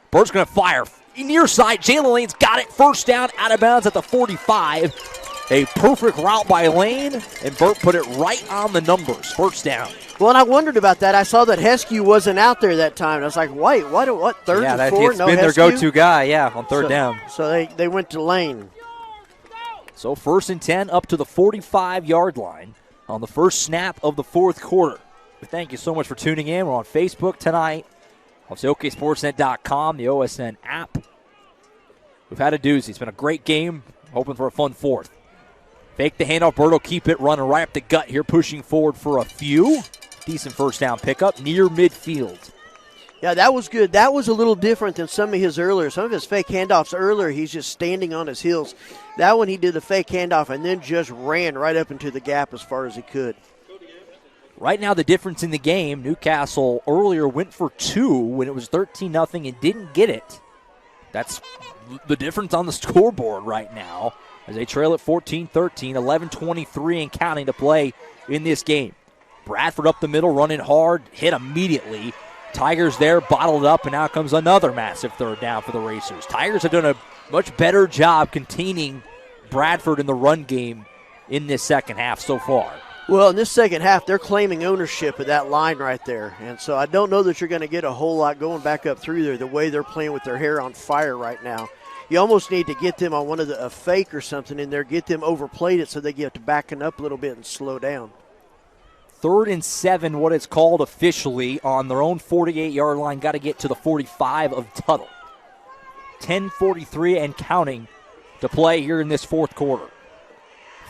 Burt's going to fire. Near side, Jalen Lane's got it. 1st down, out of bounds at the 45. A perfect route by Lane, and Burt put it right on the numbers. 1st down. Well, and I wondered about that. I saw that Heskew wasn't out there that time. I was like, wait, what 3rd and 4? It's been their go-to guy, on 3rd down. So they went to Lane. So 1st and 10 up to the 45-yard line on the first snap of the 4th quarter. Thank you so much for tuning in. We're on Facebook tonight, on OKSportsNet.com, the OSN app. We've had a doozy. It's been a great game. Hoping for a fun 4th. Fake the handoff. Bird will keep it running right up the gut here, pushing forward for a few. Decent 1st down pickup near midfield. Yeah, that was good. That was a little different than some of his earlier. Some of his fake handoffs earlier, he's just standing on his heels. That one he did the fake handoff and then just ran right up into the gap as far as he could. Right now, the difference in the game, Newcastle earlier went for 2 when it was 13-0 and didn't get it. That's the difference on the scoreboard right now as they trail at 14-13, 11-23 and counting to play in this game. Bradford up the middle, running hard, hit immediately. Tigers there, bottled up, and now comes another massive 3rd down for the Racers. Tigers have done a much better job containing Bradford in the run game in this second half so far. Well, in this second half, they're claiming ownership of that line right there. And so I don't know that you're going to get a whole lot going back up through there the way they're playing with their hair on fire right now. You almost need to get them on a fake or something in there, get them overplayed it so they get to backing up a little bit and slow down. 3rd and 7, what it's called officially, on their own 48-yard line. Got to get to the 45 of Tuttle. 10:43 and counting to play here in this 4th quarter.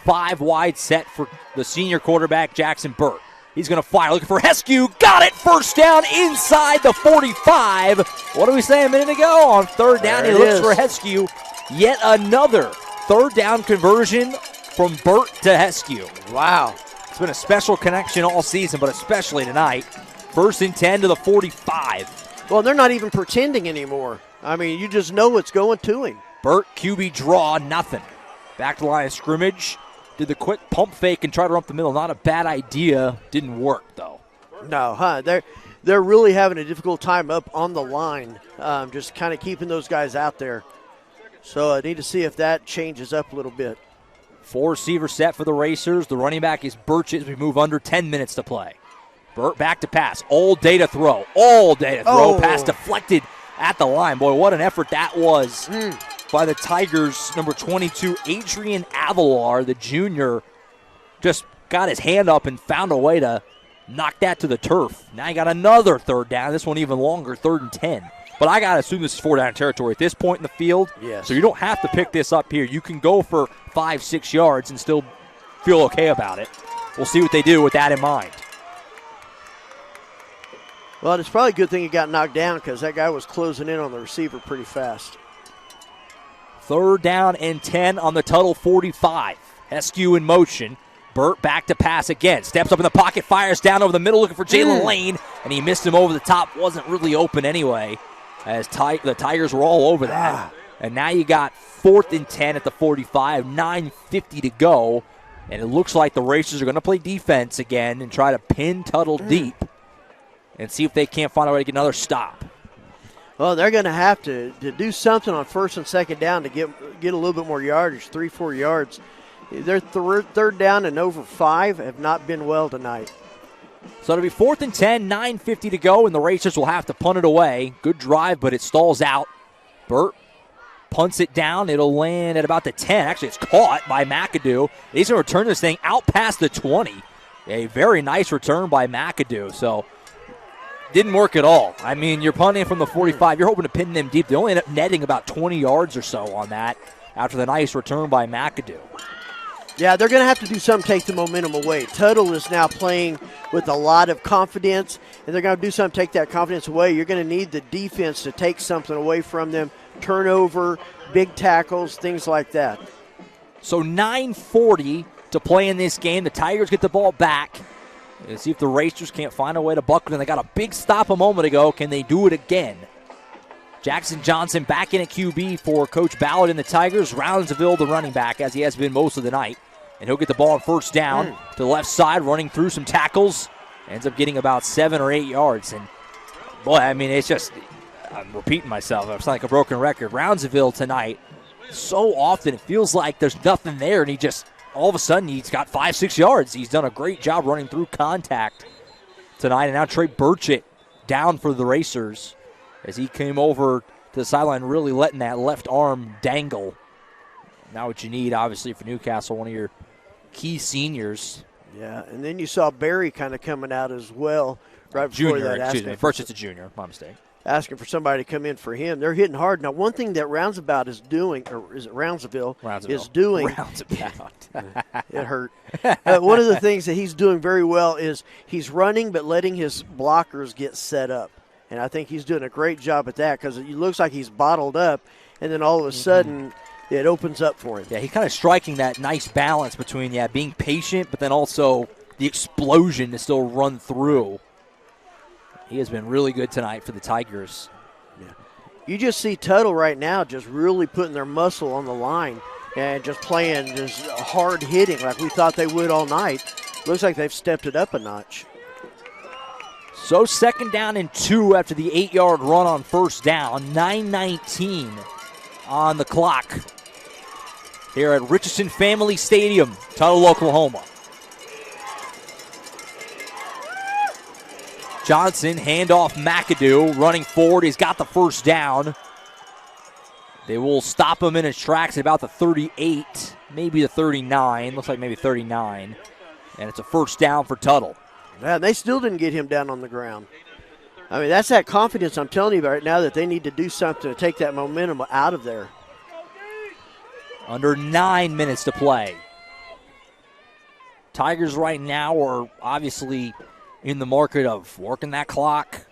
5 wide set for the senior quarterback, Jackson Burt. He's going to fire, looking for Heskew. Got it! 1st down inside the 45. What did we say a minute ago? On 3rd down, he looks for Heskew. Yet another 3rd down conversion from Burt to Heskew. Wow. It's been a special connection all season, but especially tonight. 1st and 10 to the 45. Well, they're not even pretending anymore. I mean, you just know what's going to him. Burt, QB draw, nothing. Back to the line of scrimmage. Did the quick pump fake and try to run up the middle. Not a bad idea. Didn't work, though. No, they're really having a difficult time up on the line, just kind of keeping those guys out there. So I need to see if that changes up a little bit. 4 receiver set for the Racers. The running back is Birch as we move under 10 minutes to play. Burt back to pass. All day to throw. Pass deflected at the line. Boy, what an effort that was by the Tigers. Number 22, Adrian Avalar, the junior, just got his hand up and found a way to knock that to the turf. Now you got another 3rd down. This one even longer, 3rd and 10. But I got to assume this is 4-down territory at this point in the field. Yes. So you don't have to pick this up here. You can go for 5-6 yards and still feel okay about it. We'll see what they do with that in mind. Well, it's probably a good thing he got knocked down because that guy was closing in on the receiver pretty fast. 3rd down and 10 on the Tuttle 45. Heskew in motion. Burt back to pass again. Steps up in the pocket, fires down over the middle looking for Jalen Lane, and he missed him over the top. Wasn't really open anyway, as the Tigers were all over that. And now you got 4th and 10 at the 45, 9:50 to go, and it looks like the Racers are going to play defense again and try to pin Tuttle deep and see if they can't find a way to get another stop. Well, they're going to have to do something on 1st and 2nd down to get a little bit more yardage, 3-4 yards. Their 3rd down and over 5 have not been well tonight. So it'll be 4th and 10, 9:50 to go, and the Racers will have to punt it away. Good drive, but it stalls out. Burt punts it down. It'll land at about the 10. Actually, it's caught by McAdoo. He's going to return this thing out past the 20. A very nice return by McAdoo. So didn't work at all. I mean, you're punting from the 45. You're hoping to pin them deep. They only end up netting about 20 yards or so on that after the nice return by McAdoo. Yeah, they're going to have to do something to take the momentum away. Tuttle is now playing with a lot of confidence, and they're going to do something to take that confidence away. You're going to need the defense to take something away from them, turnover, big tackles, things like that. So 9:40 to play in this game. The Tigers get the ball back. Let's see if the Racers can't find a way to buckle. And they got a big stop a moment ago. Can they do it again? Jackson Johnson back in at QB for Coach Ballard and the Tigers. Roundsville the running back, as he has been most of the night. And he'll get the ball on first down to the left side, running through some tackles. Ends up getting about 7 or 8 yards. And, boy, I mean, it's just, I'm repeating myself. I sound like a broken record. Roundsville tonight, so often it feels like there's nothing there, and he just, all of a sudden, he's got 5-6 yards. He's done a great job running through contact tonight. And now Trey Burchett down for the Racers as he came over to the sideline, really letting that left arm dangle. Now what you need, obviously, for Newcastle, one of your key seniors. Yeah, and then you saw Barry kind of coming out as well right before that. Excuse me. Burchett's a junior. My mistake. Asking for somebody to come in for him. They're hitting hard. Now, one thing that Roundabout is doing, or is it Roundsville? Is doing. Roundabout. It hurt. One of the things that he's doing very well is he's running but letting his blockers get set up. And I think he's doing a great job at that because it looks like he's bottled up, and then all of a sudden it opens up for him. Yeah, he's kind of striking that nice balance between, being patient, but then also the explosion to still run through. He has been really good tonight for the Tigers. Yeah. You just see Tuttle right now just really putting their muscle on the line and just playing just hard hitting like we thought they would all night. Looks like they've stepped it up a notch. So 2nd down and 2 after the 8-yard run on first down. 9:19 on the clock here at Richardson Family Stadium, Tuttle, Oklahoma. Johnson, handoff McAdoo, running forward. He's got the first down. They will stop him in his tracks at about the 38, maybe the 39. Looks like maybe 39. And it's a first down for Tuttle. Man, they still didn't get him down on the ground. I mean, that's that confidence I'm telling you about right now that they need to do something to take that momentum out of there. Under 9 minutes to play. Tigers right now are obviously in the market of working that clock,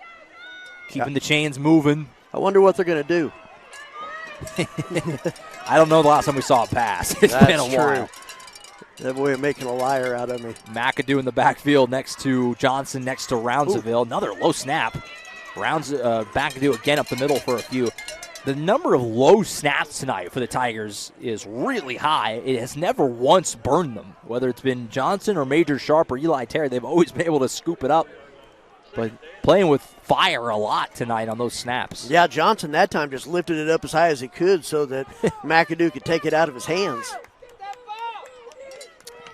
keeping the chains moving. I wonder what they're going to do. I don't know the last time we saw a pass. It's been a while. That way of making a liar out of me. McAdoo in the backfield next to Johnson, next to Roundsville. Another low snap. McAdoo again up the middle for a few. The number of low snaps tonight for the Tigers is really high. It has never once burned them. Whether it's been Johnson or Major Sharp or Eli Terry, they've always been able to scoop it up. But playing with fire a lot tonight on those snaps. Yeah, Johnson that time just lifted it up as high as he could so that McAdoo could take it out of his hands.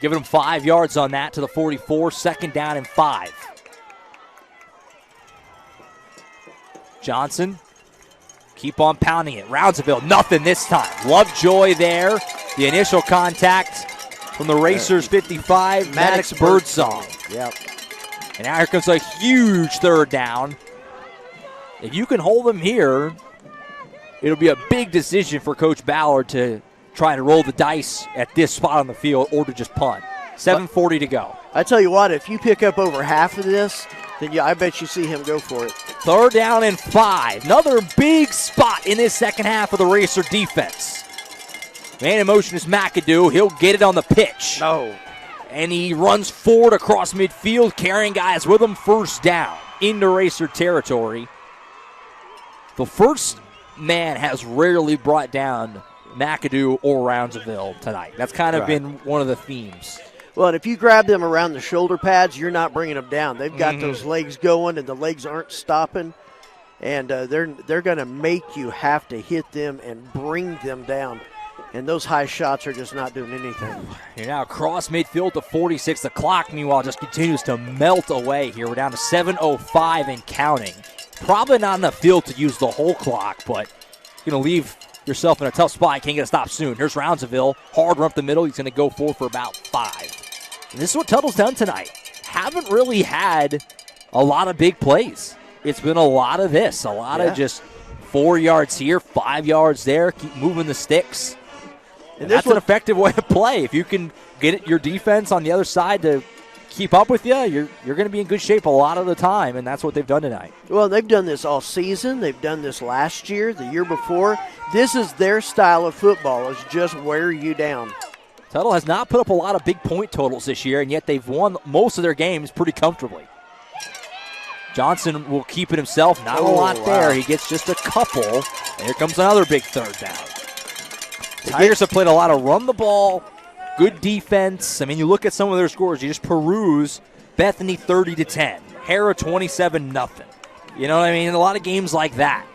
Giving him 5 yards on that to the 44, 2nd down and 5. Johnson, keep on pounding it. Roundsville, nothing this time. Lovejoy there. The initial contact from the Racers 55, Maddox Birdsong. Yep. And now here comes a huge 3rd down. If you can hold them here, it'll be a big decision for Coach Ballard to try to roll the dice at this spot on the field or to just punt. 7:40 to go. I tell you what, if you pick up over half of this, then I bet you see him go for it. 3rd down and 5. Another big spot in this second half of the Racer defense. Man in motion is McAdoo. He'll get it on the pitch. No. And he runs forward across midfield, carrying guys with him. 1st down into Racer territory. The first man has rarely brought down McAdoo or Roundsville tonight. That's kind of been one of the themes. Well, and if you grab them around the shoulder pads, you're not bringing them down. They've got those legs going, and the legs aren't stopping. And they're going to make you have to hit them and bring them down. And those high shots are just not doing anything. You're now across midfield to 46. The clock, meanwhile, just continues to melt away here. We're down to 7:05 and counting. Probably not enough field to use the whole clock, but you're going to leave yourself in a tough spot. Can't get a stop soon. Here's Roundsville. Hard run up the middle. He's going to go forward for about 5. And this is what Tuttle's done tonight. Haven't really had a lot of big plays. It's been a lot of this. A lot of just 4 yards here, 5 yards there. Keep moving the sticks. And that's an effective way to play. If you can get your defense on the other side to keep up with you, you're going to be in good shape a lot of the time, and that's what they've done tonight. Well, they've done this all season. They've done this last year, the year before. This is their style of football, is just wear you down. Tuttle has not put up a lot of big point totals this year, and yet they've won most of their games pretty comfortably. Johnson will keep it himself. Not a lot there. He gets just a couple. And here comes another big third down. Tigers have played a lot of run the ball, good defense. I mean, you look at some of their scores, you just peruse. Bethany 30-10. Hara 27-0. You know what I mean? A lot of games like that.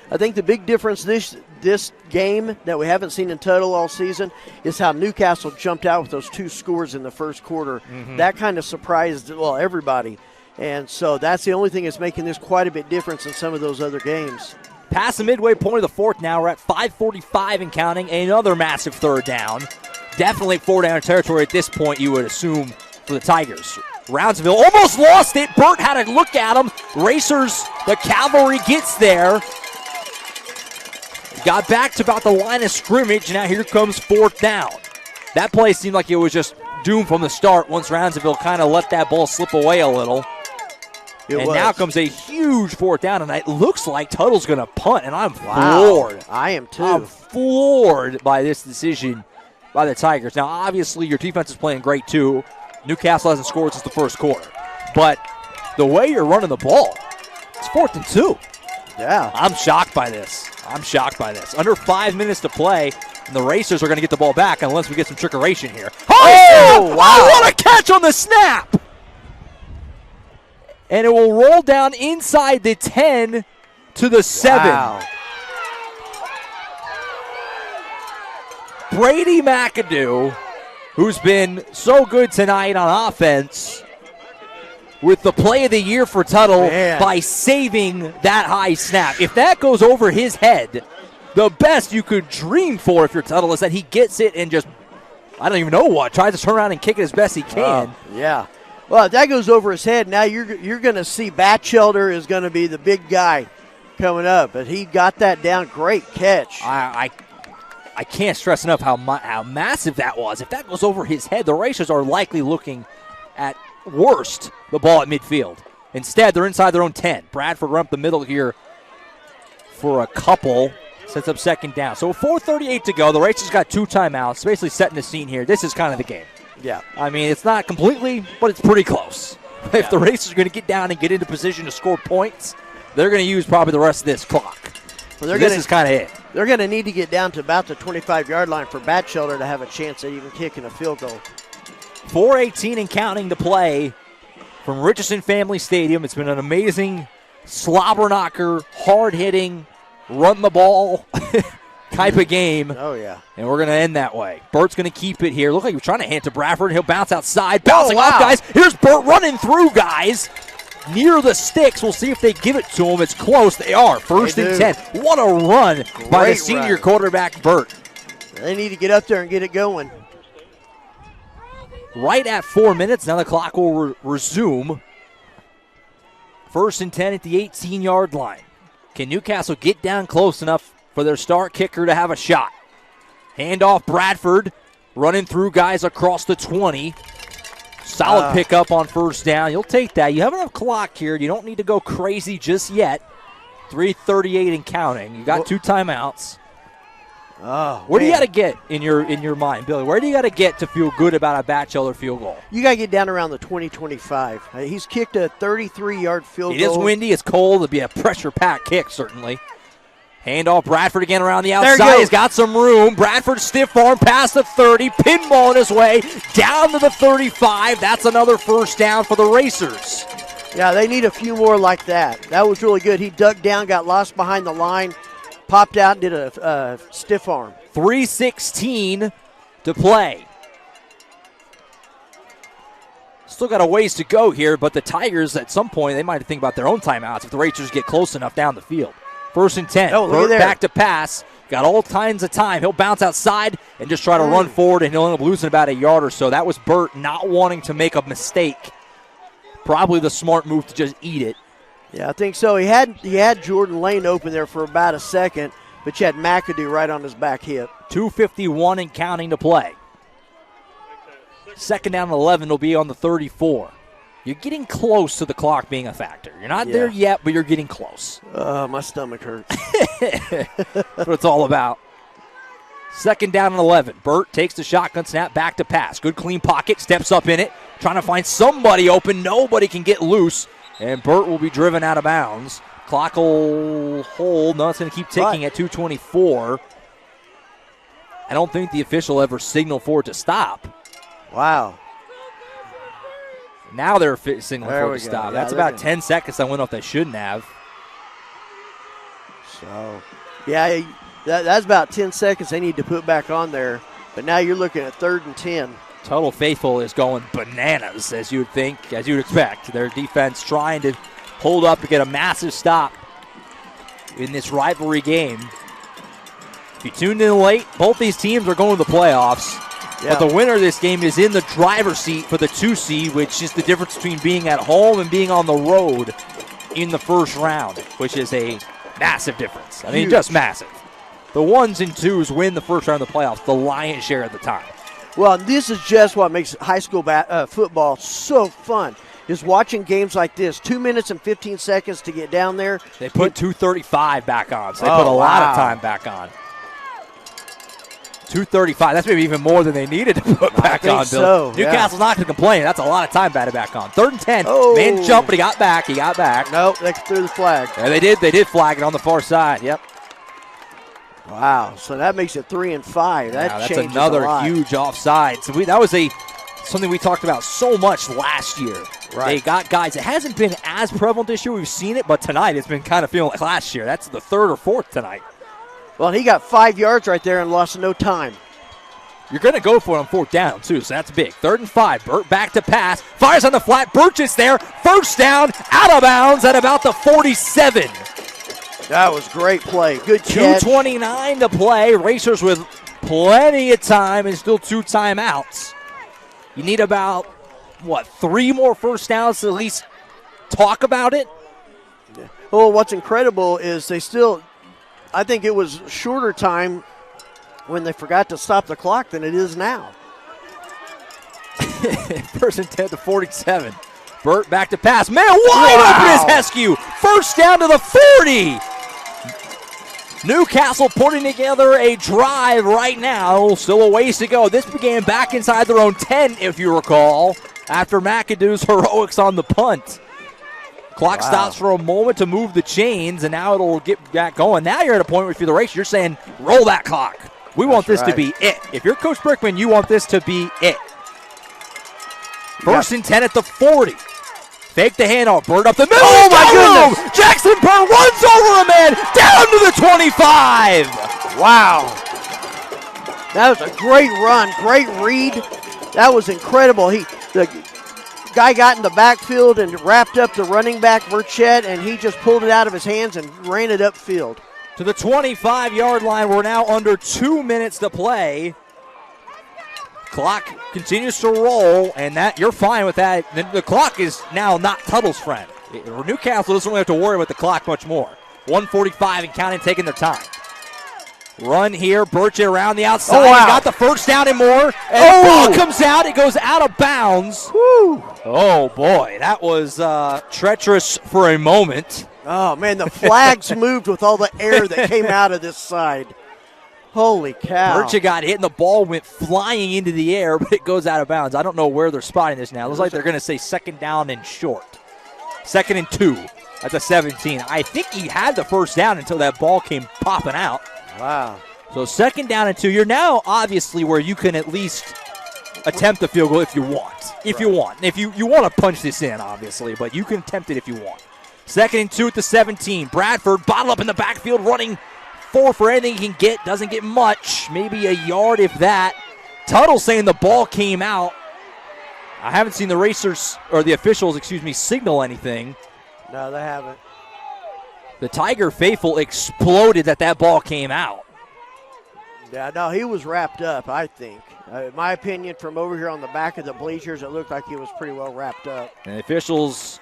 I think the big difference this game that we haven't seen in Tuttle all season is how Newcastle jumped out with those 2 scores in the first quarter. Mm-hmm. That kind of surprised, everybody. And so that's the only thing that's making this quite a bit different than some of those other games. Past the midway point of the fourth now. We're at 5:45 and counting. Another massive third down. Definitely 4-down territory at this point, you would assume, for the Tigers. Roundsville almost lost it. Burt had a look at him. Racers, the cavalry gets there. Got back to about the line of scrimmage. Now here comes 4th down. That play seemed like it was just doomed from the start once Roundsville kind of let that ball slip away a little. Now comes a huge 4th down, and it looks like Tuttle's going to punt, and I'm floored. I am too. I'm floored by this decision by the Tigers. Now, obviously, your defense is playing great, too. Newcastle hasn't scored since the first quarter. But the way you're running the ball, it's 4th and 2. Yeah. I'm shocked by this. Under 5 minutes to play, and the Racers are going to get the ball back unless we get some trickeration here. Oh, wow. What a catch on the snap! And it will roll down inside the 10 to the 7. Wow. Brady McAdoo, who's been so good tonight on offense, with the play of the year for Tuttle by saving that high snap. If that goes over his head, the best you could dream for if you're Tuttle is that he gets it and just, I don't even know what, tries to turn around and kick it as best he can. Yeah. Well, if that goes over his head, now you're going to see Batchelder is going to be the big guy coming up. But he got that down. Great catch. I can't stress enough how massive that was. If that goes over his head, the Racers are likely looking at worst the ball at midfield. Instead, they're inside their own 10. Bradford run up the middle here for a couple. Sets up 2nd down. So 4:38 to go. The Racers got 2 timeouts. Basically setting the scene here. This is kind of the game. Yeah. I mean, it's not completely, but it's pretty close. Yeah. If the Racers are going to get down and get into position to score points, they're going to use probably the rest of this clock. Well, this is kind of it. They're going to need to get down to about the 25-yard line for Batchelder to have a chance at even kicking a field goal. 4:18 and counting to play from Richardson Family Stadium. It's been an amazing slobber knocker, hard-hitting, run the ball type of game. Oh, yeah. And we're going to end that way. Burt's going to keep it here. Look like he's trying to hand to Bradford. He'll bounce outside. Bouncing off, guys. Here's Burt running through, guys. Near the sticks. We'll see if they give it to him. It's close. They are. 1st and 10. What a run by the senior quarterback, Burt. They need to get up there and get it going. Right at 4 minutes. Now the clock will resume. 1st and 10 at the 18-yard line. Can Newcastle get down close enough for their star kicker to have a shot? Handoff Bradford, running through guys across the 20. Solid pickup on 1st down. You'll take that. You have enough clock here. You don't need to go crazy just yet. 3:38 and counting. You got 2 timeouts. Where do you got to get in your mind, Billy? Where do you got to get to feel good about a Batchelder field goal? You got to get down around the 20-25. He's kicked a 33-yard field goal. It is windy. It's cold. It'll be a pressure-packed kick, certainly. Handoff Bradford again around the outside. He's got some room. Bradford stiff arm past the 30. Pinball in his way down to the 35. That's another 1st down for the Racers. Yeah, they need a few more like that. That was really good. He ducked down, got lost behind the line, popped out and did a stiff arm. 3:16 to play. Still got a ways to go here, but the Tigers, at some point, they might think about their own timeouts if the Racers get close enough down the field. 1st and 10. Burt back to pass. Got all kinds of time. He'll bounce outside and just try to run forward, and he'll end up losing about a yard or so. That was Burt not wanting to make a mistake. Probably the smart move to just eat it. Yeah, I think so. He had Jordan Lane open there for about a second, but you had McAdoo right on his back hip. 2:51 and counting to play. 2nd down and 11 will be on the 34. You're getting close to the clock being a factor. You're not there yet, but you're getting close. My stomach hurts. That's what it's all about. 2nd down and 11. Burt takes the shotgun snap, back to pass. Good clean pocket, steps up in it, trying to find somebody open. Nobody can get loose, and Burt will be driven out of bounds. Clock will hold. No, it's going to keep ticking at 2:24. I don't think the official ever signaled for it to stop. Wow. Now they're signaling for it to stop. Yeah, that's about 10 seconds I went off they shouldn't have. So, yeah, that's about 10 seconds they need to put back on there. But now you're looking at 3rd and 10. Tuttle faithful is going bananas, as you would think, as you'd expect. Their defense trying to hold up to get a massive stop in this rivalry game. If you tuned in late, both these teams are going to the playoffs. Yeah. But the winner of this game is in the driver's seat for the 2 seed, which is the difference between being at home and being on the road in the first round, which is a massive difference. I mean, just massive. The 1s and 2s win the first round of the playoffs, the lion's share of the time. Well, this is just what makes high school football so fun, is watching games like this. 2 minutes and 15 seconds to get down there. They put 2:35 back on, so they put a lot of time back on. 2:35. That's maybe even more than they needed to put back on, Bill. So, Newcastle's not going to complain. That's a lot of time batted back on. 3rd and 10. Man jumped, but he got back. Nope, they threw the flag. Yeah, they did. They did flag it on the far side. Yep. Wow. So that makes it 3 and 5. That changes another a lot. huge offside. So that was something we talked about so much last year. Right. They got guys. It hasn't been as prevalent this year. We've seen it, but tonight it's been kind of feeling like last year. That's the 3rd or 4th tonight. Well, he got 5 yards right there and lost no time. You're going to go for it on 4th down, too, so that's big. 3rd and 5. Burt back to pass. Fires on the flat. Burgess there. 1st down. Out of bounds at about the 47. That was great play. Good catch. 2:29 to play. Racers with plenty of time and still 2 timeouts. You need about, 3 more first downs to at least talk about it? Well, what's incredible is I think it was shorter time when they forgot to stop the clock than it is now. 1st and 10 to 47. Burt back to pass. Man, wide open is Heskew. 1st down to the 40. Newcastle putting together a drive right now. Still a ways to go. This began back inside their own 10, if you recall, after McAdoo's heroics on the punt. Clock stops for a moment to move the chains, and now it'll get back going. Now you're at a point where if you're the race, you're saying, roll that clock. We want this to be it. If you're Coach Brickman, you want this to be it. 1st and 10 at the 40. Fake the handoff. Bird up the middle. Oh, my goodness. Jackson Bird runs over a man down to the 25. Wow. That was a great run. Great read. That was incredible. The guy got in the backfield and wrapped up the running back, Burchett, and he just pulled it out of his hands and ran it upfield. To the 25-yard line. We're now under 2 minutes to play. Clock continues to roll, and that you're fine with that. The clock is now not Tuttle's friend. Newcastle doesn't really have to worry about the clock much more. 1:45 and counting, taking their time. Run here, Burchett around the outside. He got the 1st down and more. And the ball comes out. It goes out of bounds. Woo. Oh, boy. That was treacherous for a moment. Oh, man, the flags moved with all the air that came out of this side. Holy cow. Burchett got hit, and the ball went flying into the air, but it goes out of bounds. I don't know where they're spotting this now. It looks like they're going to say 2nd down and short. 2nd and 2 at the 17. I think he had the 1st down until that ball came popping out. Wow. So 2nd down and 2. You're now obviously where you can at least attempt a field goal if you want. If you want. If you want to punch this in, obviously, but you can attempt it if you want. 2nd and 2 at the 17. Bradford bottled up in the backfield, running for anything he can get. Doesn't get much. Maybe a yard if that. Tuttle saying the ball came out. I haven't seen the racers, or the officials, signal anything. No, they haven't. The Tiger faithful exploded that ball came out. Yeah, no, he was wrapped up, I think. In my opinion, from over here on the back of the bleachers, it looked like he was pretty well wrapped up. And the officials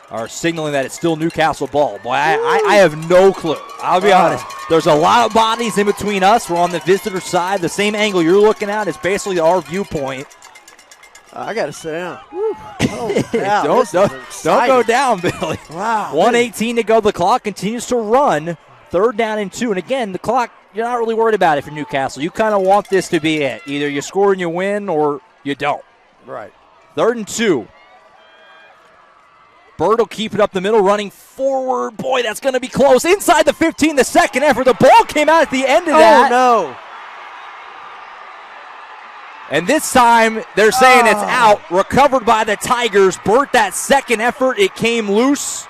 are signaling that it's still Newcastle ball. Boy, I have no clue. I'll be honest. There's a lot of bodies in between us. We're on the visitor side. The same angle you're looking at is basically our viewpoint. I got to sit down. Oh, yeah, don't go down, Billy. Wow. 1:18 to go. The clock continues to run. 3rd down and 2. And again, the clock you're not really worried about it for Newcastle. You kind of want this to be it. Either you score and you win or you don't. Right. 3rd and 2. Bird will keep it up the middle, running forward. Boy, that's going to be close. Inside the 15, the second effort. The ball came out at the end of that. Oh, no. And this time, they're saying it's out. Recovered by the Tigers. Burt, that second effort, it came loose.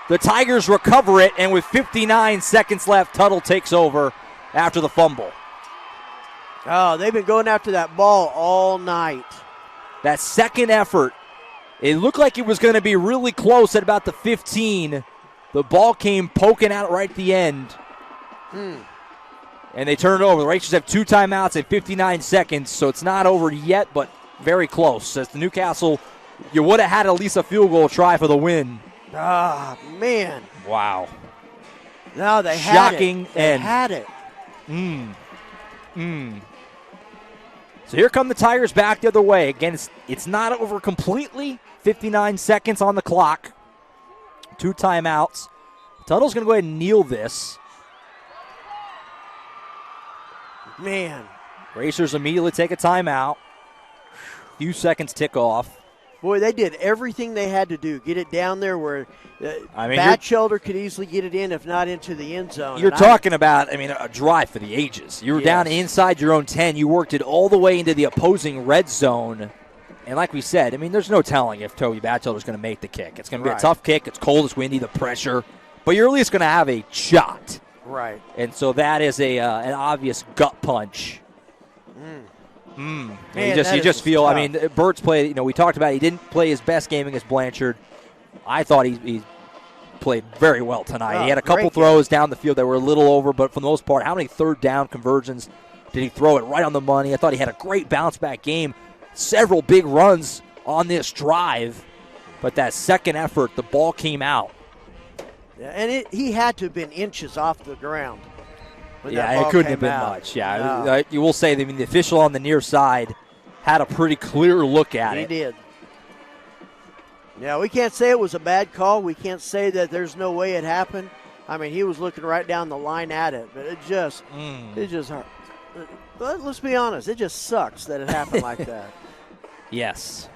The Tigers recover it, and with 59 seconds left, Tuttle takes over after the fumble. Oh, they've been going after that ball all night. That second effort, it looked like it was going to be really close at about the 15. The ball came poking out right at the end. And they turn it over. The Rangers have 2 timeouts at 59 seconds, so it's not over yet, but very close. As the Newcastle, you would have had at least a field goal try for the win. Ah, man. Wow. No, they had Shocking it. They end. had it. So here come the Tigers back the other way. Again, it's not over completely. 59 seconds on the clock. 2 timeouts. Tuttle's going to go ahead and kneel this. Man. Racers immediately take a timeout. Few seconds tick off. Boy, they did everything they had to do. Get it down there where I mean, Batchelder could easily get it in, if not into the end zone. You're talking about, a drive for the ages. You were down inside your own 10. You worked it all the way into the opposing red zone. And like we said, there's no telling if Toby Batchelder's going to make the kick. It's going to be a tough kick. It's cold, it's windy, the pressure. But you're at least going to have a shot. Right. And so that is an obvious gut punch. Man, you just feel, tough. Burt's played, we talked about he didn't play his best game against Blanchard. I thought he played very well tonight. He had a couple throws down the field that were a little over, but for the most part, how many third down conversions did he throw it right on the money? I thought he had a great bounce-back game. Several big runs on this drive, but that second effort, the ball came out. Yeah, and he had to have been inches off the ground. Yeah, it couldn't have been much. Yeah, no. You will say, the official on the near side had a pretty clear look at it. He did. Yeah, we can't say it was a bad call. We can't say that there's no way it happened. He was looking right down the line at it, but it just hurt. Let's be honest, it just sucks that it happened like that. Yes.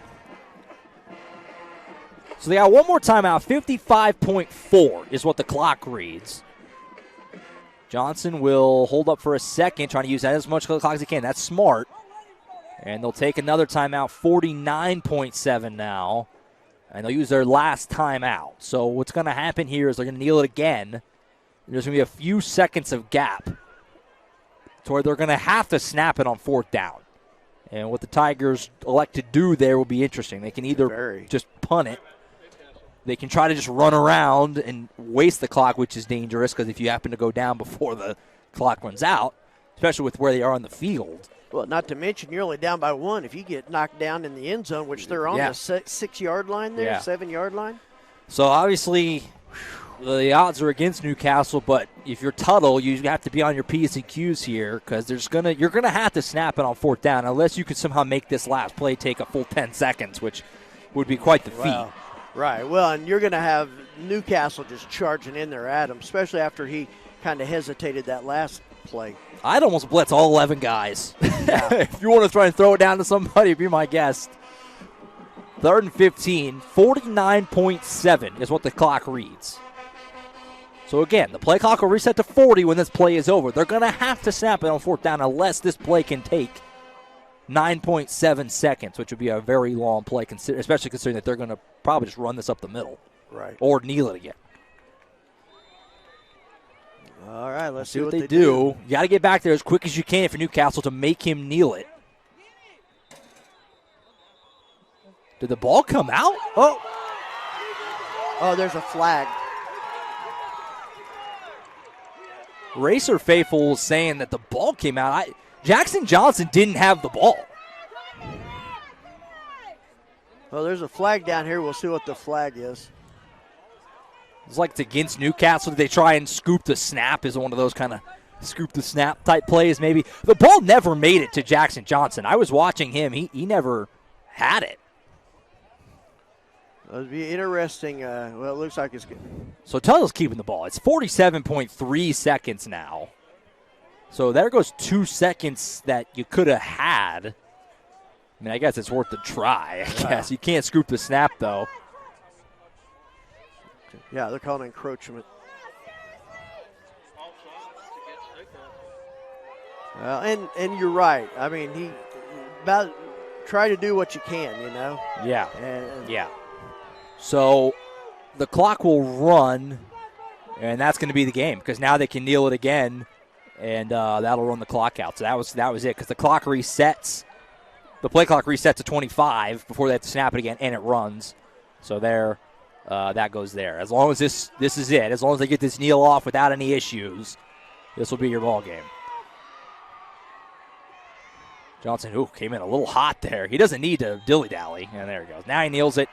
So they got one more timeout. 55.4 is what the clock reads. Johnson will hold up for a second, trying to use that as much of the clock as he can. That's smart. And they'll take another timeout, 49.7 now. And they'll use their last timeout. So what's going to happen here is they're going to kneel it again. There's going to be a few seconds of gap to where they're going to have to snap it on 4th down. And what the Tigers elect to do there will be interesting. They can either just punt it. They can try to just run around and waste the clock, which is dangerous because if you happen to go down before the clock runs out, especially with where they are on the field. Well, not to mention you're only down by 1 if you get knocked down in the end zone, which they're on the 6-yard line there, 7-yard line. So obviously the odds are against Newcastle, but if you're Tuttle, you have to be on your P's and Q's here because you're gonna have to snap it on 4th down unless you can somehow make this last play take a full 10 seconds, which would be quite the feat. Right. Well, and you're going to have Newcastle just charging in there at him, especially after he kind of hesitated that last play. I'd almost blitz all 11 guys. If you want to try and throw it down to somebody, be my guest. 3rd and 15, 49.7 is what the clock reads. So again, the play clock will reset to 40 when this play is over. They're going to have to snap it on 4th down unless this play can take 9.7 seconds, which would be a very long play, especially considering that they're going to probably just run this up the middle. Right. Or kneel it again. All right, let's see what they do. You got to get back there as quick as you can for Newcastle to make him kneel it. Did the ball come out? Oh, there's a flag. Racer Faithful saying that the ball came out. Jackson Johnson didn't have the ball. Well, there's a flag down here. We'll see what the flag is. It's like it's against Newcastle. Did they try and scoop the snap? Is one of those kind of scoop the snap type plays maybe? The ball never made it to Jackson Johnson. I was watching him. He never had it. It'll be interesting. It looks like it's good. So Tuttle's keeping the ball. It's 47.3 seconds now. So there goes 2 seconds that you could have had. I mean, I guess it's worth the try, I guess. You can't scoop the snap, though. Yeah, they're calling encroachment. And you're right. I mean, he about try to do what you can, you know. Yeah. Yeah. So the clock will run, and that's going to be the game because now they can kneel it again, and that'll run the clock out. So that was it because the clock resets. The play clock resets to 25 before they have to snap it again, and it runs. So there, that goes there. As long as this is it, as long as they get this kneel off without any issues, this will be your ball game. Johnson, came in a little hot there. He doesn't need to dilly-dally. And there he goes. Now he kneels it.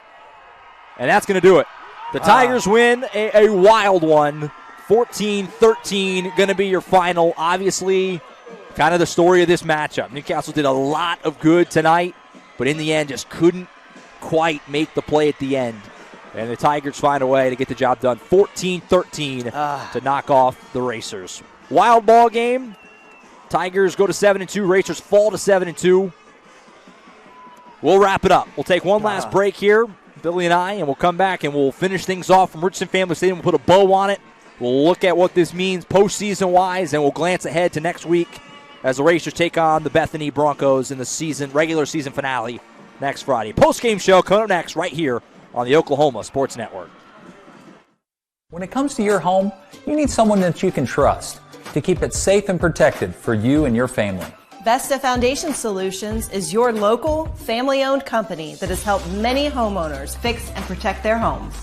And that's going to do it. The Tigers win a wild one. 14-13 going to be your final. Obviously, kind of the story of this matchup. Newcastle did a lot of good tonight, but in the end just couldn't quite make the play at the end. And the Tigers find a way to get the job done. 14-13 to knock off the Racers. Wild ball game. Tigers go to 7-2. Racers fall to 7-2. We'll wrap it up. We'll take one last break here, Billy and I, and we'll come back and we'll finish things off from Richardson Family Stadium. We'll put a bow on it. We'll look at what this means postseason-wise, and we'll glance ahead to next week as the Racers take on the Bethany Broncos in the regular season finale next Friday. Post-game show coming up next right here on the Oklahoma Sports Network. When it comes to your home, you need someone that you can trust to keep it safe and protected for you and your family. Vesta Foundation Solutions is your local, family-owned company that has helped many homeowners fix and protect their homes.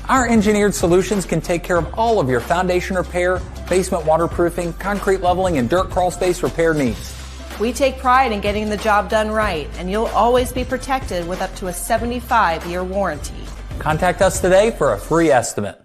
Our engineered solutions can take care of all of your foundation repair, basement waterproofing, concrete leveling, and dirt crawl space repair needs. We take pride in getting the job done right, and you'll always be protected with up to a 75-year warranty. Contact us today for a free estimate.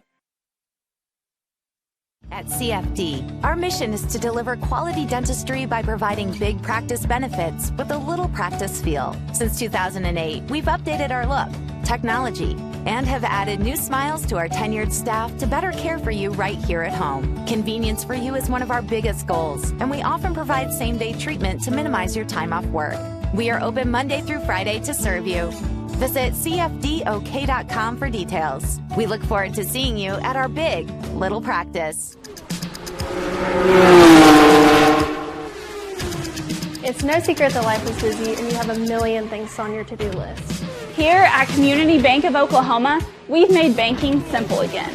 At CFD, our mission is to deliver quality dentistry by providing big practice benefits with a little practice feel. Since 2008, we've updated our look, technology, and have added new smiles to our tenured staff to better care for you right here at home. Convenience for you is one of our biggest goals, and we often provide same-day treatment to minimize your time off work. We are open Monday through Friday to serve you. Visit cfdok.com for details. We look forward to seeing you at our big little practice. It's no secret that life is busy and you have a million things on your to-do list. Here at Community Bank of Oklahoma, we've made banking simple again.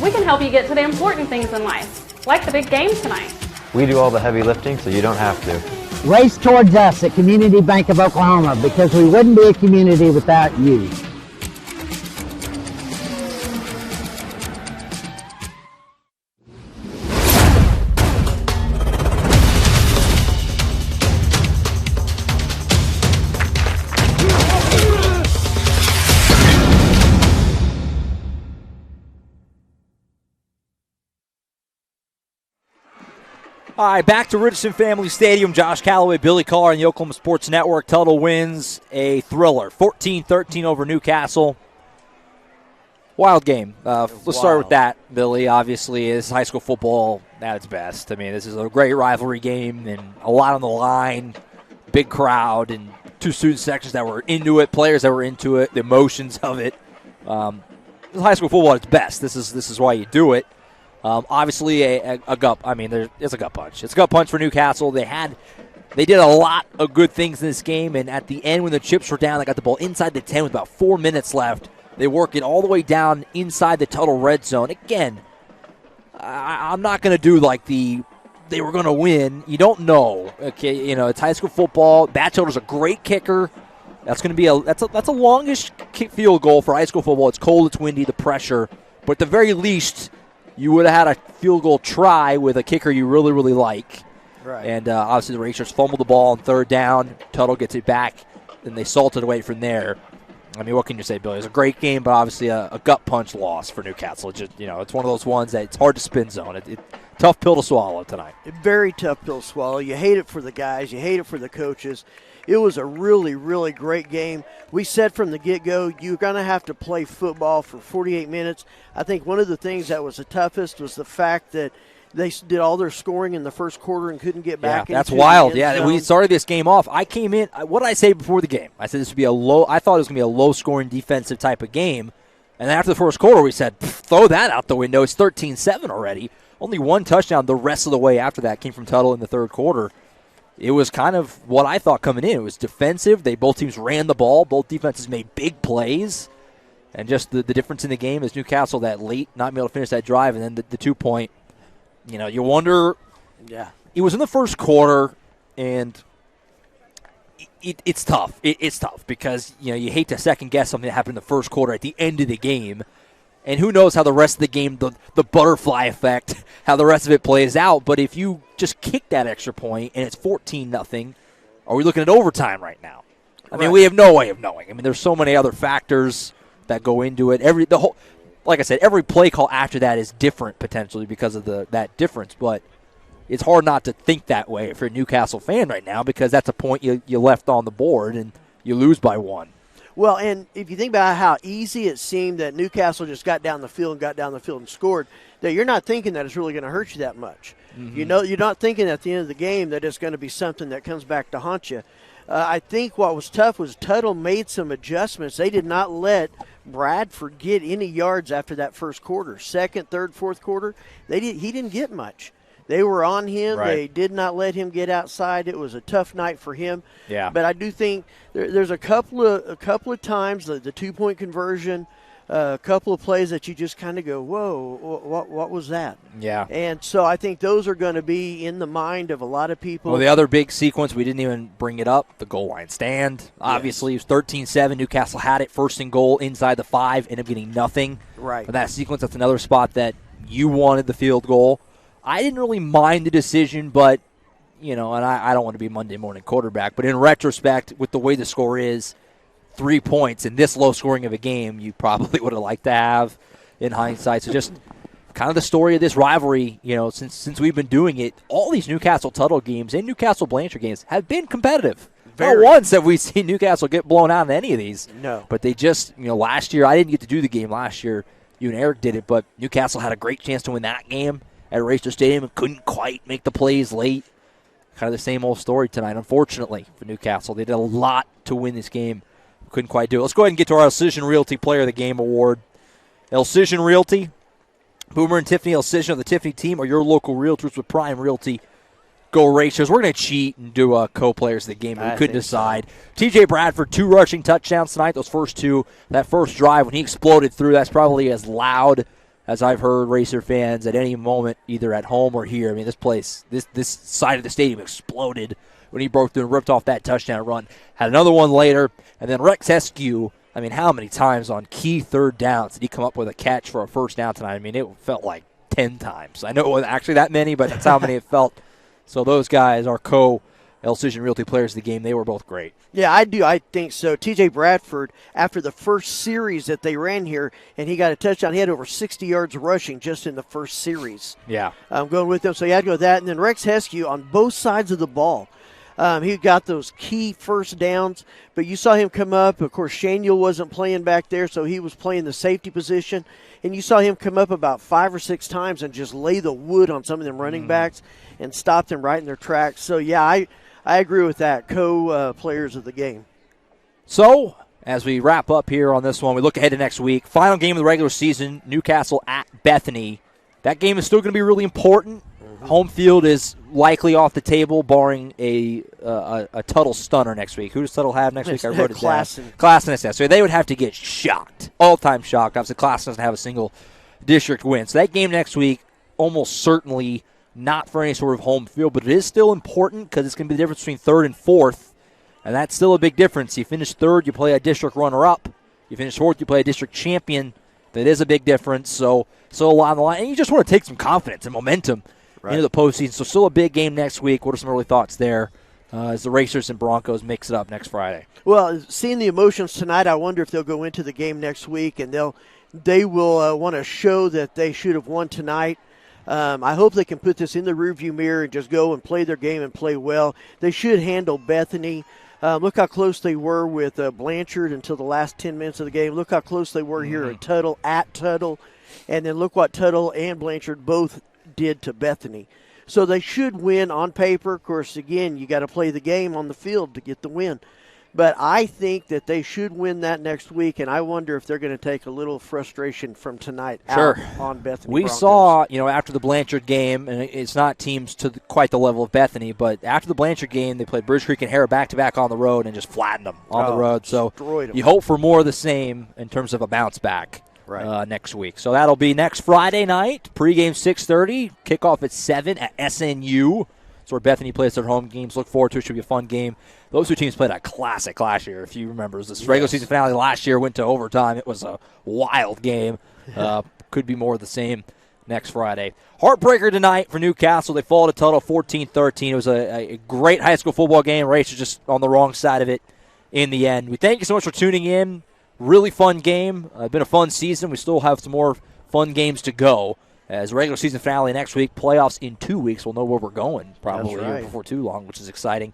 We can help you get to the important things in life, like the big game tonight. We do all the heavy lifting, so you don't have to. Race towards us at Community Bank of Oklahoma because we wouldn't be a community without you. All right, back to Richardson Family Stadium. Josh Calloway, Billy Carr on the Oklahoma Sports Network. Tuttle wins a thriller, 14-13 over Newcastle. Wild game. Let's start with that, Billy. Obviously, this is high school football at its best. I mean, this is a great rivalry game and a lot on the line. Big crowd and two student sections that were into it, players that were into it, the emotions of it. This is high school football at its best. This is why you do it. Obviously, a gut. I mean, it's a gut punch. It's a gut punch for Newcastle. They did a lot of good things in this game, and at the end, when the chips were down, they got the ball inside the 10 with about 4 minutes left. They work it all the way down inside the Tuttle red zone. Again, I'm not going to do like they were going to win. You don't know. Okay, it's high school football. Batchelder's a great kicker. That's going to be that's a longish field goal for high school football. It's cold, it's windy, the pressure, but at the very least, you would have had a field goal try with a kicker you really, really like. Right. And obviously the Racers fumbled the ball on third down. Tuttle gets it back, and they salted away from there. I mean, what can you say, Billy? It was a great game, but obviously a gut punch loss for Newcastle. It's just, it's one of those ones that it's hard to spin zone. Tough pill to swallow tonight. Very tough pill to swallow. You hate it for the guys. You hate it for the coaches. It was a really, really great game. We said from the get-go, you're going to have to play football for 48 minutes. I think one of the things that was the toughest was the fact that they did all their scoring in the first quarter and couldn't get back. Yeah, that's into wild. the end Yeah, zone. we started this game off. I came in. What did I say before the game? I said this would be I thought it was going to be a low-scoring defensive type of game. And then after the first quarter, we said, throw that out the window. It's 13-7 already. Only one touchdown the rest of the way after that came from Tuttle in the third quarter. It was kind of what I thought coming in. It was defensive. Both teams ran the ball. Both defenses made big plays. And just the difference in the game is Newcastle that late, not being able to finish that drive, and then the 2-point. You wonder. Yeah. It was in the first quarter, and it's tough. It's tough because you hate to second guess something that happened in the first quarter at the end of the game, and who knows how the rest of the game, the butterfly effect, how the rest of it plays out. But if you just kick that extra point and it's 14-0, are we looking at overtime right now? I mean, we have no way of knowing. I mean, there's so many other factors that go into it. Like I said, every play call after that is different potentially because of that difference. But it's hard not to think that way if you're a Newcastle fan right now because that's a point you left on the board and you lose by 1. Well, and if you think about how easy it seemed that Newcastle just got down the field and scored, that you're not thinking that it's really going to hurt you that much. Mm-hmm. You're not thinking at the end of the game that it's going to be something that comes back to haunt you. I think what was tough was Tuttle made some adjustments. They did not let Bradford get any yards after that first quarter. Second, third, fourth quarter, he didn't get much. They were on him. Right. They did not let him get outside. It was a tough night for him. Yeah. But I do think there's a couple of times the 2-point conversion, a couple of plays that you just kind of go, whoa, what was that? Yeah. And so I think those are going to be in the mind of a lot of people. Well, the other big sequence, we didn't even bring it up, the goal line stand. Obviously, it was 13-7. Newcastle had it first and goal inside the 5, ended up getting nothing. Right. But that sequence, that's another spot that you wanted the field goal. I didn't really mind the decision, but, and I don't want to be Monday morning quarterback, but in retrospect, with the way the score is, 3 points in this low scoring of a game, you probably would have liked to have in hindsight. So just kind of the story of this rivalry, since we've been doing it, all these Newcastle Tuttle games and Newcastle Blanchard games have been competitive. Not once have we seen Newcastle get blown out in any of these. No. But they just, last year, I didn't get to do the game last year. You and Eric did it, but Newcastle had a great chance to win that game at Racer Stadium and couldn't quite make the plays late. Kind of the same old story tonight, unfortunately, for Newcastle. They did a lot to win this game. Couldn't quite do it. Let's go ahead and get to our Elcision Realty Player of the Game award. Elcision Realty, Boomer and Tiffany Elcision of the Tiffany team are your local realtors with Prime Realty. Go Racers. We're going to cheat and do co-players of the game. We couldn't decide. So. TJ Bradford, 2 rushing touchdowns tonight. Those first 2, that first drive when he exploded through, that's probably as loud as I've heard Racer fans at any moment, either at home or here. I mean, this place, this side of the stadium exploded when he broke through and ripped off that touchdown run. Had another one later, and then Rex Eskew, I mean, how many times on key third downs did he come up with a catch for a first down tonight? I mean, it felt like 10 times. I know it wasn't actually that many, but that's how many it felt. So those guys are Elcision Realty players of the game. They were both great. Yeah, I do. I think so. TJ Bradford, after the first series that they ran here, and he got a touchdown, he had over 60 yards rushing just in the first series. Yeah. I'm going with them, so you had to go with that. And then Rex Eskew on both sides of the ball. He got those key first downs, but you saw him come up. Of course, Shaniel wasn't playing back there, so he was playing the safety position. And you saw him come up about 5 or 6 times and just lay the wood on some of them running backs and stop them right in their tracks. So, yeah, I agree with that, players of the game. So, as we wrap up here on this one, we look ahead to next week. Final game of the regular season, Newcastle at Bethany. That game is still going to be really important. Mm-hmm. Home field is likely off the table, barring a Tuttle stunner next week. Who does Tuttle have next week? I wrote it down. Classen. So they would have to get shocked, all-time shocked. Obviously, Classen doesn't have a single district win. So that game next week, almost certainly not for any sort of home field, but it is still important because it's going to be the difference between third and fourth, and that's still a big difference. You finish third, you play a district runner-up. You finish fourth, you play a district champion. That is a big difference. So a lot on the line. And you just want to take some confidence and momentum into the postseason. So still a big game next week. What are some early thoughts there as the Racers and Broncos mix it up next Friday? Well, seeing the emotions tonight, I wonder if they'll go into the game next week and they will want to show that they should have won tonight. I hope they can put this in the rearview mirror and just go and play their game and play well. They should handle Bethany. Look how close they were with Blanchard until the last 10 minutes of the game. Look how close they were here at Tuttle. And then look what Tuttle and Blanchard both did to Bethany. So they should win on paper. Of course, again, you got to play the game on the field to get the win. But I think that they should win that next week, and I wonder if they're going to take a little frustration from tonight out on Bethany. We Broncos. saw, after the Blanchard game, and it's not teams to quite the level of Bethany, but after the Blanchard game, they played Bridge Creek and Harrah back-to-back on the road and just flattened them on the road. So you hope for more of the same in terms of a bounce back next week. So that'll be next Friday night, pregame 6:30, kickoff at 7 at SNU. That's where Bethany plays their home games. Look forward to it. Should be a fun game. Those two teams played a classic last year, if you remember. This regular season finale last year went to overtime. It was a wild game. Could be more of the same next Friday. Heartbreaker tonight for Newcastle. They fall to Tuttle 14-13. It was a great high school football game. Racers just on the wrong side of it in the end. We thank you so much for tuning in. Really fun game. Been a fun season. We still have some more fun games to go. As regular season finale next week, playoffs in 2 weeks. We'll know where we're going probably before too long, which is exciting.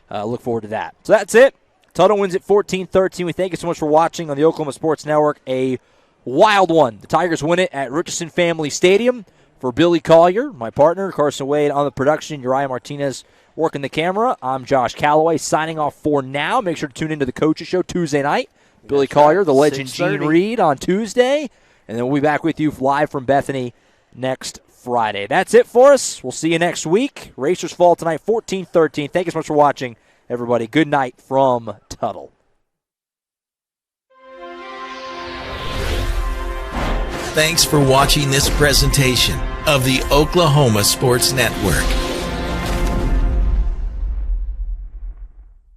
Look forward to that. So that's it. Tuttle wins at 14-13. We thank you so much for watching on the Oklahoma Sports Network. A wild one. The Tigers win it at Richardson Family Stadium. For Billy Collier, my partner, Carson Wade on the production, Uriah Martinez working the camera. I'm Josh Calloway signing off for now. Make sure to tune into the Coaches Show Tuesday night. Billy Collier, the legend Gene Reed on Tuesday. And then we'll be back with you live from Bethany next Friday. That's it for us. We'll see you next week. Racers fall tonight 14-13. Thank you so much for watching, everybody. Good night from Tuttle. Thanks for watching this presentation of the Oklahoma Sports Network.